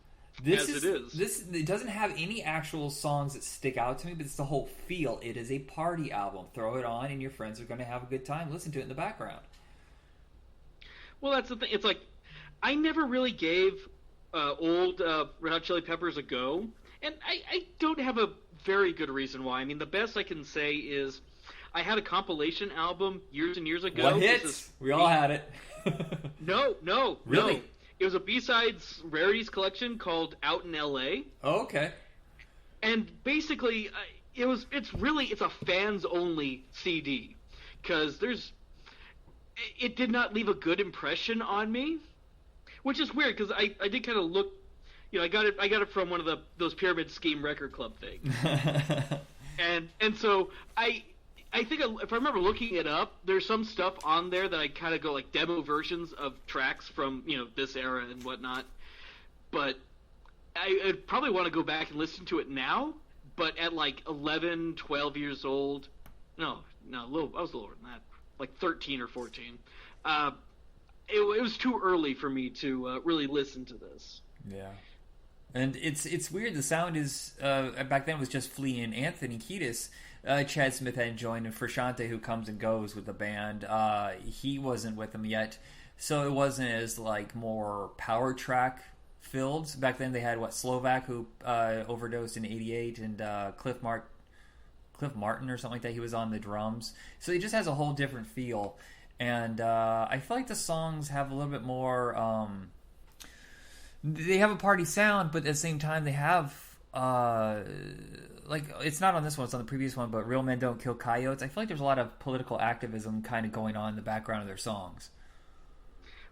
S1: It doesn't have any actual songs that stick out to me, but it's the whole feel. It is a party album. Throw it on, and your friends are going to have a good time. Listen to it in the background.
S5: Well, that's the thing. It's like I never really gave old Red Hot Chili Peppers a go, and I don't have a very good reason why. I mean, the best I can say is I had a compilation album years and years ago.
S1: What hits? We all had it.
S5: No.
S1: Really?
S5: It was a B-sides rarities collection called Out in L.A.
S1: Oh, okay.
S5: And basically, it's a fans-only CD because it did not leave a good impression on me, which is weird because I did kind of look. I got it from one of those Pyramid Scheme Record Club things, and so I think if I remember looking it up, there's some stuff on there that I kind of go like demo versions of tracks from this era and whatnot, but I'd probably want to go back and listen to it now. But at like 11, 12 years old, I was a little older than that, like 13 or 14. It was too early for me to really listen to this.
S1: Yeah. And it's weird. The sound is back then it was just Flea and Anthony Kiedis. Chad Smith hadn't joined, and Frusciante, who comes and goes with the band, he wasn't with them yet, so it wasn't as like more power track filled. Back then they had Slovak, who overdosed in '88, and Cliff Martin or something like that. He was on the drums, so it just has a whole different feel. And I feel like the songs have a little bit more. They have a party sound, but at the same time they have it's not on this one, it's on the previous one, but Real Men Don't Kill Coyotes. I feel like there's a lot of political activism kind of going on in the background of their songs.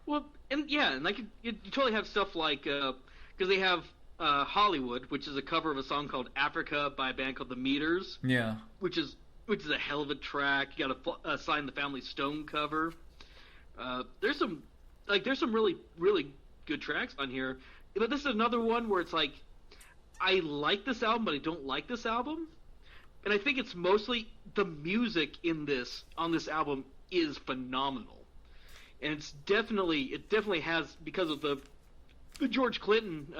S5: Well, and like you totally have stuff like because they have Hollywood, which is a cover of a song called Africa by a band called The Meters.
S1: Yeah, which
S5: is a hell of a track. You got a Sign the Family Stone cover. There's some really really good tracks on here, but this is another one where it's like I like this album, but I don't like this album, and I think it's mostly the music on this album is phenomenal, and it definitely has, because of the George Clinton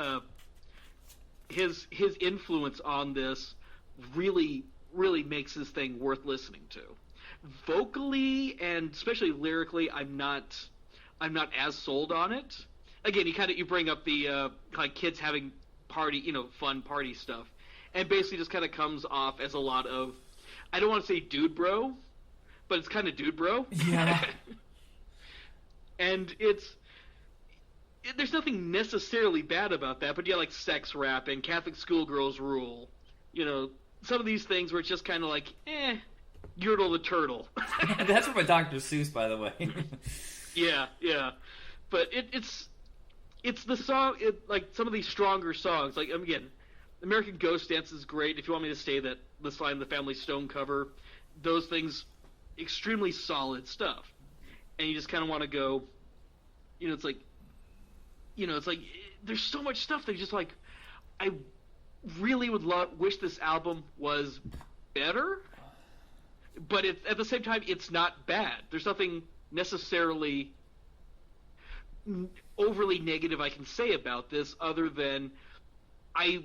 S5: his influence on this really makes this thing worth listening to. Vocally and especially lyrically, I'm not as sold on it. Again, you bring up the like kids having fun party stuff, and basically just kind of comes off as a lot of, I don't want to say dude bro, but it's kind of dude bro.
S1: Yeah.
S5: And there's nothing necessarily bad about that, but like sex rap and Catholic schoolgirls rule, some of these things where it's just kind of like, Yertle the Turtle.
S1: That's from a Dr. Seuss, by the way.
S5: Yeah. But it's the song, like some of these stronger songs, like again, American Ghost Dance is great. If you want me to say that the Sly and the Family Stone cover, those things, extremely solid stuff. And you just kind of want to go, it's like, there's so much stuff that just like, I really would wish this album was better, but at the same time, it's not bad. There's nothing necessarily overly negative I can say about this, other than I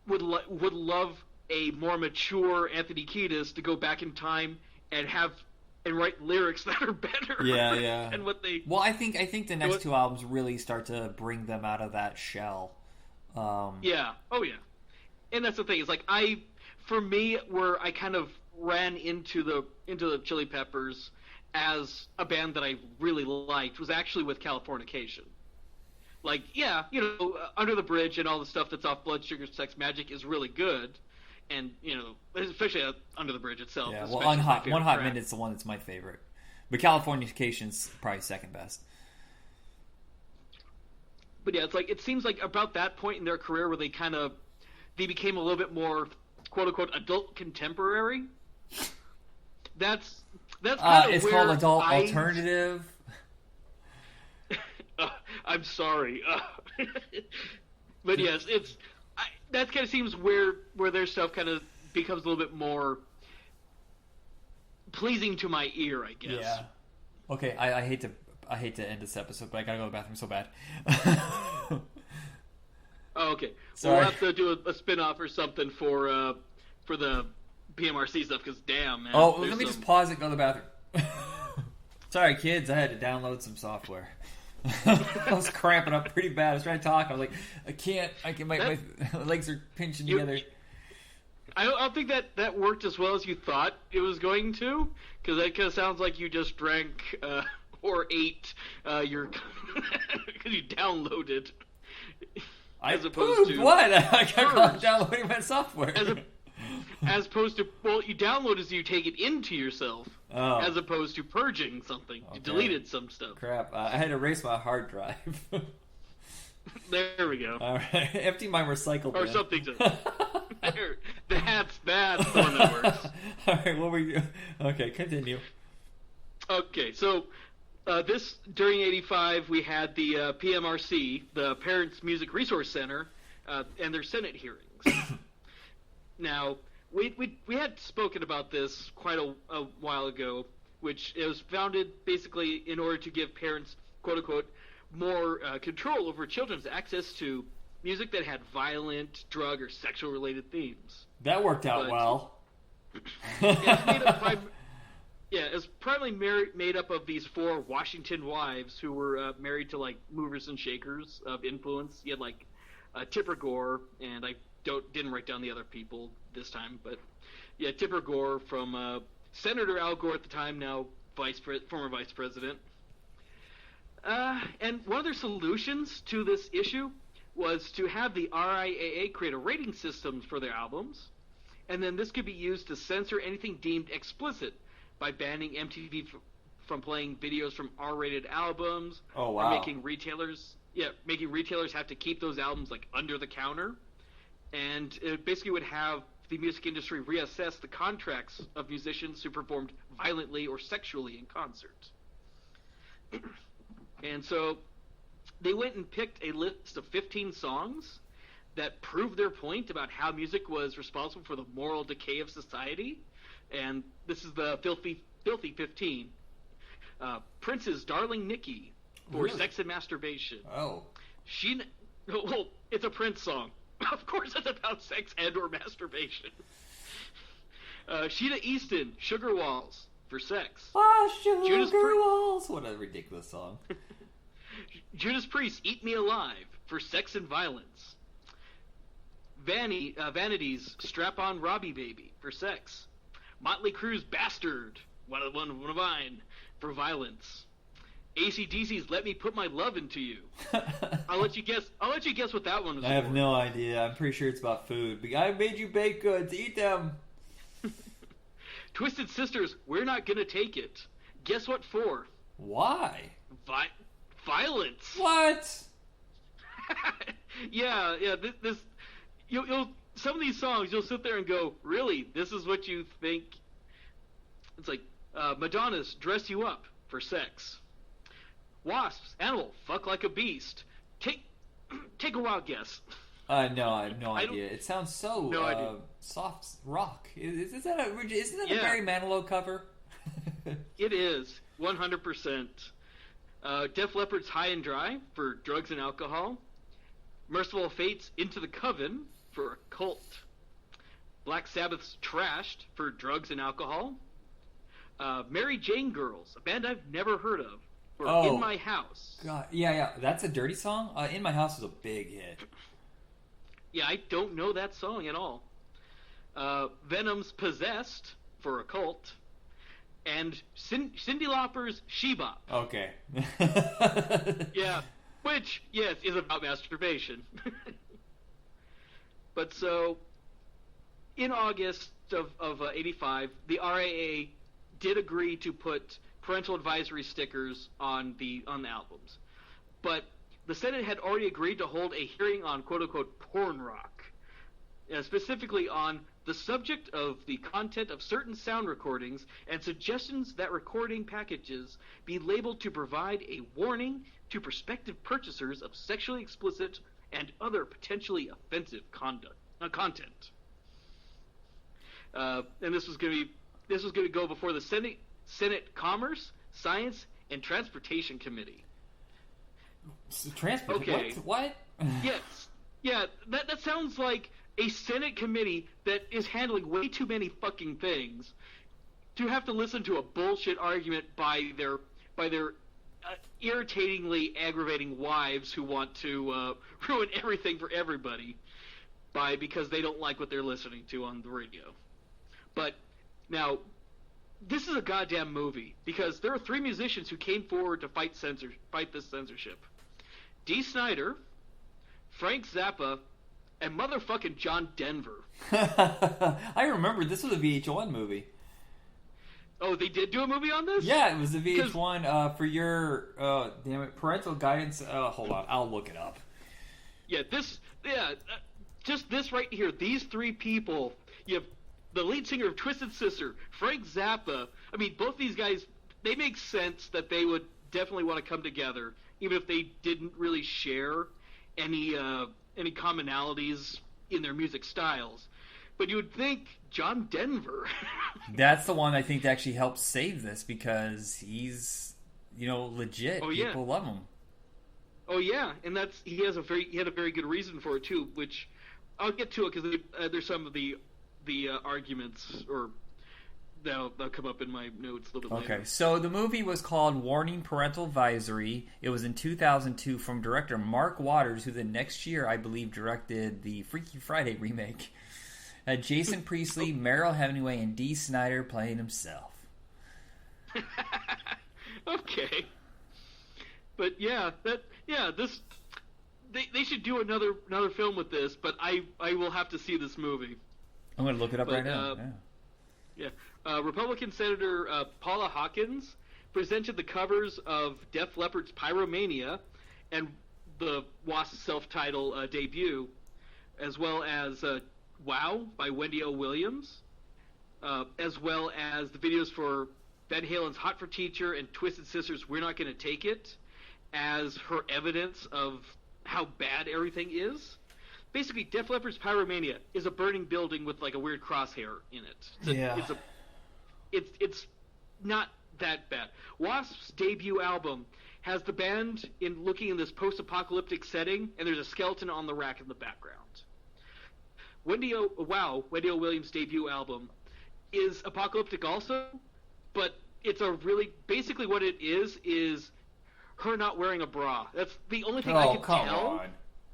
S5: would love a more mature Anthony Kiedis to go back in time and write lyrics that are better.
S1: Yeah.
S5: And what they.
S1: Well, I think the next two albums really start to bring them out of that shell.
S5: Yeah. Oh yeah. And that's the thing. It's like for me, where I kind of ran into the Chili Peppers as a band that I really liked was actually with Californication. Like, yeah, Under the Bridge and all the stuff that's off Blood Sugar Sex Magik is really good, and especially Under the Bridge itself.
S1: Yeah, well, One Hot Minute's the one that's my favorite, but Californication's probably second best.
S5: But yeah, it's like it seems like about that point in their career where they became a little bit more quote unquote adult contemporary. That's kind of
S1: it's
S5: where
S1: called adult alternative.
S5: I'm sorry, but yes, that kind of seems where their stuff kind of becomes a little bit more pleasing to my ear, I guess.
S1: Yeah. Okay, I hate to end this episode, but I gotta go to the bathroom so bad.
S5: Oh, okay.
S1: Sorry.
S5: We'll have to do a spin-off or something for the PMRC stuff, because damn, man.
S1: Oh, let me just pause it and go to the bathroom. Sorry, kids, I had to download some software. I was cramping up pretty bad. I was trying to talk. I was like, I can't. My legs are pinching together.
S5: I don't think that worked as well as you thought it was going to, because that kind of sounds like you just drank or ate your because you downloaded. As opposed to
S1: what? I got downloading my software.
S5: As opposed to, well, you download as you take it into yourself, as opposed to purging something. Okay. You deleted some stuff.
S1: Crap! I had to erase my hard drive.
S5: There we go.
S1: All right, empty my recycle bin.
S5: Or something. That's the one that works.
S1: All right, what were you? Okay, continue.
S5: Okay, so during '85 we had the PMRC, the Parents Music Resource Center, and their Senate hearings. Now, we had spoken about this quite a while ago, which it was founded basically in order to give parents, quote unquote, more control over children's access to music that had violent, drug, or sexual related themes.
S1: That worked out well.
S5: It's primarily made up of these 4 Washington wives who were married to like movers and shakers of influence. You had like Tipper Gore, and I didn't write down the other people this time, but yeah, Tipper Gore from Senator Al Gore at the time, now former vice president. And one of their solutions to this issue was to have the RIAA create a rating system for their albums, and then this could be used to censor anything deemed explicit by banning MTV from playing videos from R-rated albums.
S1: Oh, wow.
S5: Or making retailers have to keep those albums like under the counter, and it basically would have the music industry reassess the contracts of musicians who performed violently or sexually in concert. And so they went and picked a list of 15 songs that proved their point about how music was responsible for the moral decay of society. And this is the Filthy 15. Prince's Darling Nikki for sex and masturbation.
S1: Oh.
S5: Well, it's a Prince song. Of course it's about sex and or masturbation. Sheena Easton, Sugar Walls for sex.
S1: Sugar Walls. What a ridiculous song.
S5: Judas Priest, Eat Me Alive for sex and violence. Vanity's Strap On Robbie Baby for sex. Motley Crue's Bastard, one of mine, for violence. AC/DC's Let Me Put My Love Into You. I'll let you guess what that one was.
S1: I have no idea. I'm pretty sure it's about food. But I made you baked goods. Eat them.
S5: Twisted Sisters, We're Not Gonna Take It. Guess what for?
S1: Why?
S5: Violence.
S1: What?
S5: Yeah. This. you'll some of these songs you'll sit there and go, really, this is what you think? It's like Madonna's "Dress You Up" for sex. Wasps, "Animal," "Fuck Like a Beast." Take a wild guess.
S1: No, I have no idea. It sounds so soft rock. Isn't that a Barry Manilow cover?
S5: It is 100%. Def Leppard's "High and Dry" for drugs and alcohol. Merciful Fate's "Into the Coven" for a cult. Black Sabbath's "Trashed" for drugs and alcohol. Mary Jane Girls, a band I've never heard of, for "In My House."
S1: God, yeah, that's a Dirty song. "In My House" is a big hit.
S5: Yeah, I don't know that song at all. Venom's "Possessed" for a cult. And Cyndi Lauper's "She Bop."
S1: Okay.
S5: Yeah, which, yes, is about masturbation. But so, in August of 85, the RAA did agree to put parental advisory stickers on the albums. But the Senate had already agreed to hold a hearing on quote-unquote porn rock, specifically on the subject of the content of certain sound recordings and suggestions that recording packages be labeled to provide a warning to prospective purchasers of sexually explicit and other potentially offensive content. And this was going to go before the Senate Commerce, Science, and Transportation Committee.
S1: Okay. What?
S5: Yes. Yeah, that sounds like a Senate committee that is handling way too many fucking things to have to listen to a bullshit argument by their irritatingly aggravating wives who want to ruin everything for everybody because they don't like what they're listening to on the radio. But now, this is a goddamn movie because there are 3 musicians who came forward to fight this censorship: Dee Snider, Frank Zappa, and motherfucking John Denver.
S1: I remember this was a VH1 movie.
S5: Oh, they did do a movie on this?
S1: Yeah, it was a VH1 for your parental guidance. Hold on, I'll look it up.
S5: Just this right here. These 3 people. You have the lead singer of Twisted Sister, Frank Zappa. I mean, both these guys. They make sense that they would definitely want to come together, even if they didn't really share any commonalities in their music styles. But you would think John Denver. That's
S1: the one I think that actually helped save this because he's, legit.
S5: Oh, yeah.
S1: People love him.
S5: Oh yeah, and he had a very good reason for it too, which I'll get to it because there's some of the arguments or they'll come up in my notes a little bit later.
S1: Okay, so the movie was called Warning Parental Advisory. It was in 2002 from director Mark Waters, who the next year, I believe, directed the Freaky Friday remake. Jason Priestley, Meryl Hemingway, and Dee Snider playing himself.
S5: Okay. But they should do another film with this, but I will have to see this movie.
S1: I'm going to look it up right now.
S5: Yeah. Republican Senator Paula Hawkins presented the covers of Def Leppard's Pyromania and the Wasp self-titled debut, as well as Wow by Wendy O. Williams, as well as the videos for Van Halen's Hot for Teacher and Twisted Sister's We're Not Gonna Take It, as her evidence of how bad everything is. Basically, Def Leppard's Pyromania is a burning building with like a weird crosshair in it. It's not that bad. Wasp's debut album has the band looking in this post-apocalyptic setting, and there's a skeleton on the rack in the background. Wendy O. Williams' debut album is apocalyptic also, but it's basically what it is her not wearing a bra. That's the only thing I can tell.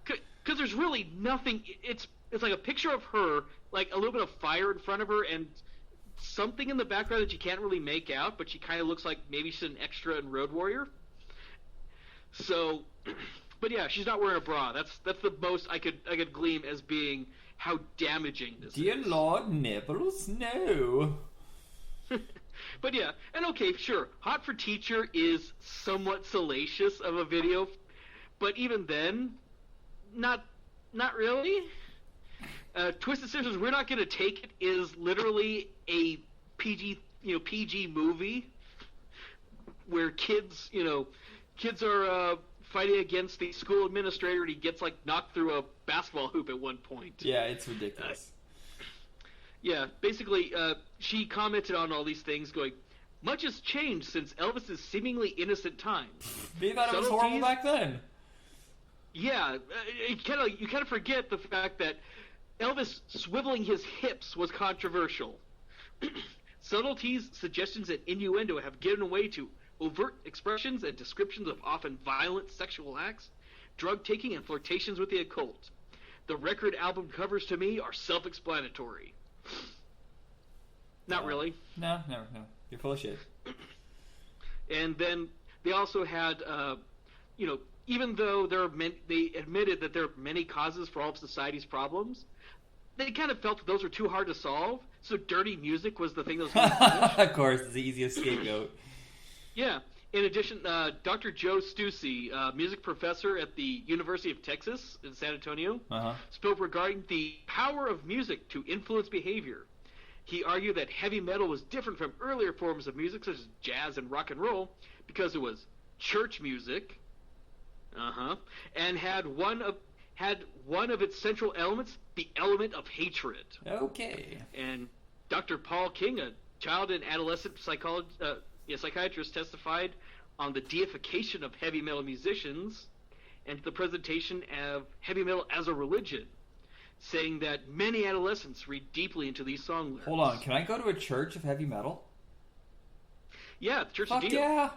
S5: Because there's really nothing. It's like a picture of her, like a little bit of fire in front of her, and something in the background that you can't really make out, but she kind of looks like maybe she's an extra in Road Warrior. So, but yeah, she's not wearing a bra. That's the most I could glean as being how damaging this is.
S1: Dear Lord, nipples, no.
S5: But yeah, and okay, sure, Hot for Teacher is somewhat salacious of a video, but even then, not really. Twisted Sisters, We're Not Gonna Take It is literally a PG movie where kids are fighting against the school administrator, and he gets like knocked through a basketball hoop at one point.
S1: Yeah, it's ridiculous.
S5: Yeah, basically, she commented on all these things, going, "Much has changed since Elvis's seemingly innocent times.
S1: They thought it was horrible back then."
S5: Yeah, you kind of forget the fact that Elvis swiveling his hips was controversial. Subtleties, suggestions, and innuendo have given way to overt expressions and descriptions of often violent sexual acts, drug taking, and flirtations with the occult. The record album covers to me are self-explanatory. Not really.
S1: No. You're full of shit.
S5: And then they also had, even though they admitted that there are many causes for all of society's problems, they kind of felt that those were too hard to solve, so dirty music was the thing that was going to punish.
S1: Of course, it's the easiest scapegoat.
S5: Yeah. In addition, Dr. Joe Stussy, music professor at the University of Texas in San Antonio, spoke regarding the power of music to influence behavior. He argued that heavy metal was different from earlier forms of music, such as jazz and rock and roll, because it was church music, and had one of its central elements, the element of hatred.
S1: Okay.
S5: And Dr. Paul King, a child and adolescent psychiatrist, testified on the deification of heavy metal musicians and the presentation of heavy metal as a religion, saying that many adolescents read deeply into these song lyrics.
S1: Hold on, can I go to a church of heavy metal?
S5: Yeah, the Church
S1: Fuck
S5: of Dio.
S1: yeah!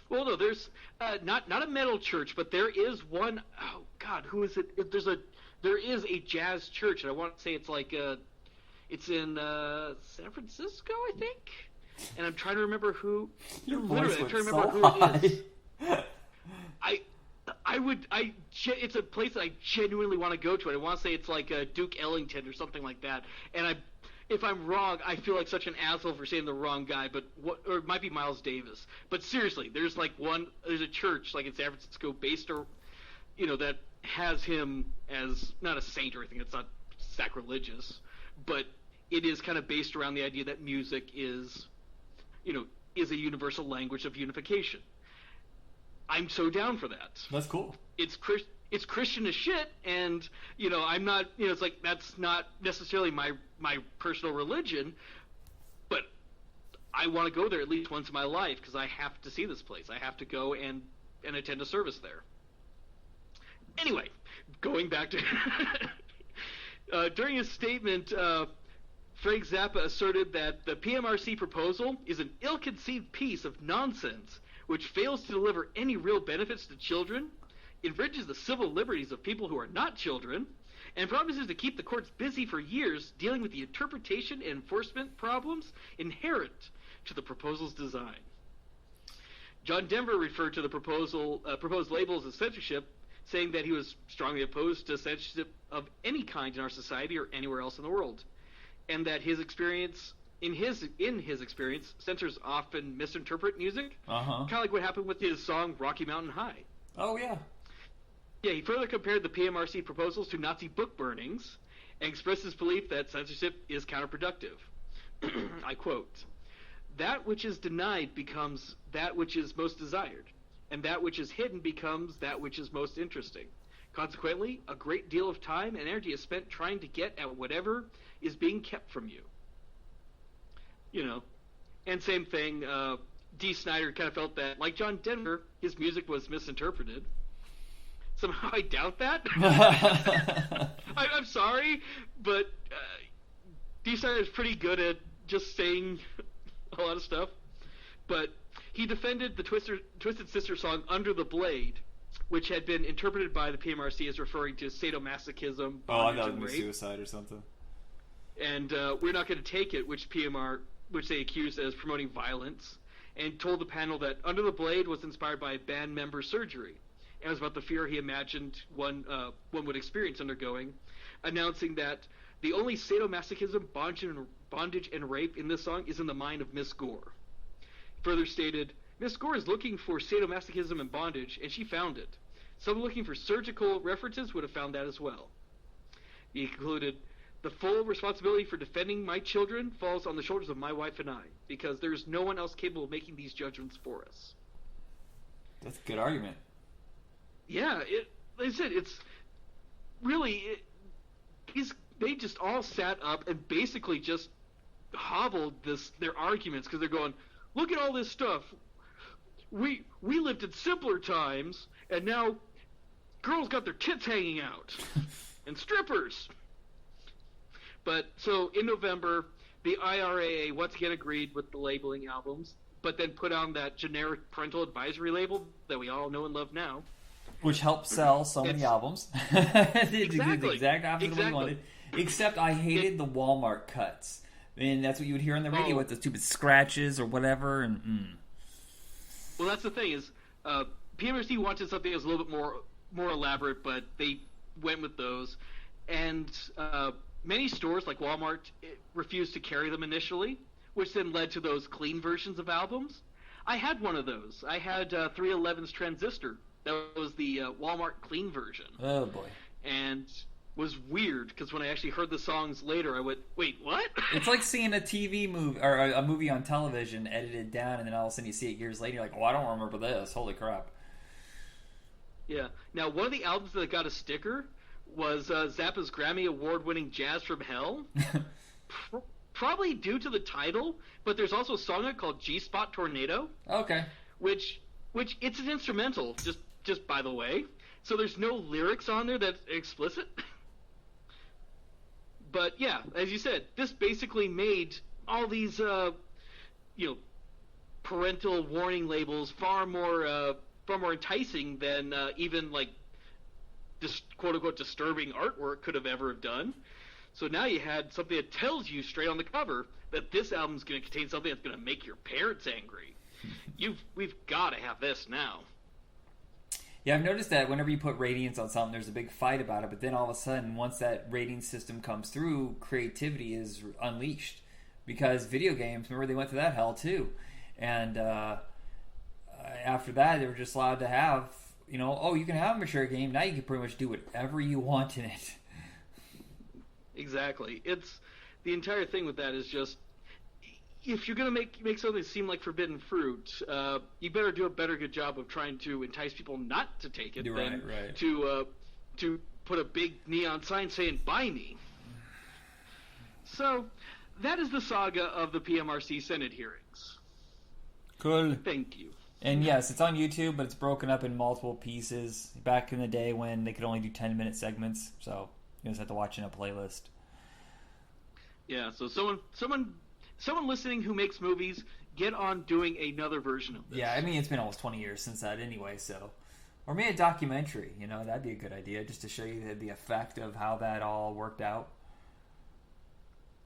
S5: Well, no, there's not a metal church, but there is one. Oh God, who is it? There is a jazz church, and I want to say it's like it's in San Francisco, I think. And I'm trying to remember who.
S1: Your
S5: literally,
S1: voice
S5: I'm trying to
S1: went
S5: remember
S1: so
S5: who it is. It's a place that I genuinely want to go to. And I want to say it's like Duke Ellington or something like that. And if I'm wrong, I feel like such an asshole for saying the wrong guy. Or it might be Miles Davis. But seriously, there's a church like in San Francisco based that has him as not a saint or anything. It's not sacrilegious, but it is kind of based around the idea that music is a universal language of unification. I'm so down for that.
S1: That's cool.
S5: It's Christian as shit, and I'm not. It's like that's not necessarily my personal religion, but I want to go there at least once in my life because I have to see this place. I have to go and attend a service there. Anyway, going back to during his statement, Frank Zappa asserted that the PMRC proposal is an ill-conceived piece of nonsense which fails to deliver any real benefits to children, infringes the civil liberties of people who are not children, and promises to keep the courts busy for years dealing with the interpretation and enforcement problems inherent to the proposal's design. John Denver referred to the proposed labels as censorship, saying that he was strongly opposed to censorship of any kind in our society or anywhere else in the world, and that in his experience, censors often misinterpret music, kind of like what happened with his song Rocky Mountain High.
S1: Oh, yeah.
S5: Yeah, he further compared the PMRC proposals to Nazi book burnings and expressed his belief that censorship is counterproductive. I quote, "That which is denied becomes that which is most desired, and that which is hidden becomes that which is most interesting. Consequently, a great deal of time and energy is spent trying to get at whatever is being kept from you." And same thing, Dee Snider kind of felt that, like John Denver, his music was misinterpreted. Somehow I doubt that. I'm sorry, but Dee Snider is pretty good at just saying a lot of stuff. But he defended the Twisted Sister song Under the Blade, which had been interpreted by the PMRC as referring to sadomasochism,
S1: Oh, I
S5: bondage,
S1: thought it
S5: and
S1: was
S5: rape.
S1: suicide or something.
S5: And We're Not Going to Take It, which they accused as promoting violence, and told the panel that Under the Blade was inspired by a band member's surgery, and was about the fear he imagined one would experience undergoing, announcing that the only sadomasochism, bondage, and rape in this song is in the mind of Miss Gore. Further stated, "Miss Gore is looking for sadomasochism and bondage, and she found it. Someone looking for surgical references would have found that as well." He concluded, "The full responsibility for defending my children falls on the shoulders of my wife and I, because there's no one else capable of making these judgments for us."
S1: That's a good argument.
S5: Yeah, like I said, it's really they just all sat up and basically just hobbled their arguments because they're going, "Look at all this stuff. We lived in simpler times, and now girls got their tits hanging out, and strippers." But so in November, the IRAA once again agreed with the labeling albums, but then put on that generic parental advisory label that we all know and love now.
S1: Which helped sell so many albums.
S5: Exactly.
S1: The exact opposite of what we wanted. Except I hated the Walmart cuts. And that's what you would hear on the radio with the stupid scratches or whatever. And
S5: Well, that's the thing is, PMRC wanted something that was a little bit more elaborate, but they went with those. And many stores like Walmart refused to carry them initially, which then led to those clean versions of albums. I had one of those. I had 311's Transistor. That was the Walmart clean version.
S1: oh boy.
S5: And was weird because when I actually heard the songs later, I went, "Wait, what?"
S1: It's like seeing a TV movie or a movie on television edited down, and then all of a sudden you see it years later. You're like, "Oh, I don't remember this. Holy crap!"
S5: Yeah. Now, one of the albums that got a sticker was Zappa's Grammy Award-winning "Jazz from Hell." Probably due to the title, but there's also a song on it called "G-Spot Tornado,"
S1: Okay.
S5: which it's an instrumental. Just by the way, so there's no lyrics on there that's explicit. But yeah, as you said, this basically made all these, parental warning labels far more enticing than even like this quote unquote disturbing artwork could have ever done. So now you had something that tells you straight on the cover that this album's going to contain something that's going to make your parents angry. We've got to have this now.
S1: Yeah, I've noticed that whenever you put ratings on something, there's a big fight about it. But then all of a sudden, once that rating system comes through, creativity is unleashed. Because video games, remember, they went through that hell too. And after that, they were just allowed to have, you can have a mature game. Now you can pretty much do whatever you want in it.
S5: Exactly. It's the entire thing with that is just, if you're going to make something seem like forbidden fruit, you better do a good job of trying to entice people not to take it than to put a big neon sign saying "Buy me." So that is the saga of the PMRC Senate hearings.
S1: Cool.
S5: Thank you.
S1: And yes, it's on YouTube, but it's broken up in multiple pieces. Back in the day when they could only do 10-minute segments, so you just have to watch in a playlist.
S5: Yeah. So someone listening who makes movies, get on doing another version of this.
S1: Yeah, I mean, it's been almost 20 years since that anyway, so... Or maybe a documentary, that'd be a good idea, just to show you the effect of how that all worked out.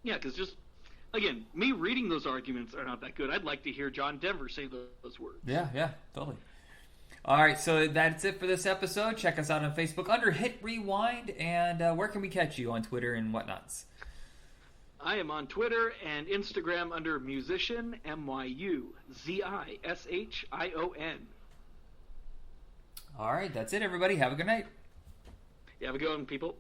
S5: Yeah, because just, again, me reading those arguments are not that good. I'd like to hear John Denver say those words.
S1: Yeah, totally. All right, so that's it for this episode. Check us out on Facebook under Hit Rewind, and where can we catch you on Twitter and whatnots?
S5: I am on Twitter and Instagram under Musician, MYUZISHION.
S1: All right, that's it, everybody. Have a good night.
S5: You have a good one, people.